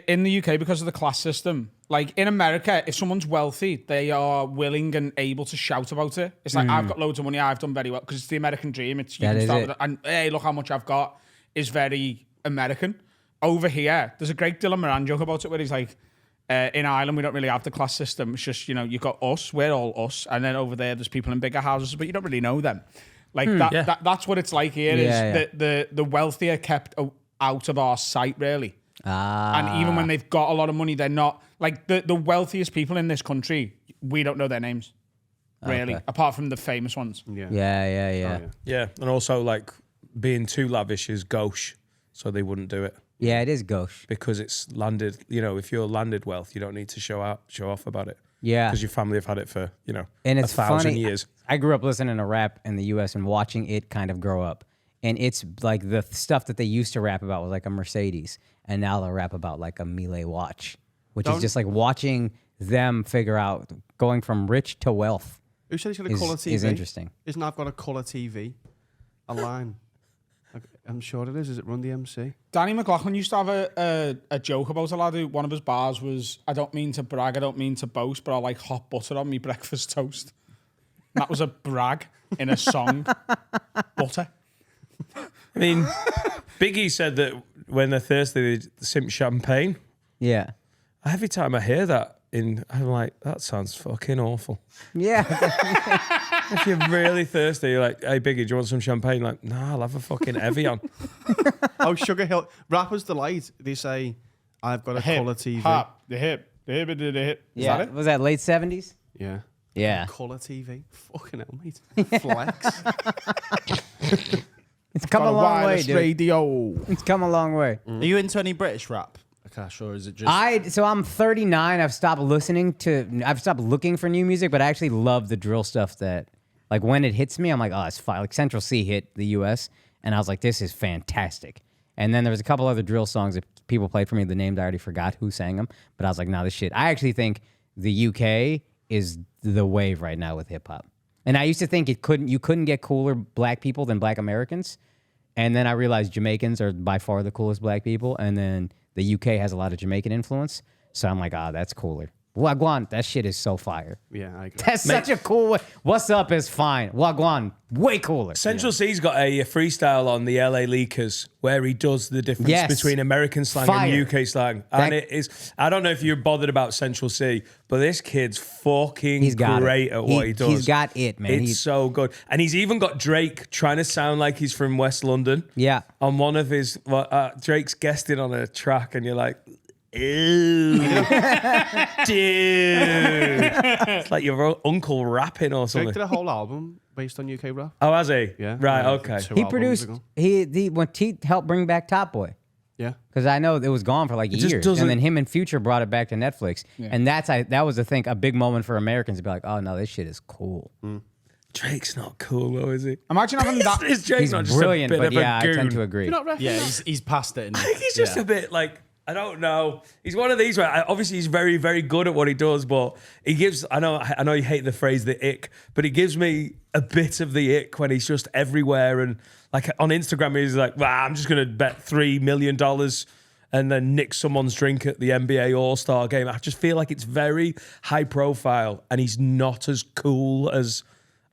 A: in the UK because of the class system. Like in America, if someone's wealthy, they are willing and able to shout about it. It's like I've got loads of money, I've done very well because it's the American dream. It's you
F: That
A: can
F: is
A: start
F: it.
A: with it, and hey, look how much I've got is very American. Over here, there's a great Dylan Moran joke about it where he's like, in Ireland we don't really have the class system. It's just you've got us, we're all us, and then over there there's people in bigger houses, but you don't really know them. Like that's what it's like here. The wealthy are kept out of our sight, really. And even when they've got a lot of money, they're not like the wealthiest people in this country. We don't know their names, really, apart from the famous ones.
B: Yeah, and also like being too lavish is gauche, so they wouldn't do it.
F: Yeah, it is gauche.
B: Because it's landed, if you're landed wealth, you don't need to show off about it.
F: Yeah.
B: Because your family have had it for,
F: and it's
B: 1,000
F: funny,
B: years.
F: I grew up listening to rap in the US and watching it kind of grow up. And it's like the stuff that they used to rap about was like a Mercedes. And now they'll rap about like a Miele watch, which is just like watching them figure out going from rich to wealth.
D: Who said he's got a colour TV?
F: Is interesting.
D: Isn't I've got a colour TV? A line. I'm sure it is. Is it Run DMC?
A: Danny McLaughlin used to have a joke about a lad who one of his bars was, I don't mean to brag, I don't mean to boast, but I like hot butter on me breakfast toast. That was a brag in a song. Butter.
B: I mean, Biggie said that when they're thirsty, they simp champagne.
F: Yeah.
B: Every time I hear that, I'm like, that sounds fucking awful.
F: Yeah.
B: If you're really thirsty, you're like, hey, Biggie, do you want some champagne? Like, nah, I'll have a fucking Evian.
D: Oh, Sugar Hill. Rappers Delight. They say, I've got a colour TV.
A: The hip. Is that it?
F: Was that late 70s?
D: Yeah.
F: Yeah.
D: Colour TV. Fucking hell, mate. Flex.
F: It's come a long way, dude.
A: Radio.
F: It's come a long way.
E: Are you into any British rap, Akaash, or is it just...
F: So I'm 39. I've stopped looking for new music, but I actually love the drill stuff that, like, when it hits me, I'm like, oh, it's fine. Like, Central C hit the US, and I was like, this is fantastic. And then there was a couple other drill songs that people played for me. The names I already forgot who sang them, but I was like, no, this shit. I actually think the UK is the wave right now with hip hop. And I used to think you couldn't get cooler black people than black Americans. And then I realized Jamaicans are by far the coolest black people. And then the UK has a lot of Jamaican influence. So I'm like, that's cooler. Wagwan, that shit is so fire.
D: Yeah, I agree.
F: That's such a cool way. What's up is fine. Wagwan, way cooler.
B: Central C's got a freestyle on the LA Leakers where he does the difference between American slang and UK slang. And it is, I don't know if you're bothered about Central C, but this kid's fucking great at what he does.
F: He's got it, man.
B: It's so good. And he's even got Drake trying to sound like he's from West London.
F: Yeah.
B: On one of his, Drake's guested on a track and you're like, ew, dude. It's like your uncle rapping or something.
D: Drake did a whole album based on UK rap.
B: Oh, has he?
D: Yeah.
B: Right,
D: Yeah,
B: okay.
D: two
F: He
D: albums
F: produced,
D: ago.
F: when T helped bring back Top Boy.
D: Yeah.
F: Because I know it was gone for like
B: just
F: years.
B: doesn't-
F: And then him and Future brought it back to Netflix. Yeah. And that was, I think, a big moment for Americans to be like, oh, no, this shit is cool.
B: Drake's not cool though, is he?
A: Imagine having that.
B: Is Drake
F: He's
B: not just
F: brilliant,
B: a bit
F: but
B: of
F: yeah,
B: a
F: I
B: goon?
F: tend to agree.
D: You're not referencing.
E: Yeah, he's past it.
B: I think he's just a bit like, I don't know. He's one of these where obviously he's very, very good at what he does, but he gives, I know you hate the phrase the ick, but he gives me a bit of the ick when he's just everywhere. And like on Instagram, he's like, I'm just going to bet $3 million and then nick someone's drink at the NBA All-Star game. I just feel like it's very high profile and he's not as cool as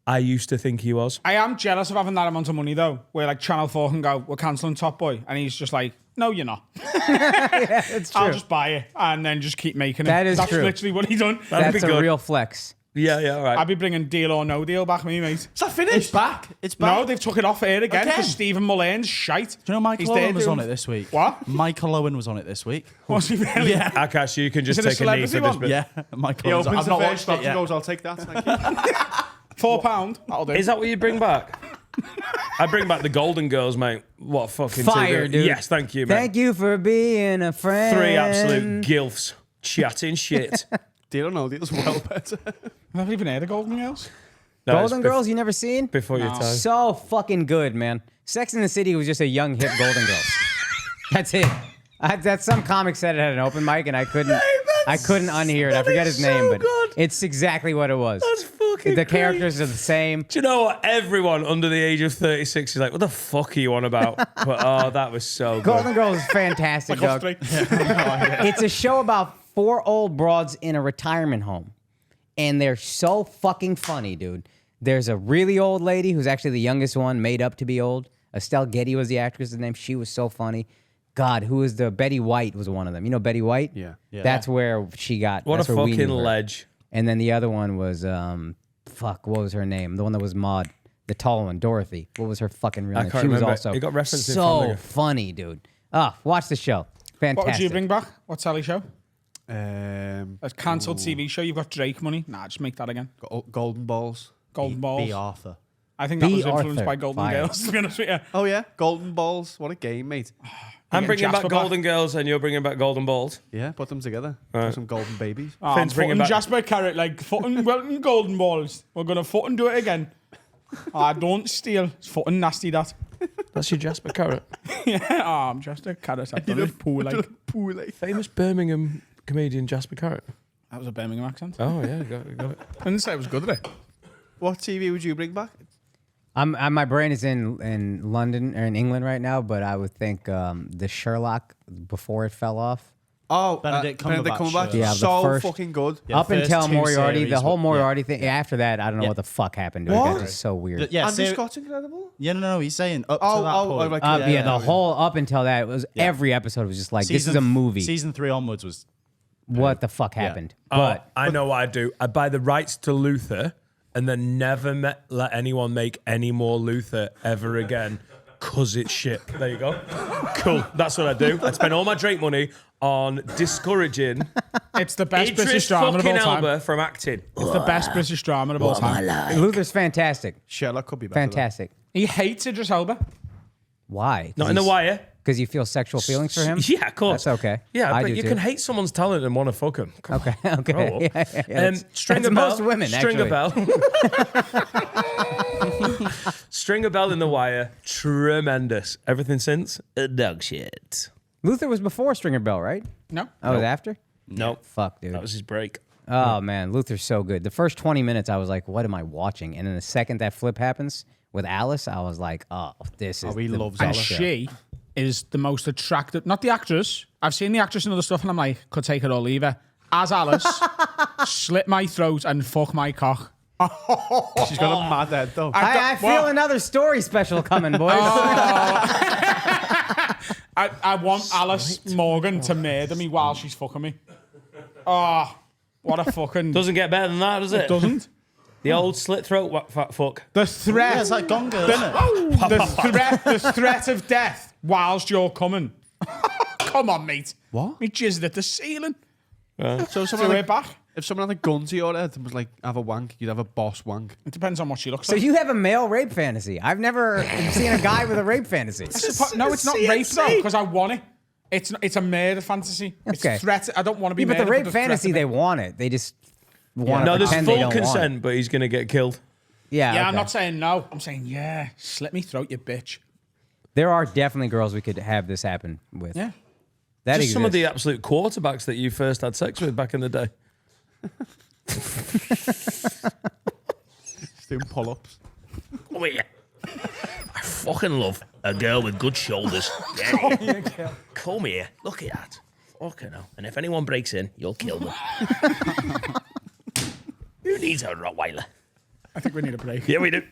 B: I used to think he was.
A: I am jealous of having that amount of money, though, where like Channel 4 can go, we're cancelling Top Boy. And he's just like, no, you're not.
F: Yeah, it's true.
A: I'll just buy it and then just keep making it.
F: That's
A: That's
F: true.
A: literally what he done.
F: That's
B: be
F: a
B: good.
F: real flex.
B: Yeah, all right.
A: I'd be bringing Deal or No Deal back, me, mate.
D: Is that finished?
E: It's back. It's back.
A: No, they've took it off air again because
E: Again?
A: Stephen Mullan's shite.
E: Do you know Michael
A: He's there
E: Owen was
A: doing-
E: on it this week?
A: What?
E: Michael Owen was on it this week.
A: Was he really?
E: Yeah.
B: Akash, you can just
A: Is it a
B: take a knee
A: celebrity
B: for this
A: one?
B: bit.
E: Yeah, Michael
D: He
E: Owen's
D: opens
E: I've
D: the
E: not
D: first
E: watched
D: box
E: it
D: and
E: yet.
D: goes, I'll take that. Thank you.
A: £4. That'll do.
B: Is that what you bring back? I bring back the Golden Girls, mate. What fucking
F: Fire, dude.
B: Yes, thank you, mate.
F: Thank you for being a friend.
B: 3 absolute gilfs chatting shit.
D: Deal or no deal's well better.
A: I've never even heard of Golden Girls.
B: No,
F: Golden
B: it's
F: Girls, you never seen?
B: before your time.
F: So fucking good, man. Sex in the City was just a young, hip Golden Girls. That's it. That's some comic said it at an open mic, and I couldn't unhear it. I forget his name, but it's exactly what it was.
B: That's fucking
F: The
B: great.
F: characters are the same.
B: Do you know what? Everyone under the age of 36 is like, what the fuck are you on about? But that was so good.
F: Golden Girls is fantastic,
A: Like us
F: dog.
A: three.
F: It's a show about 4 old broads in a retirement home. And they're so fucking funny, dude. There's a really old lady who's actually the youngest one, made up to be old. Estelle Getty was the actress's name. She was so funny. God, who was Betty White was one of them. You know Betty White?
D: Yeah.
F: That's where she got.
B: What a
F: that's where we
B: fucking
F: knew her.
B: ledge.
F: And then the other one was, what was her name? The one that was Maud. The tall one, Dorothy. What was her fucking real
B: I
F: name?
B: can't
F: She was
B: remember.
F: also
B: It got referenced in Family
F: so
B: Guy.
F: funny, dude. Watch the show. Fantastic.
A: What would you bring back? What telly show? A
D: A
A: cancelled TV show. You've got Drake money. Nah, just make that again.
D: Golden Balls.
A: Golden Balls.
E: B. Arthur.
A: I think that
F: B.
A: was influenced
F: Arthur.
A: by Golden
F: Fire.
A: Girls, to be honest with you.
D: Oh yeah, Golden Balls. What a game, mate.
B: I'm bringing
A: Jasper
B: back Golden Girls and you're bringing back Golden Balls.
D: Yeah, put them together.
B: Right.
D: Some golden babies.
A: I'm
B: Finn's bringing
A: fucking
B: back-
A: Jasper Carrot like fucking Welton Golden Balls. We're going to fucking do it again. Don't steal. It's fucking nasty, that.
B: That's your Jasper Carrot.
A: Yeah, I'm just a carrot. I've done it poor like.
B: Famous Birmingham comedian Jasper Carrot.
A: That was a Birmingham accent.
B: Oh, yeah, you got it.
A: I didn't say it was good, did it?
D: What TV would you bring back?
F: My brain is in London or in England right now, but I would think the Sherlock before it fell off.
D: Oh,
E: Benedict Cumberbatch.
D: Cumberbatch.
F: Yeah, the
D: so
F: first-
D: fucking good.
E: Yeah,
F: Up
E: the first
F: until
E: two
F: Moriarty,
E: series
F: the whole
E: were-
F: Moriarty thing. After that, I don't know what the fuck happened to it.
D: What?
F: It was so weird.
E: Yeah,
D: Andrew
E: ser-
D: Scott's incredible.
E: Yeah, no, he's saying up
D: Oh,
E: to that point.
D: like
F: The whole up until that, it was every episode was just like, this is a movie.
E: Season 3 onwards was...
F: What the fuck happened?
B: But I know what I'd do. I'd buy the rights to Luther and then never let anyone make any more Luther ever again because it's shit. There you go. Cool. That's what I'd do. I'd spend all my Drake money on discouraging
A: It's the best British
B: Idris
A: drama of
B: fucking
A: all time.
B: Elba from acting.
A: It's the best British drama of all time.
F: Luther's fantastic.
D: Sherlock could be better.
F: Fantastic.
A: He hates Idris Elba.
F: Why?
B: Not in The Wire.
F: Because you feel sexual feelings for him?
B: Yeah, of course.
F: That's okay.
B: Yeah,
F: I
B: but
F: do
B: you
F: too.
B: can hate someone's talent and want to fuck him. Come
F: Okay,
B: on, grow
F: okay.
B: up.
F: Yeah, that's-
B: Stringer
F: that's
B: Bell.
F: most women,
B: Stringer
F: actually.
B: Bell. Stringer Bell in The Wire. Tremendous. Everything since? Dog shit.
F: Luther was before Stringer Bell, right?
A: No.
F: Oh, it was after?
B: Nope.
F: Fuck, dude.
B: That was his break.
F: Oh, man. Luther's so good. The first 20 minutes, I was like, what am I watching? And then the second that flip happens with Alice, I was like, oh, this is
D: he
F: the
D: loves
A: And
F: best
D: Alice.
F: show.
A: she is the most attractive, not the actress. I've seen the actress and other stuff, and I'm like, could take it or leave her. As Alice, slit my throat and fuck my cock.
D: She's got a mad head though.
F: I feel another story special coming, boys.
A: I want Alice Morgan to murder me while she's fucking me. Oh, what a fucking...
B: Doesn't get better than that, does it?
A: Doesn't.
B: The old slit throat fuck.
A: The threat...
E: Yeah, it's like Gone Girl, isn't it?
A: the threat of death whilst you're coming. Come on, mate.
D: What?
A: Me jizzed at the ceiling.
D: So
A: Threw
D: someone
A: it
D: like,
A: back.
D: if someone had a gun to your head and was like, have a wank, you'd have a boss wank.
A: It depends on what she looks
F: So
A: like.
F: you have a male rape fantasy. I've never seen a guy with a rape fantasy.
A: No, it's not rape though, because I want it. It's a murder fantasy.
F: Okay.
A: It's threat. I don't want to be
F: Yeah, but
A: murdered.
F: the rape
A: threat
F: fantasy,
A: of
F: they
A: it.
F: want it. They just want
B: No,
F: to
B: there's
F: pretend they
B: full
F: don't want it.
B: consent, but he's going to get killed.
F: Yeah,
A: Yeah,
F: okay.
A: I'm not saying no. I'm saying yeah. Slit me throat, you bitch.
F: There are definitely girls we could have this happen with.
A: Yeah.
F: That
B: Just
F: exists.
B: some of the absolute quarterbacks that you first had sex with back in the day.
D: Just doing pull-ups.
B: Come here. I fucking love a girl with good shoulders. Yeah. Come here. Look at that. Fucking hell. And if anyone breaks in, you'll kill them. Who needs a Rottweiler?
A: I think we need a break.
B: Yeah, we do.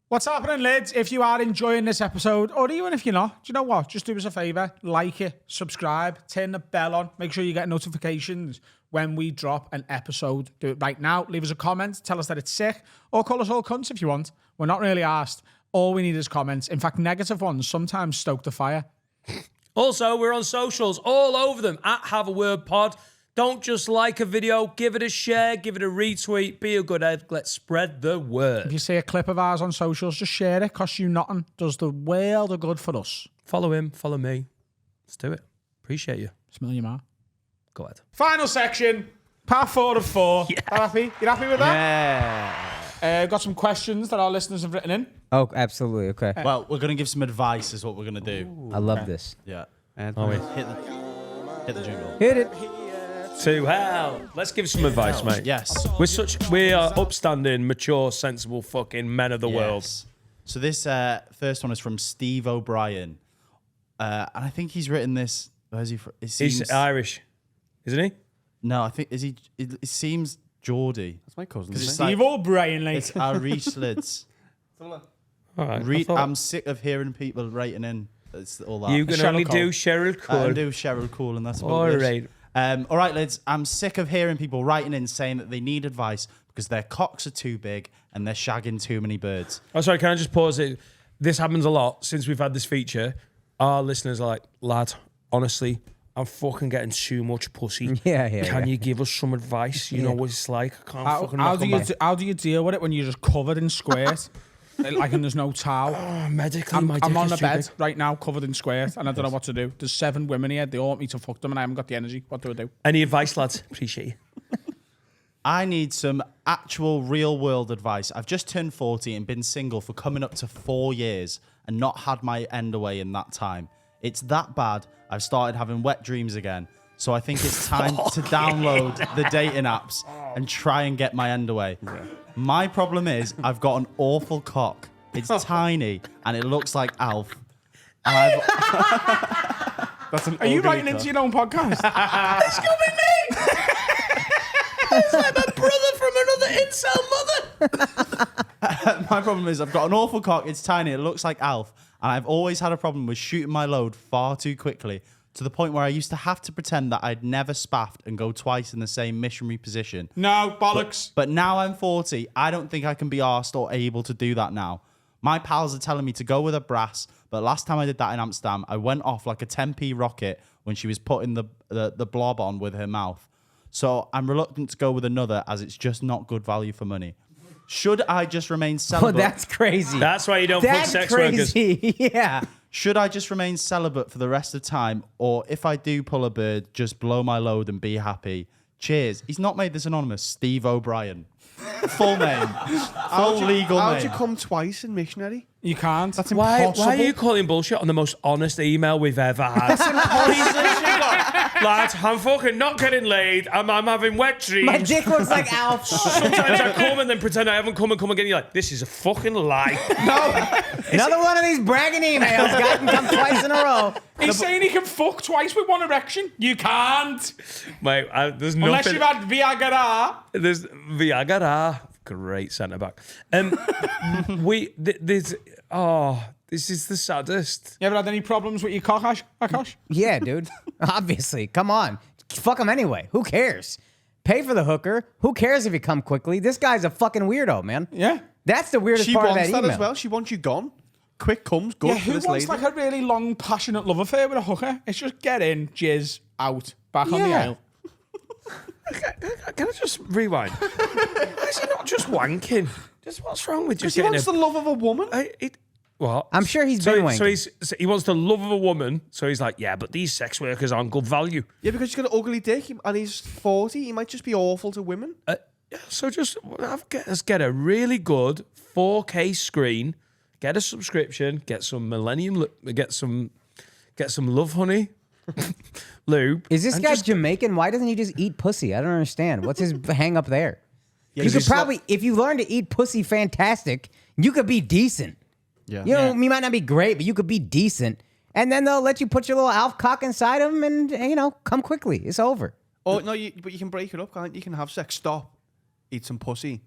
A: What's happening, lads? If you are enjoying this episode, or even if you're not, do you know what? Just do us a favour. Like it, subscribe, turn the bell on. Make sure you get notifications when we drop an episode. Do it right now. Leave us a comment. Tell us that it's sick. Or call us all cunts if you want. We're not really asked. All we need is comments. In fact, negative ones sometimes stoke the fire.
B: Also, we're on socials, all over them, at Have a Word Pod. Don't just like a video, give it a share, give it a retweet, be a good egg, let's spread the
A: If
B: word.
A: you see a clip of ours on socials, just share it. Costs you nothing. Does the world of good for us.
B: Follow him, follow me. Let's do it. Appreciate you.
A: Smell your mouth.
B: Go ahead.
A: Final section. Part 4 of 4.
B: Yeah.
A: Happy? You happy with that?
D: Yeah.
A: Got some questions that our listeners have written in.
F: Oh, absolutely. Okay.
E: Well, we're going to give some advice is what we're going to do.
F: I love this.
E: Yeah.
D: And
E: Hit the jingle.
F: Hit it.
B: To hell. Let's give some advice, mate.
E: Yes.
B: We are upstanding, mature, sensible fucking men of the world.
E: Yes. So this first one is from Steve O'Brien. And I think he's written this. Where's he from? It seems,
B: He's Irish, isn't he?
E: no, I think is he? It seems Geordie.
D: that's my cousin.
E: It's
D: isn't
E: like-
A: Steve O'Brien, like.
E: It's Irish Lids.
B: All right.
E: I'm sick of hearing people writing in. It's all that.
B: You can
A: Cheryl
B: only
A: Cole.
B: do Cheryl
E: I
B: Cole.
E: do Cheryl Cole, and that's about
B: All
E: it.
B: right.
E: All right, lads. I'm sick of hearing people writing in saying that they need advice because their cocks are too big and they're shagging too many birds.
B: Oh, sorry, can I just pause it? This happens a lot since we've had this feature. Our listeners are like, lad, honestly, I'm fucking getting too much pussy. Can you give us some advice? You know what it's like? I can't fucking
A: how do you deal with it when you're just covered in squirt? Like, and there's no towel.
B: Medically,
A: I'm on the bed right now, covered in squirt, and I don't know what to do. There's 7 women here. They all want me to fuck them, and I haven't got the energy. What do I do?
B: Any advice, lads? Appreciate you.
E: I need some actual real world advice. I've just turned 40 and been single for coming up to 4 years and not had my end away in that time. It's that bad. I've started having wet dreams again. So I think it's time to download the dating apps and try and get my end away. Yeah. My problem is I've got an awful cock. It's tiny and it looks like Alf. And
D: That's an
A: Are you
D: ugly
A: writing into
D: cock.
A: your own podcast?
B: It's gonna be me. It's like my brother from another incel mother.
E: My problem is I've got an awful cock. It's tiny. It looks like Alf. And I've always had a problem with shooting my load far too quickly, to the point where I used to have to pretend that I'd never spaffed and go twice in the same missionary position.
A: No, bollocks.
E: But now I'm 40, I don't think I can be arsed or able to do that now. My pals are telling me to go with a brass, but last time I did that in Amsterdam, I went off like a 10p rocket when she was putting the blob on with her mouth. So I'm reluctant to go with another, as it's just not good value for money. Should I just remain celibate?
F: Oh, that's crazy.
B: That's why you don't fuck sex workers.
F: Yeah.
E: Should I just remain celibate for the rest of the time? Or if I do pull a bird, just blow my load and be happy? Cheers. He's not made this anonymous. Steve O'Brien. Full name. Full legal name.
D: How'd you come twice in missionary?
A: You can't.
D: That's
B: Why
D: impossible.
B: are you calling bullshit on the most honest email we've ever had? Lads, I'm fucking not getting laid. I'm having wet dreams.
F: My dick looks like Alf.
B: Sometimes I come and then pretend I haven't come and come again. You're like, this is a fucking lie.
F: Another one of these bragging emails. Guy can come twice in a row.
A: He's saying he can fuck twice with one erection. You can't.
B: Mate, there's nothing.
A: Unless you've had Viagra.
B: There's Viagra. Great centre back. This is the saddest.
A: You ever had any problems with your cock, Akaash?
F: Yeah, dude. Obviously. Come on. Fuck him anyway. Who cares? Pay for the hooker. Who cares if you come quickly? This guy's a fucking weirdo, man.
A: Yeah.
F: That's the weirdest
D: She
F: part of
D: wants
F: that
D: that
F: email.
D: as well. She wants you gone. Quick comes, good
A: Yeah,
D: for
A: who
D: this
A: wants
D: lady.
A: like a really long, passionate love affair with a hooker? It's just get in, jizz, out, back on the
F: Yeah.
A: aisle.
B: Can I just rewind? Why is he not just wanking? Just what's wrong with
D: Because
B: just
D: he
B: getting
D: wants the love of a woman.
B: What?
F: I'm sure he's been wanking.
B: So he wants the love of a woman. So he's like, yeah, but these sex workers aren't good value.
D: Yeah, because he's got an ugly dick and he's 40. He might just be awful to women.
B: So just get a really good 4K screen, get a subscription, get some Millennium, get some Love Honey lube.
F: Is this
B: and
F: guy
B: just-
F: Jamaican? Why doesn't he just eat pussy? I don't understand. What's his hang up there?
D: Yeah,
F: You could
D: he's not-
F: probably, if you learn to eat pussy fantastic, you could be decent.
D: Yeah.
F: You know, you might not be great, but you could be decent. And then they'll let you put your little Alf cock inside them and, you know, come quickly. It's over.
D: Oh, no, but you can break it up, can't you? You can have sex, stop, eat some pussy.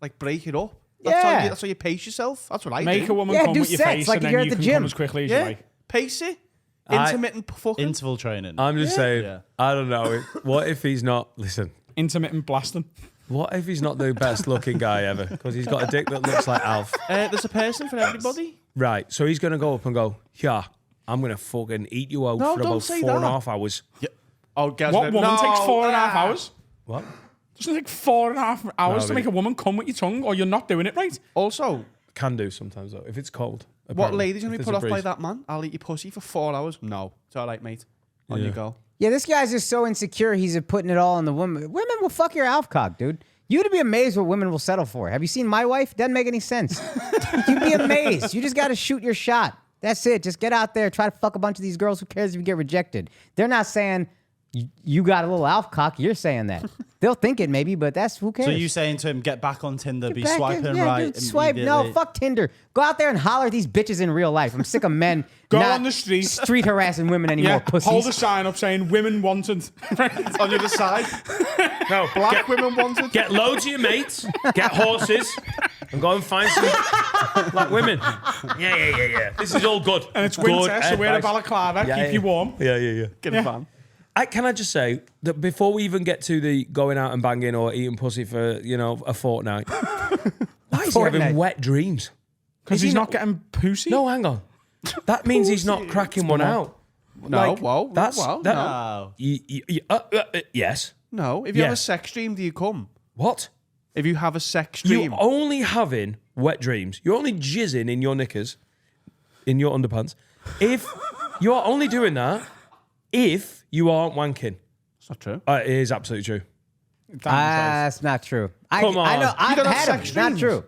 D: Like, break it up. That's how you pace yourself. That's what I
A: Make
D: do.
A: a woman
F: Yeah,
A: come
F: do
A: with your
F: sex
A: face
F: like
A: and then
F: you're at
A: you
F: the
A: can
F: gym.
A: come as quickly as you
D: Yeah,
A: like.
D: pace it.
B: I-
D: Intermittent fucking.
E: Interval training.
B: I'm just saying,
E: Yeah.
B: I don't know. What if he's not, listen,
A: Intermittent blasting.
B: what if he's not the best looking guy ever? Because he's got a dick that looks like Alf.
D: There's a person for everybody.
B: Right, so he's going to go up and go, yeah, I'm going to fucking eat you out
D: No,
B: for
D: don't
B: about
D: say
B: 4.5
D: that.
B: hours.
D: Yeah. Oh, girls,
A: What woman takes 4.5 hours?
B: What?
A: Doesn't it take 4.5 hours to
B: but
A: make a woman come with your tongue, or you're not doing it right?
D: Also,
B: Can do sometimes, though, if it's cold.
D: what
B: apparently.
D: lady's going
B: If
D: to be
B: there's
D: put
B: a
D: off by
B: breeze.
D: that man? I'll eat your pussy for 4 hours. No. It's all right, mate. On
B: Yeah.
D: you go.
F: Yeah, this guy's just so insecure. He's putting it all on the woman. Women will fuck your Alf cock, dude. You'd be amazed what women will settle for. Have you seen my wife? Doesn't make any sense. You'd be amazed. You just got to shoot your shot. That's it. Just get out there, try to fuck a bunch of these girls. Who cares if you get rejected? They're not saying you got a little Alf cock. You're saying that. They'll think it maybe, but that's who cares.
E: So you saying to him, get back on Tinder, be
F: Back in-
E: swiping
F: yeah,
E: right.
F: dude, swipe. No,
E: immediately.
F: fuck Tinder. Go out there and holler at these bitches in real life. I'm sick of men
A: Go
F: not
A: on the street.
F: street harassing women anymore.
A: Yeah,
F: Pussies.
A: hold a sign up saying women wanted.
D: On the other side,
B: No,
D: black women wanted.
B: get loads of your mates, get horses, and go and find some black women. Yeah. This is all good.
A: And it's
B: Good
A: winter, so wear a
B: advice.
A: balaclava,
B: Yeah,
A: keep
B: yeah.
A: you warm.
B: Yeah.
D: Get a van.
B: Can I just say that before we even get to the going out and banging or eating pussy for, a fortnight, why is he having wet dreams?
A: Because he's not getting pussy?
B: No, hang on. That means he's not cracking one out.
D: No,
E: No.
B: Yes.
D: No, if you have a
B: Yes.
D: sex dream, do you come?
B: What?
D: If you have a sex dream,
B: You're only having wet dreams. You're only jizzing in your knickers, in your underpants. If you're only doing that, if you aren't wanking.
D: it's not true.
B: It is absolutely true.
F: That's not true.
B: Come
F: I
B: on.
F: know. I've
D: don't have
F: had them.
D: sex
F: It's not
D: dreams?
F: true.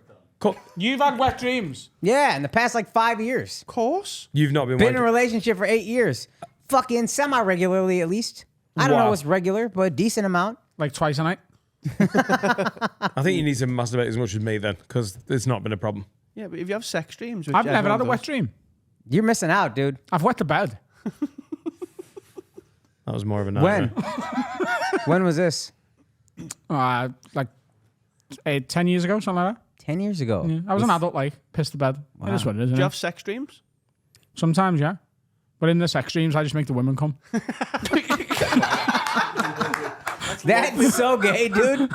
A: You've had wet dreams.
F: Yeah, in the past 5 years.
D: Of course.
B: You've not been
F: Been in a
B: wanking.
F: relationship for 8 years. Fucking semi-regularly, at least. I don't know
B: Wow.
F: what's regular, but a decent amount.
A: Like twice a night.
B: I think you need to masturbate as much as me then, because it's not been a problem.
D: Yeah, but if you have sex dreams, which
A: I've never
D: everyone
A: had a wet
D: does-
A: dream.
F: You're missing out, dude.
A: I've wet the bed.
B: That was more of a nightmare.
F: When? When was this?
A: Like 10 years ago, something like that.
F: 10 years ago.
A: Yeah. I was an adult, pissed the bed. It is what it is,
D: Do
A: isn't
D: you
A: it?
D: have sex dreams?
A: Sometimes, yeah. But in the sex dreams, I just make the women come.
F: That's so gay, dude.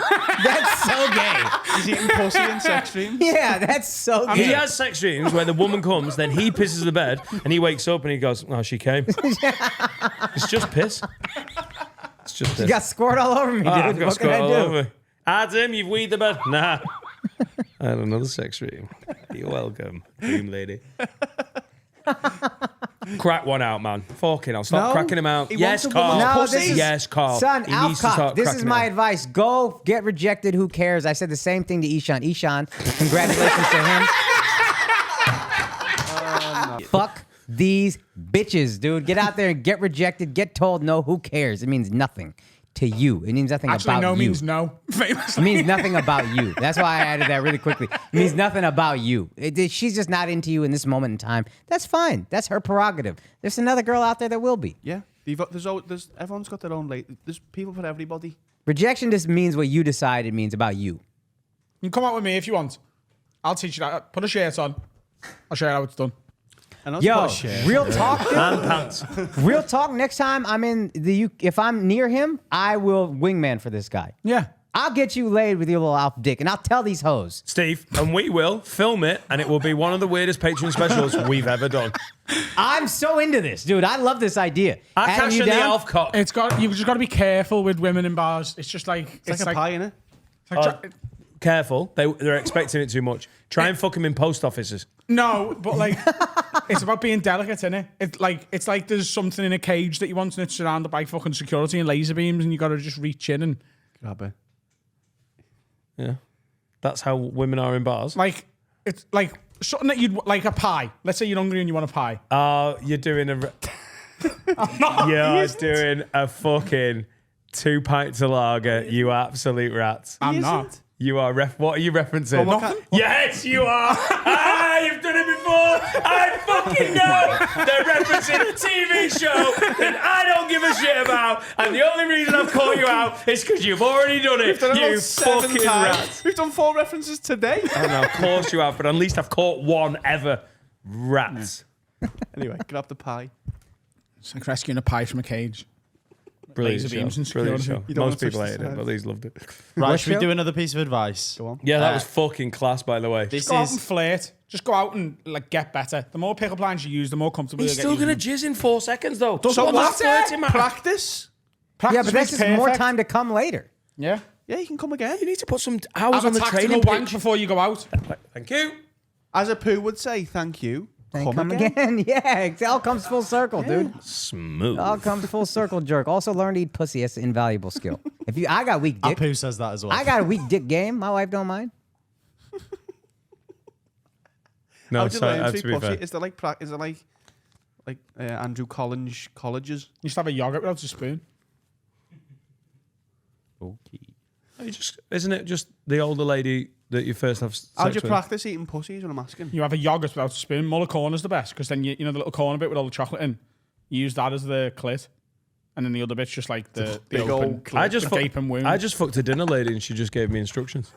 F: That's so gay.
D: He's eating pussy in sex dreams.
F: Yeah, that's so
B: He
F: gay.
B: has sex dreams where the woman comes, then he pisses the bed, and he wakes up and he goes, "Oh, she came." It's just piss. It's just piss.
F: You got squirt all over me, dude.
B: I've got
F: What can
B: squirt
F: I
B: all
F: do?
B: over me. Adam, you've weed the bed. Nah. I had another sex dream. You're welcome, dream lady. Crack one out, man. Fucking hell. Stop
D: No.
B: cracking him out.
D: He
B: Yes,
D: wants a
B: Carl.
D: woman's
F: No,
D: pussy.
F: this is,
B: Yes, Carl.
F: Son,
B: He needs to
F: Alcock,
B: start
F: this is
B: cracking
F: my
B: it out.
F: advice. Go get rejected. Who cares? I said the same thing to Ishan. Ishan, congratulations to him. Fuck these bitches, dude. Get out there and get rejected. Get told no. Who cares? It means nothing to you. It means nothing
A: Actually,
F: about
A: no
F: you.
A: means no. Famous.
F: It means nothing about you. That's why I added that really quickly. It means nothing about you. She's just not into you in this moment in time. That's fine. That's her prerogative. There's another girl out there that will be.
D: Yeah. There's everyone's got their own there's people for everybody.
F: Rejection just means what you decide it means about you.
A: You can come out with me if you want. I'll teach you that. Put a shirt on. I'll show you how it's done.
D: And
F: Yo, real talk, dude.
B: And pants.
F: Real talk. Next time I'm in the UK, if I'm near him, I will wingman for this guy.
A: Yeah.
F: I'll get you laid with your little alpha dick, and I'll tell these hoes.
B: Steve, and we will film it, and it will be one of the weirdest Patreon specials we've ever done.
F: I'm so into this, dude. I love this idea. Adam,
B: Akaash
F: you
B: and the
F: down?
B: Elf Cock.
A: You've just got to be careful with women in bars. It's just like
D: It's like a pie, innit?
B: Careful, they're expecting it too much. Try and fuck him in post offices.
A: No, but like it's about being delicate, innit? It's like there's something in a cage that you want and it's surrounded by fucking security and laser beams and you got to just reach in and
D: Grab it.
B: Yeah, that's how women are in bars.
A: like it's like something that you'd like a pie. Let's say you're hungry and you want a pie.
B: You're doing a. You're doing a fucking 2 pints of lager. You absolute rats.
A: I'm not.
B: You are what are you referencing?
A: Nothing.
B: Yes, you are. You've done it before. I fucking know. They're referencing a TV show that I don't give a shit about, and the only reason I've called you out is because you've already done it. You fucking rats.
D: We've done 4 references today.
B: I know, of course you have, but at least I've caught one ever. Rats.
D: Anyway, grab the pie.
A: It's like rescuing a pie from a cage.
B: Brilliant
A: Laser beams
B: show.
A: and
B: Brilliant
A: security.
B: show.
D: You don't
B: Most
D: want to
B: people
D: touch
B: hated
D: the
B: it,
D: side.
B: but these loved it.
E: Right,
F: What
E: should we
F: show?
E: do another piece of advice?
D: Go on.
B: Yeah, that was fucking class, by the way.
E: This
A: Go out and
E: is
A: flirt. Just go out and like get better. The more pickup lines you use, the more comfortable
B: He's
A: you
B: still
A: get.
B: gonna
A: using
B: jizz in 4 seconds, though.
A: So
B: What
A: what?
B: does flirting matter?
D: Practice.
A: them.
F: Yeah, but that's
A: Practice
F: just more
A: makes
F: time to come later.
A: perfect. Yeah.
D: Yeah, you can come again.
B: You need to put some hours
A: Have
B: on
A: a
B: the
A: tactical
B: training
A: wank
B: pitch.
A: before you go out.
B: Thank you.
D: As a poo would say, thank you.
F: Come again. Yeah, it all comes full circle, dude.
B: Smooth.
F: All comes full circle, jerk. Also, learn to eat pussy. That's an invaluable skill. I got weak dick.
E: Apu says that as well.
F: I got a weak dick game. My wife don't mind.
B: No,
D: How do you
B: sorry,
D: learn
B: to
D: to
B: be
D: eat pussy?
B: fair.
D: Is there like Andrew Collins colleges?
A: You used to have a yogurt without a spoon.
D: Okay.
B: Isn't it just the older lady that you first have sex
D: How do you
B: with?
D: practice eating pussy is what I'm asking.
A: You have a yogurt without a spoon. Muller corner's the best because then you know the little corner bit with all the chocolate in. You use that as the clit, and then the other bit's just like the
D: big
A: open,
D: old clit.
B: I just
A: the gaping wound.
B: I just fucked a dinner lady and she just gave me instructions.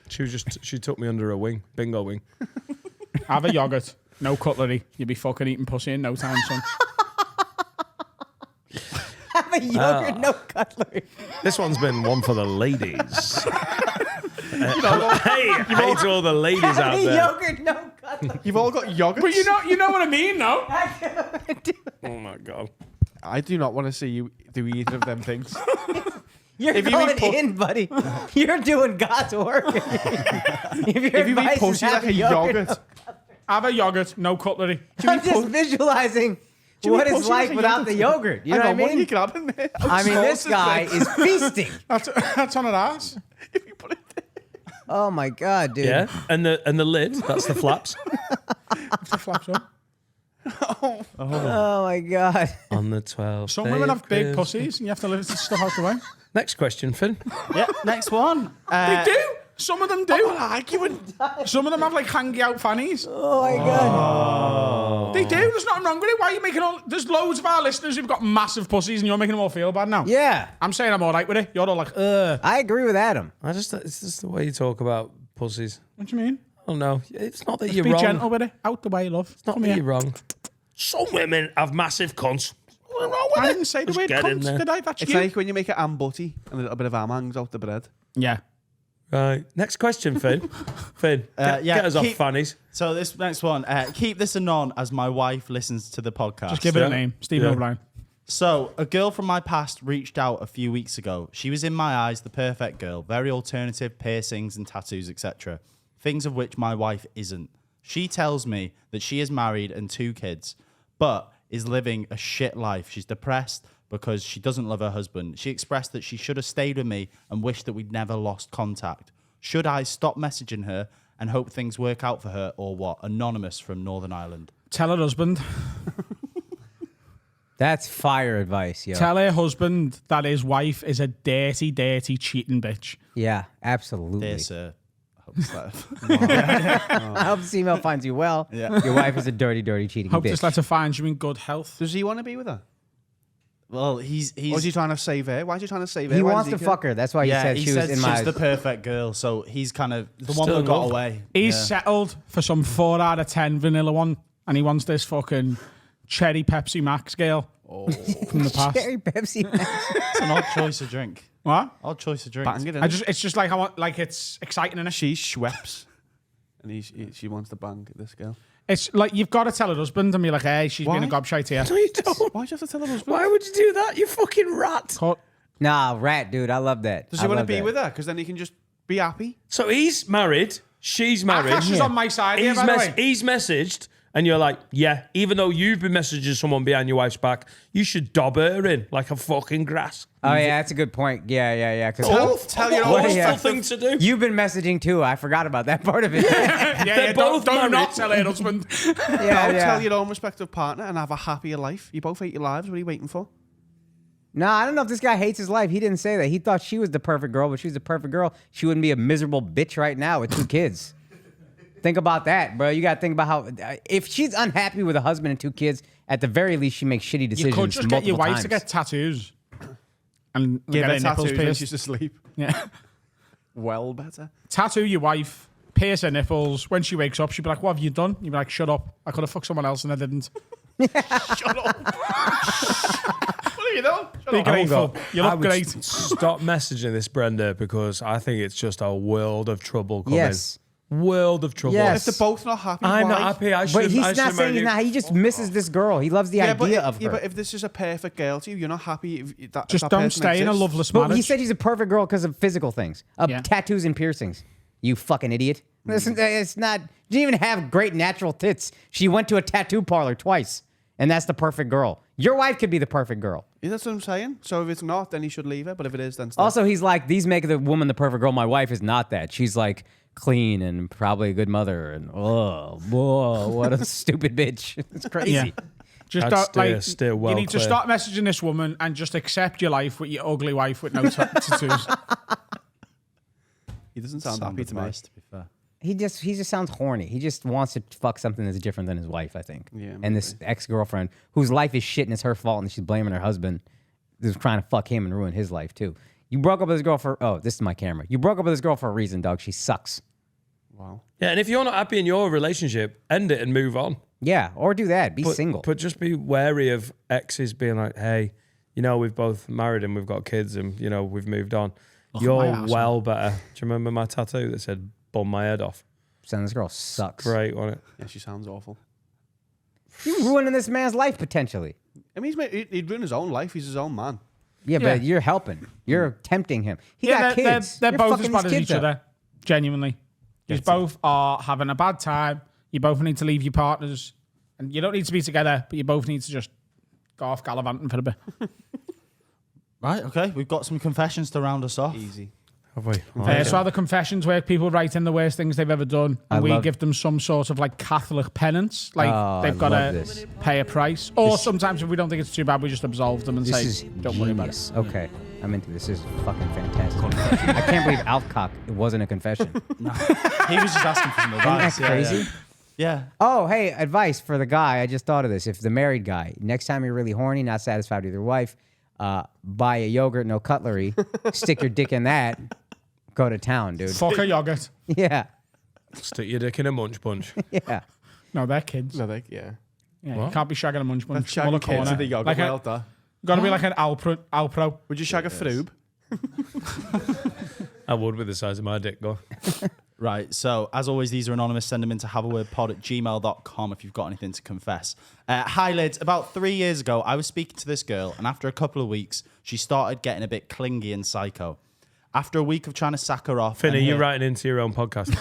B: She took me under her wing, bingo wing.
A: have a yogurt, no cutlery. You'll be fucking eating pussy in no time, son.
F: Have Have a yogurt, no cutlery.
B: This one's been one for the ladies. Hey to all the ladies
F: Have
B: out
F: a
B: there.
F: yogurt, no cutlery.
D: You've all got yogurt.
A: But you know what I mean, no?
B: Oh my god.
D: I do not want to see you do either of them things.
F: You're
D: If you
F: going
D: eat pu-
F: in, buddy. You're doing God's work. if
D: If you eat pussy like a yogurt,
A: Have a yogurt, no cutlery.
F: I'm just visualizing what
D: pussy
F: it's like
D: like a
F: without
D: yogurt?
F: the yogurt. You know what I
D: What are you
F: mean?
D: grabbing there?
F: I mean, this guy is feasting.
A: That's on her ass.
D: If you put it there.
F: Oh my God, dude.
B: Yeah, and the lid, that's the flaps.
A: The flaps up.
F: Oh my God.
B: On the 12th.
A: Some women have big pussies and you have to lift the stuff out the way.
B: Next question, Finn.
E: Yeah, next one.
A: They do. Some of them do.
D: Arguing.
A: Some of them have like hangy out fannies.
F: Oh my God.
A: They do. There's nothing wrong with it. Why are you making all? There's loads of our listeners who've got massive pussies and you're making them all feel bad now.
F: Yeah.
A: I'm saying I'm all right with it. You're all like, ugh.
F: I agree with Adam.
B: It's just the way you talk about pussies.
A: What do you mean?
B: Oh no, it's not that
A: Just
B: you're
A: be
B: wrong.
A: gentle with it. Out the way, love.
B: It's not
A: Come
B: that
A: here.
B: you're wrong. Some women have massive cunts. What's wrong with
A: I
B: it?
A: didn't say the
B: Just
A: word
B: get in
A: cunt,
B: there.
A: did I? That's
D: It's
A: you.
D: like when you make an ham butty and a little bit of ham hangs out the bread.
A: Yeah.
B: Right. Next question, Finn. Finn, get us off fannies.
E: So this next one, keep this anon as my wife listens to the podcast.
A: Just give it a name. Stephen
B: Yeah.
A: O'Brien.
E: So, a girl from my past reached out a few weeks ago. She was in my eyes the perfect girl, very alternative, piercings and tattoos, etc. Things of which my wife isn't. She tells me that she is married and 2 kids, but is living a shit life. She's depressed because she doesn't love her husband. She expressed that she should have stayed with me and wished that we'd never lost contact. Should I stop messaging her and hope things work out for her, or what? Anonymous from Northern Ireland.
A: Tell her husband.
F: That's fire advice, yo.
A: Tell her husband that his wife is a dirty, dirty, cheating bitch.
F: Yeah, absolutely.
E: Dear sir, I hope it's that.
F: I hope this email finds you well.
E: Yeah.
F: Your wife is a dirty, dirty, cheating
A: Hope
F: bitch.
A: this letter finds you in good health.
D: Does he want to be with her?
E: Well, he's
D: Or is he trying to save her? Why is he trying to save her?
F: He
D: Why
F: wants
D: does
F: to
D: care?
F: fuck her. That's why
E: yeah,
F: he said
E: he
F: she was
E: said
F: in
E: she's
F: my...
E: the perfect girl, so he's kind of the one
B: Still
E: that
B: in
E: got
B: love.
E: away.
A: He's
E: Yeah.
A: settled for some 4 out of 10 vanilla one, and he wants this fucking cherry Pepsi Max girl from the past.
F: Cherry Pepsi Max.
E: It's an odd choice of drink.
A: What?
E: Odd choice of drink.
D: Bang it in.
A: It's just like I want, like it's exciting in it.
D: She's Schweppes. And she wants to bang this girl.
A: It's like you've got to tell her husband and be like, hey, she's been a
D: Why?
A: gobshite here.
B: No, you don't.
D: Why do you have to tell her husband?
B: Why would you do that? You fucking rat.
A: Cut.
F: Nah, rat, dude. I love that.
D: Does he want to be with her? Because then he can just be happy.
B: So he's married. She's married.
A: Akash is on my side here,
B: He's,
A: by the way.
B: he's messaged, and you're like, yeah, even though you've been messaging someone behind your wife's back, you should dob her in like a fucking grass.
F: Oh, yeah, that's a good point. Yeah.
D: Tell your
B: What
D: own
B: a
F: yeah.
B: awful thing to do.
F: You've been messaging too. I forgot about that part of it.
A: Yeah,
B: both
A: don't
B: married.
A: not tell her husband.
D: Tell your own respective partner and have a happier life. You both hate your lives. What are you waiting for?
F: Nah, I don't know if this guy hates his life. He didn't say that. He thought she was the perfect girl, but she was the perfect girl. She wouldn't be a miserable bitch right now with 2 kids. Think about that, bro. You got to think about how if she's unhappy with a husband and 2 kids, at the very least she makes shitty
A: You
F: decisions.
A: could just get your
F: multiple
A: wife to
F: times.
A: get tattoos and
D: Give
A: get
D: her
A: her nipples
D: tattoos when
A: pierced.
D: she's asleep.
A: Yeah.
D: Well better.
A: Tattoo your wife, pierce her nipples. When she wakes up, she'll be like, what have you done? You'll be like, shut up. I could have fucked someone else and I didn't.
D: What are you doing?
A: Be grateful.
B: God.
A: You
B: I
A: look
B: would
A: great.
B: Stop messaging this Brenda because I think it's just a world of trouble coming.
F: Yes.
B: World of trouble.
F: Yes.
D: If they're both not happy,
B: I'm
D: why?
B: not happy. I should
F: But he's
B: I
F: not
B: should've
F: saying he's
B: married
F: not.
B: you.
F: He just misses this girl. He loves the idea of her.
D: Yeah, but if this is a perfect girl to you, you're not happy. If that,
A: Just
D: if that
A: don't
D: person
A: stay in a
D: exists.
A: loveless
F: But
A: marriage.
F: he said she's a perfect girl because of physical things,
A: Yeah.
F: tattoos and piercings. You fucking idiot. Listen, it's not. She didn't even have great natural tits. She went to a tattoo parlor twice, and that's the perfect girl. Your wife could be the perfect girl.
D: Yeah, that's what I'm saying. So if it's not, then he should leave her. But if it is, then stay.
F: Also, he's like, these make the woman the perfect girl. My wife is not that. She's like clean and probably a good mother. And whoa, what a stupid bitch. It's crazy.
A: Yeah. Just
B: I'd
A: don't,
B: steer
A: you
B: well
A: need to
B: clear.
A: start messaging this woman and just accept your life with your ugly wife with no tattoos.
D: He doesn't sound
E: Sound
D: happy to me.
E: advice, to be fair.
F: He just sounds horny. He just wants to fuck something that's different than his wife, I think.
D: Yeah,
F: and this ex-girlfriend whose life is shit and it's her fault and she's blaming her husband who's trying to fuck him and ruin his life too. You broke up with this girl for this is my camera. You broke up with this girl for a reason, dog. She sucks.
D: Wow.
B: Yeah, and if you're not happy in your relationship, end it and move on.
F: Yeah, or do that. Be single.
B: But just be wary of exes being like, hey, you know, we've both married and we've got kids and, you know, we've moved on.
A: my
B: You're
A: ass
B: well better. Do you remember my tattoo that said, bum my head off?
F: Son, this girl sucks.
B: Great, wasn't it?
D: Yeah, she sounds awful.
F: You're ruining this man's life potentially.
D: I mean, he'd ruin his own life. He's his own man.
F: Yeah,
A: Yeah.
F: but you're helping. You're tempting him. He
A: Yeah,
F: got
A: they're,
F: kids.
A: they're
F: You're
A: both as
F: fucking
A: bad
F: his
A: as
F: kids
A: each
F: up.
A: other. Genuinely. You both are having a bad time. You both need to leave your partners. And you don't need to be together, but you both need to just go off gallivanting for a bit.
E: Right, okay. We've got some confessions to round us off.
D: Easy.
B: Have we?
A: So how the confessions work, people write in the worst things they've ever done, and we give them some sort of like Catholic penance, like
F: Oh,
A: they've
F: I
A: got
F: love
A: to
F: this.
A: pay a price. Or sometimes if we don't think it's too bad, we just absolve them and
F: This
A: say,
F: is
A: don't worry about it.
F: genius. Okay, I'm into this. This is fucking fantastic. I can't believe Alfcock, it wasn't a confession.
E: He was just asking for some advice.
F: Isn't that crazy?
E: Yeah.
F: Oh, hey, advice for the guy. I just thought of this. If the married guy, next time you're really horny, not satisfied with your wife, buy a yogurt, no cutlery, stick your dick in that, go to town, dude.
A: Fuck a yogurt.
F: Yeah,
B: Stick your dick in a munch bunch.
F: yeah.
A: No, they're kids.
D: No, yeah.
A: Yeah, you can't be shagging a munch bunch.
D: That's shagging kids in the yogurt
A: Like
D: world, though.
A: got to be like an Alpro.
D: Would you shag a froob?
B: I would with the size of my dick, go.
E: Right, so as always, these are anonymous. Send them into haveawordpod@gmail.com if you've got anything to confess. Hi, Lids. About 3 years ago, I was speaking to this girl, and after a couple of weeks, she started getting a bit clingy and psycho. After a week of trying to sack her off...
B: Finn, are
E: and
B: you
E: her-
B: writing into your own podcast?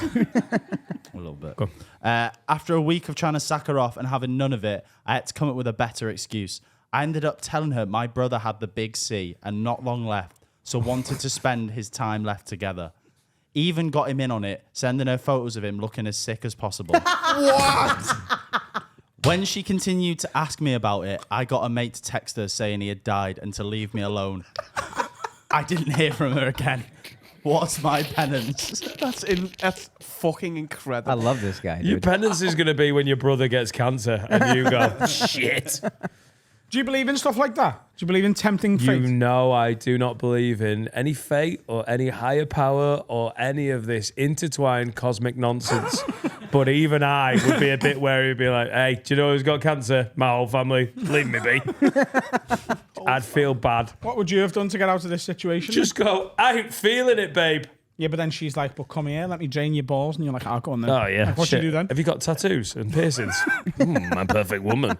E: A little bit.
B: Go
E: After a week of trying to sack her off and having none of it, I had to come up with a better excuse. I ended up telling her my brother had the big C and not long left, so wanted to spend his time left together. Even got him in on it, sending her photos of him looking as sick as possible. What? When she continued to ask me about it, I got a mate to text her saying he had died and to leave me alone. I didn't hear from her again. What's my penance?
D: That's fucking incredible.
F: I love this guy,
B: Your
F: dude.
B: penance is going to be when your brother gets cancer and you go, shit.
A: Do you believe in stuff like that? Do you believe in tempting fate?
B: You know I do not believe in any fate or any higher power or any of this intertwined cosmic nonsense. But even I would be a bit wary, would be like, hey, do you know who's got cancer? My whole family. Leave me be. I'd feel bad.
A: What would you have done to get out of this situation?
B: Just go, I ain't feeling it, babe.
A: Yeah, but then she's like, well, come here, let me drain your balls. And you're like, I'll go on then.
B: Oh, yeah.
A: Like, what do you
B: Shit.
A: do then?
B: Have you got tattoos and piercings? My perfect woman.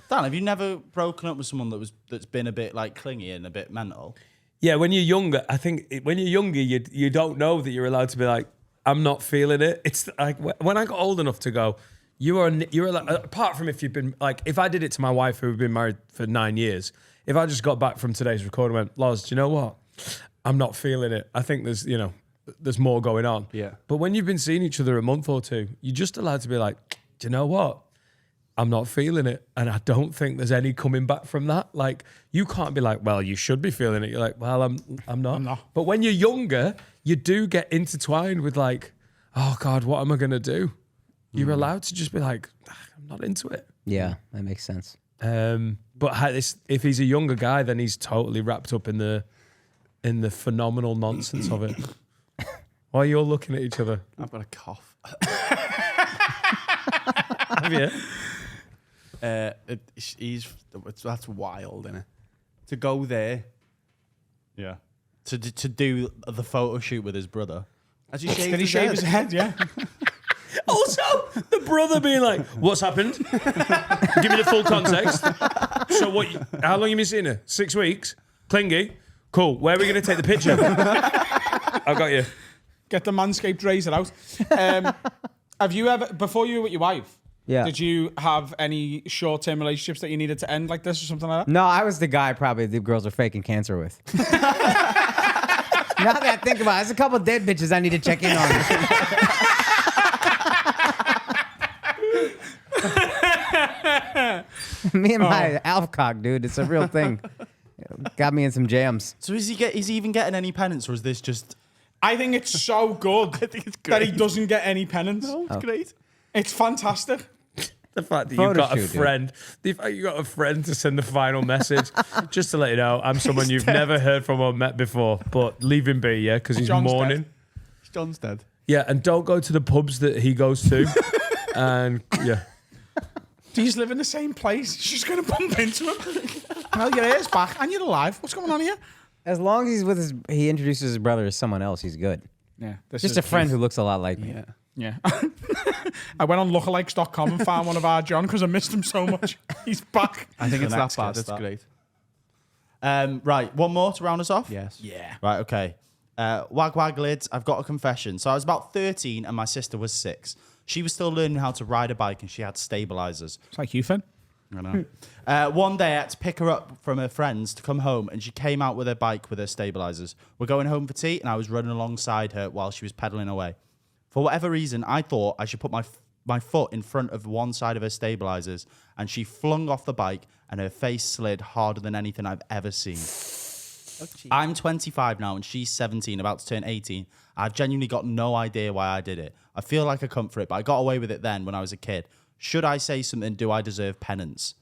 E: Dan, have you never broken up with someone that's been a bit like clingy and a bit mental?
B: Yeah, when you're younger, I think when you're younger, you don't know that you're allowed to be like, I'm not feeling it. It's like when I got old enough to go, you're like, apart from if you've been like, if I did it to my wife who had been married for 9 years, if I just got back from today's recording and went, Loz, do you know what? I'm not feeling it. I think there's more going on.
D: Yeah.
B: But when you've been seeing each other a month or two, you're just allowed to be like, do you know what? I'm not feeling it. And I don't think there's any coming back from that. Like, you can't be like, well, you should be feeling it. You're like, well, I'm not.
A: not.
B: But when you're younger, you do get intertwined with like, oh God, what am I going to do? You're allowed to just be like, I'm not into it.
F: Yeah, that makes sense.
B: But if he's a younger guy, then he's totally wrapped up in the phenomenal nonsense of it. Why are you all looking at each other?
D: I've got a cough.
B: Have you?
D: That's wild, isn't it? To go there.
E: Yeah. To do the photo shoot with his brother.
D: As you shave
A: Did he
D: his
A: shave
D: head.
A: his head? Yeah.
B: Also, the brother being like, what's happened? Give me the full context. So how long have you been seeing her? 6 weeks? Clingy? Cool. Where are we going to take the picture? I got you.
A: Get the Manscaped razor out. Have you ever, before you were with your wife,
F: Yeah.
A: did you have any short-term relationships that you needed to end like this or something like that?
F: No, I was the guy probably the girls are faking cancer with. Now that I think about it, there's a couple dead bitches I need to check in on. Me and my Alfcock, dude, it's a real thing. Got me in some jams.
E: So is he even getting any penance, or is this just...
A: I think it's so good that he doesn't get any penance.
D: Oh, it's great.
A: It's fantastic.
B: The fact that
F: Photo
B: you've got a
F: shoot, dude.
B: friend, the fact you got a friend to send the final message, just to let you know, I'm someone you've never heard from or met before, but leave him be, yeah, because he's
A: John's
B: mourning.
A: dead.
D: John's dead.
B: Yeah, and don't go to the pubs that he goes to. And yeah,
A: Do you live in the same place? She's going to bump into him. Well, your hair's back and you're alive. What's going on here?
F: As long as he's with he introduces his brother as someone else, he's good.
A: Yeah,
F: Just a friend who looks a lot like me.
D: Yeah.
A: Yeah. I went on lookalikes.com and found one of our John because I missed him so much. He's back.
D: I think it's
E: The
D: that
E: next
D: bad.
E: guest,
D: It's
E: that.
D: great.
E: Right, one more to round us off?
D: Yes.
A: Yeah.
E: Right, okay. Wag lids, I've got a confession. So I was about 13 and my sister was 6. She was still learning how to ride a bike and she had stabilizers.
A: It's like you, Finn.
E: I know. One day I had to pick her up from her friends to come home and she came out with her bike with her stabilizers. We're going home for tea and I was running alongside her while she was pedaling away. For whatever reason, I thought I should put my foot in front of one side of her stabilizers and she flung off the bike and her face slid harder than anything I've ever seen. I'm 25 now and she's 17, about to turn 18. I've genuinely got no idea why I did it. I feel like a cunt for it, but I got away with it then when I was a kid. Should I say something? Do I deserve penance?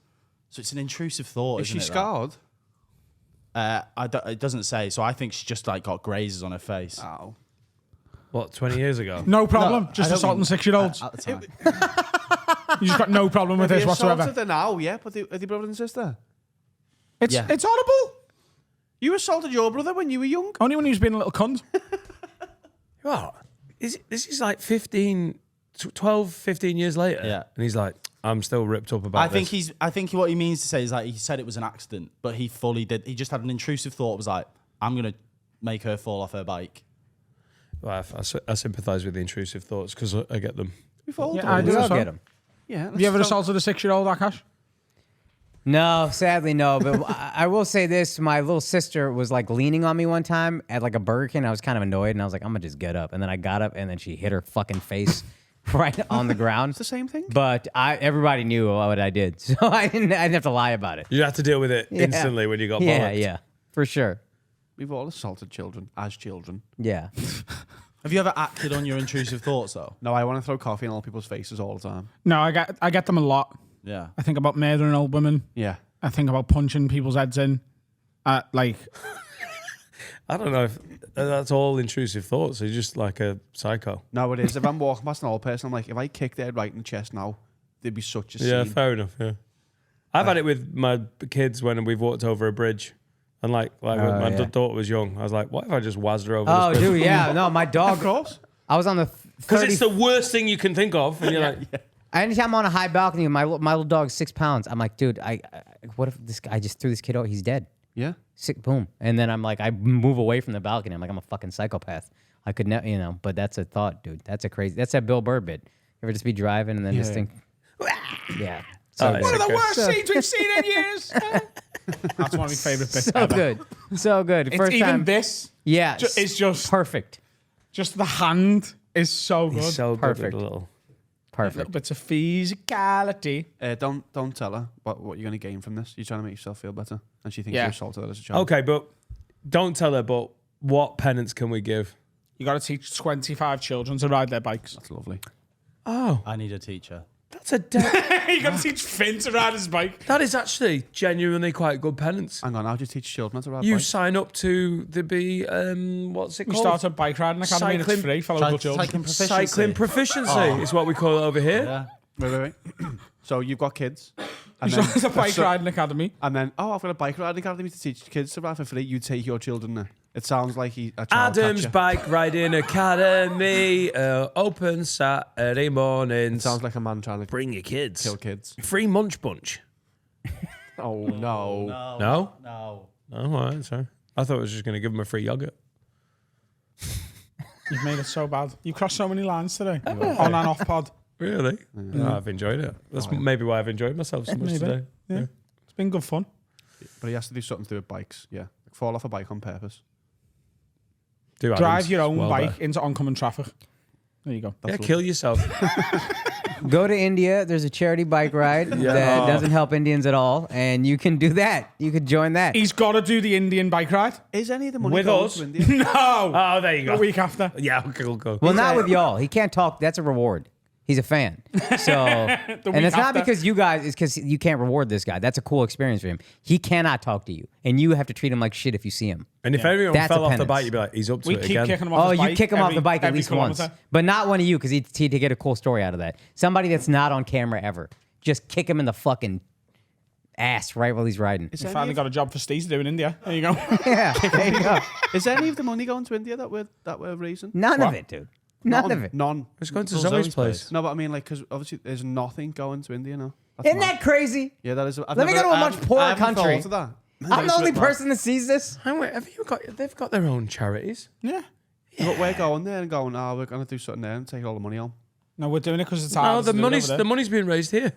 E: So it's an intrusive thought,
D: Is
E: isn't
D: she
E: it?
D: scarred?
E: It doesn't say, so I think she just like got grazes on her face.
D: Oh.
B: What, 20 years ago?
A: No problem.
E: No,
A: just
E: I don't
A: assaulting
E: mean-
A: 6-year-olds.
E: At the time.
A: You just got no problem with
D: Have
A: this
D: you
A: whatsoever.
D: assaulted her now? Yeah, but are they brother and sister?
A: It's
E: Yeah.
A: it's horrible.
D: You assaulted your brother when you were young?
A: Only when he was being a little cunt.
B: What? This is like 12, 15 years later.
E: Yeah.
B: And he's like, I'm still ripped up about
E: I think what he means to say is like he said it was an accident, but he fully did. He just had an intrusive thought. Was like, I'm gonna make her fall off her bike.
B: Well, I sympathise with the intrusive thoughts because I get them.
D: We've all
A: Yeah,
D: done
A: I
D: it.
A: do
F: We all
A: as well.
F: get him.
D: Yeah.
A: Have you ever assaulted a 6-year-old, Akaash?
F: No, sadly no. But I will say this: my little sister was like leaning on me one time at like a Burger King. I was kind of annoyed, and I was like, "I'm gonna just get up." And then I got up, and then she hit her fucking face right on the ground.
D: It's the same thing?
F: But everybody knew what I did, so I didn't have to lie about it.
B: You have to deal with it
F: Yeah.
B: instantly when you got
F: Yeah,
B: bollocked.
F: yeah, for sure.
D: We've all assaulted children as children.
F: Yeah.
E: Have you ever acted on your intrusive thoughts though?
D: No, I want to throw coffee in all people's faces all the time.
A: No, I get them a lot.
E: Yeah.
A: I think about murdering old women.
D: Yeah.
A: I think about punching people's heads in. Like,
B: I don't know if that's all intrusive thoughts. You're just like a psycho.
D: No, it is. If I'm walking past an old person, I'm like, if I kick their right in the chest now, there'd be such a
B: Yeah,
D: scene.
B: fair enough. Yeah, I've had it with my kids when we've walked over a bridge, and like when my
F: yeah.
B: daughter was young, I was like, "What if I just wazzed her over?"
F: Oh,
B: this bridge?
F: dude, yeah. No, my dog.
D: Of course.
F: I was on the
B: Because
F: 30.
B: it's the worst thing you can think of, and you're like,
F: Anytime I'm on a high balcony, my little dog's 6 pounds. I'm like, dude, what if this guy I just threw this kid out? He's dead.
D: Yeah.
F: Sick, boom. And then I'm like, I move away from the balcony. I'm like, I'm a fucking psychopath. I could never, but that's a thought, dude. That's a Bill Burr bit. You ever just be driving and then just think, yeah. So
B: Oh,
F: good.
B: it's
A: one of the
B: okay.
A: worst scenes we've seen in years. That's one of my favourite bits
F: So
A: ever.
F: good. So good.
A: It's
F: First
A: even
F: time.
A: this.
F: Yeah.
A: It's just
F: perfect.
A: the hand is so good.
B: he's so good
F: Perfect.
B: with a little.
F: Perfect.
A: Bits of physicality.
D: Don't tell her what you're going to gain from this. You're trying to make yourself feel better. And she thinks
A: Yeah.
D: you assaulted her as a child.
B: Okay, but don't tell her. But what penance can we give?
A: You got to teach 25 children to ride their bikes.
D: That's lovely.
B: Oh,
E: I need a teacher.
B: that's a
A: You got to teach Finn to ride his bike.
B: that is actually genuinely quite good penance.
D: Hang on, I'll just teach children how to ride
B: You
D: bikes.
B: sign up to what's it
A: We
B: called?
A: start a bike riding academy and it's
B: Cycling-
A: free for local children.
E: Cycling proficiency.
B: Cycling proficiency is what we call it over here.
E: Yeah.
D: Wait. So you've got kids. And
A: So it's a bike riding academy.
D: And then, I've got a bike riding academy to teach kids to ride for free. You take your children there. It sounds like a child
B: Adam's
D: catcher.
B: Bike Riding Academy, open Saturday mornings.
D: Sounds like a man trying to
B: Bring your kids.
D: kill kids.
B: Free munch bunch.
D: Oh, no.
B: No?
E: No.
B: Oh, all right, sorry. I thought I was just going to give them a free yogurt.
A: You've made it so bad. You crossed so many lines today. On and off pod.
B: Really? No, I've enjoyed it. That's maybe why I've enjoyed myself so much
A: Maybe.
B: today.
A: Yeah. It's been good fun.
D: But he has to do something to do with bikes. Yeah. Like fall off a bike on purpose.
B: Do
A: Drive
B: Adam's.
A: your own
B: Well
A: bike
B: better.
A: into oncoming traffic. There you go.
B: Yeah, kill yourself.
F: Go to India. There's a charity bike ride
B: Yeah.
F: that doesn't help Indians at all, and you can do that. You could join that.
A: He's got to do the Indian bike ride.
D: Is any of the money
B: With
D: going
B: us?
D: to India?
A: No.
B: Oh, there you
A: The
B: go.
A: week after.
B: Yeah, okay, we'll go.
F: Well, not with y'all. He can't talk. That's a reward. He's a fan. So, and
A: week
F: it's not
A: after.
F: because you guys. It's because you can't reward this guy. That's a cool experience for him. He cannot talk to you, and you have to treat him like shit if you see him.
B: And if everyone
F: That's
B: fell
F: a
B: off the
F: penance.
B: bike, you'd be like, he's up to
A: We
B: it
A: keep
B: again.
A: kicking him off
F: Oh,
A: his
F: you
A: bike
F: kick him off
A: every-
F: the bike at
A: every
F: least once,
A: kilometre.
F: but not one of you because he'd to get a cool story out of that. Somebody that's not on camera ever. Just kick him in the fucking ass right while he's riding.
D: Is
A: You
D: any
A: finally
D: of-
A: got a job for Steve to do in India. There you go.
F: Yeah, there you go.
D: Is any of the money going to India that we're raising?
F: None of it, dude. None of it.
D: None.
B: It's going to
E: Well,
B: Zoe's
E: Zoe's
B: place.
D: No, but I mean, like, because obviously there's nothing going to India now. That's
F: Isn't
D: mad.
F: that crazy?
D: Yeah, that is.
F: Let me go to a much poorer country.
D: That.
F: I'm the only person that sees this.
B: Hang on, they've got their own charities.
A: Yeah.
D: But we're going there and going, we're going to do something there and take all the money home.
A: No, we're doing it because it's
B: No,
A: hard.
B: the money's being raised here.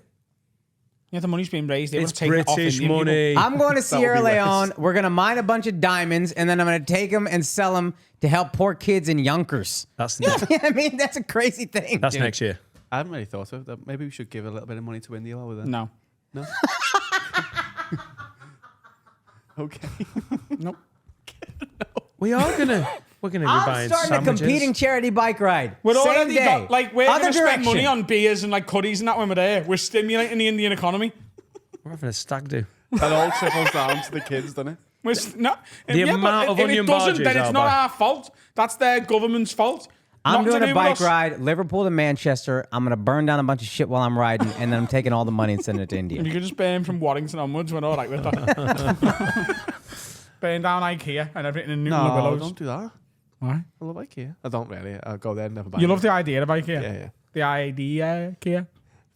A: Yeah, the money's being raised. They
B: It's
A: want to take it off
B: British
A: Indian people.
B: money.
F: I'm going to Sierra
D: be
F: Leone. We're going to mine a bunch of diamonds, and then I'm going to take them and sell them to help poor kids in Yonkers.
B: That's
F: Yeah, I mean, that's a crazy thing.
B: that's
F: dude.
B: next year.
D: I haven't really thought of that. Maybe we should give a little bit of money to India while we're there.
A: No.
D: No? Okay.
A: Nope.
B: We're gonna be
F: I'm
B: buying
F: starting
B: sandwiches.
F: a competing charity bike ride.
A: We're
F: Same
A: already
F: day.
A: got, like, we're
F: Other
A: going to spend
F: direction.
A: money on beers and, like, curries and that when we're there. We're stimulating the Indian economy.
B: We're having a stag do.
D: That all trickles down to the kids, doesn't it?
B: The amount of onion
A: if it doesn't,
B: barges
A: then it's
B: I'll
A: not
B: buy.
A: our fault. That's their government's fault.
F: I'm
A: Nothing to
F: doing a
A: do with
F: bike
A: us.
F: ride, Liverpool to Manchester. I'm going to burn down a bunch of shit while I'm riding, and then I'm taking all the money and sending it to
A: If
F: India.
A: you could just burn from Warrington onwards, we're all right with that. Burn down IKEA and everything in Newton
D: No,
A: Willows.
D: don't do that.
A: Why?
D: I love IKEA. I don't really. I'll go there and never buy
A: You
D: it.
A: love the idea of IKEA?
D: Yeah, yeah.
A: The idea, Kia.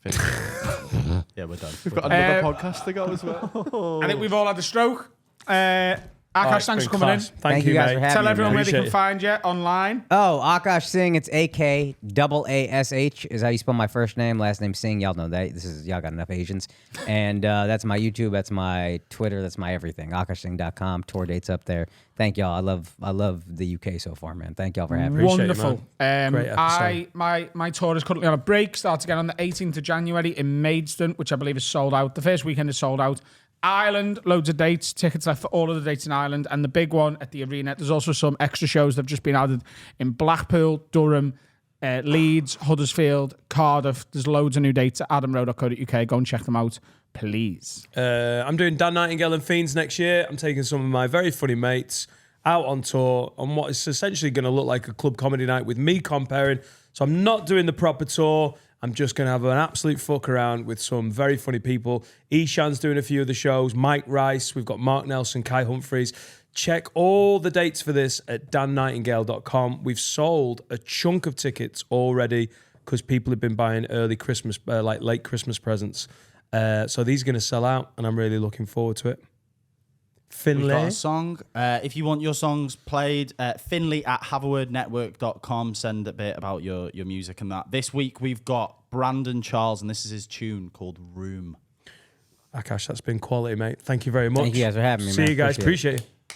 E: Yeah, we're done.
D: We've got another podcast to go as well.
A: I think we've all had a stroke. Akash,
B: Alright,
A: thanks
B: been
A: for coming
B: class.
A: in.
B: Thank you,
F: guys
B: mate.
F: for having
A: Tell
F: me,
A: everyone
F: man.
A: where they can
B: Appreciate it.
A: find you online.
F: Oh, Akaash Singh. It's AKAASH is how you spell my first name. Last name Singh. Y'all know that. Y'all got enough Asians. And that's my YouTube. That's my Twitter. That's my everything. AkashSingh.com. Tour dates up there. Thank y'all. I love the UK so far, man. Thank y'all for having me.
B: Appreciate it,
A: Wonderful.
B: man. Great episode.
A: My tour is currently on a break. Starts again on the 18th of January in Maidstone, which I believe is sold out. The first weekend is sold out. Ireland, loads of dates, tickets left for all of the dates in Ireland, and the big one at the arena. There's also some extra shows that have just been added in Blackpool, Durham, Leeds, Huddersfield, Cardiff. There's loads of new dates at adamrowe.co.uk. Go and check them out, please.
B: I'm doing Dan Nightingale and Fiends next year. I'm taking some of my very funny mates out on tour on what is essentially going to look like a club comedy night with me comparing. So I'm not doing the proper tour. I'm just going to have an absolute fuck around with some very funny people. Ishan's doing a few of the shows. Mike Rice. We've got Mark Nelson, Kai Humphreys. Check all the dates for this at dannightingale.com. We've sold a chunk of tickets already because people have been buying early Christmas, like late Christmas presents. So these are going to sell out, and I'm really looking forward to it.
E: We've got
B: Finlay.
E: a song. If you want your songs played, Finley at haveawordnetwork.com. Send a bit about your music and that. This week we've got Brandon Charles, and this is his tune called Room.
B: Akaash, that's been quality, mate. Thank you very much.
F: Thank you guys for having me,
B: See
F: man.
B: you guys.
F: Appreciate it.
B: Appreciate it.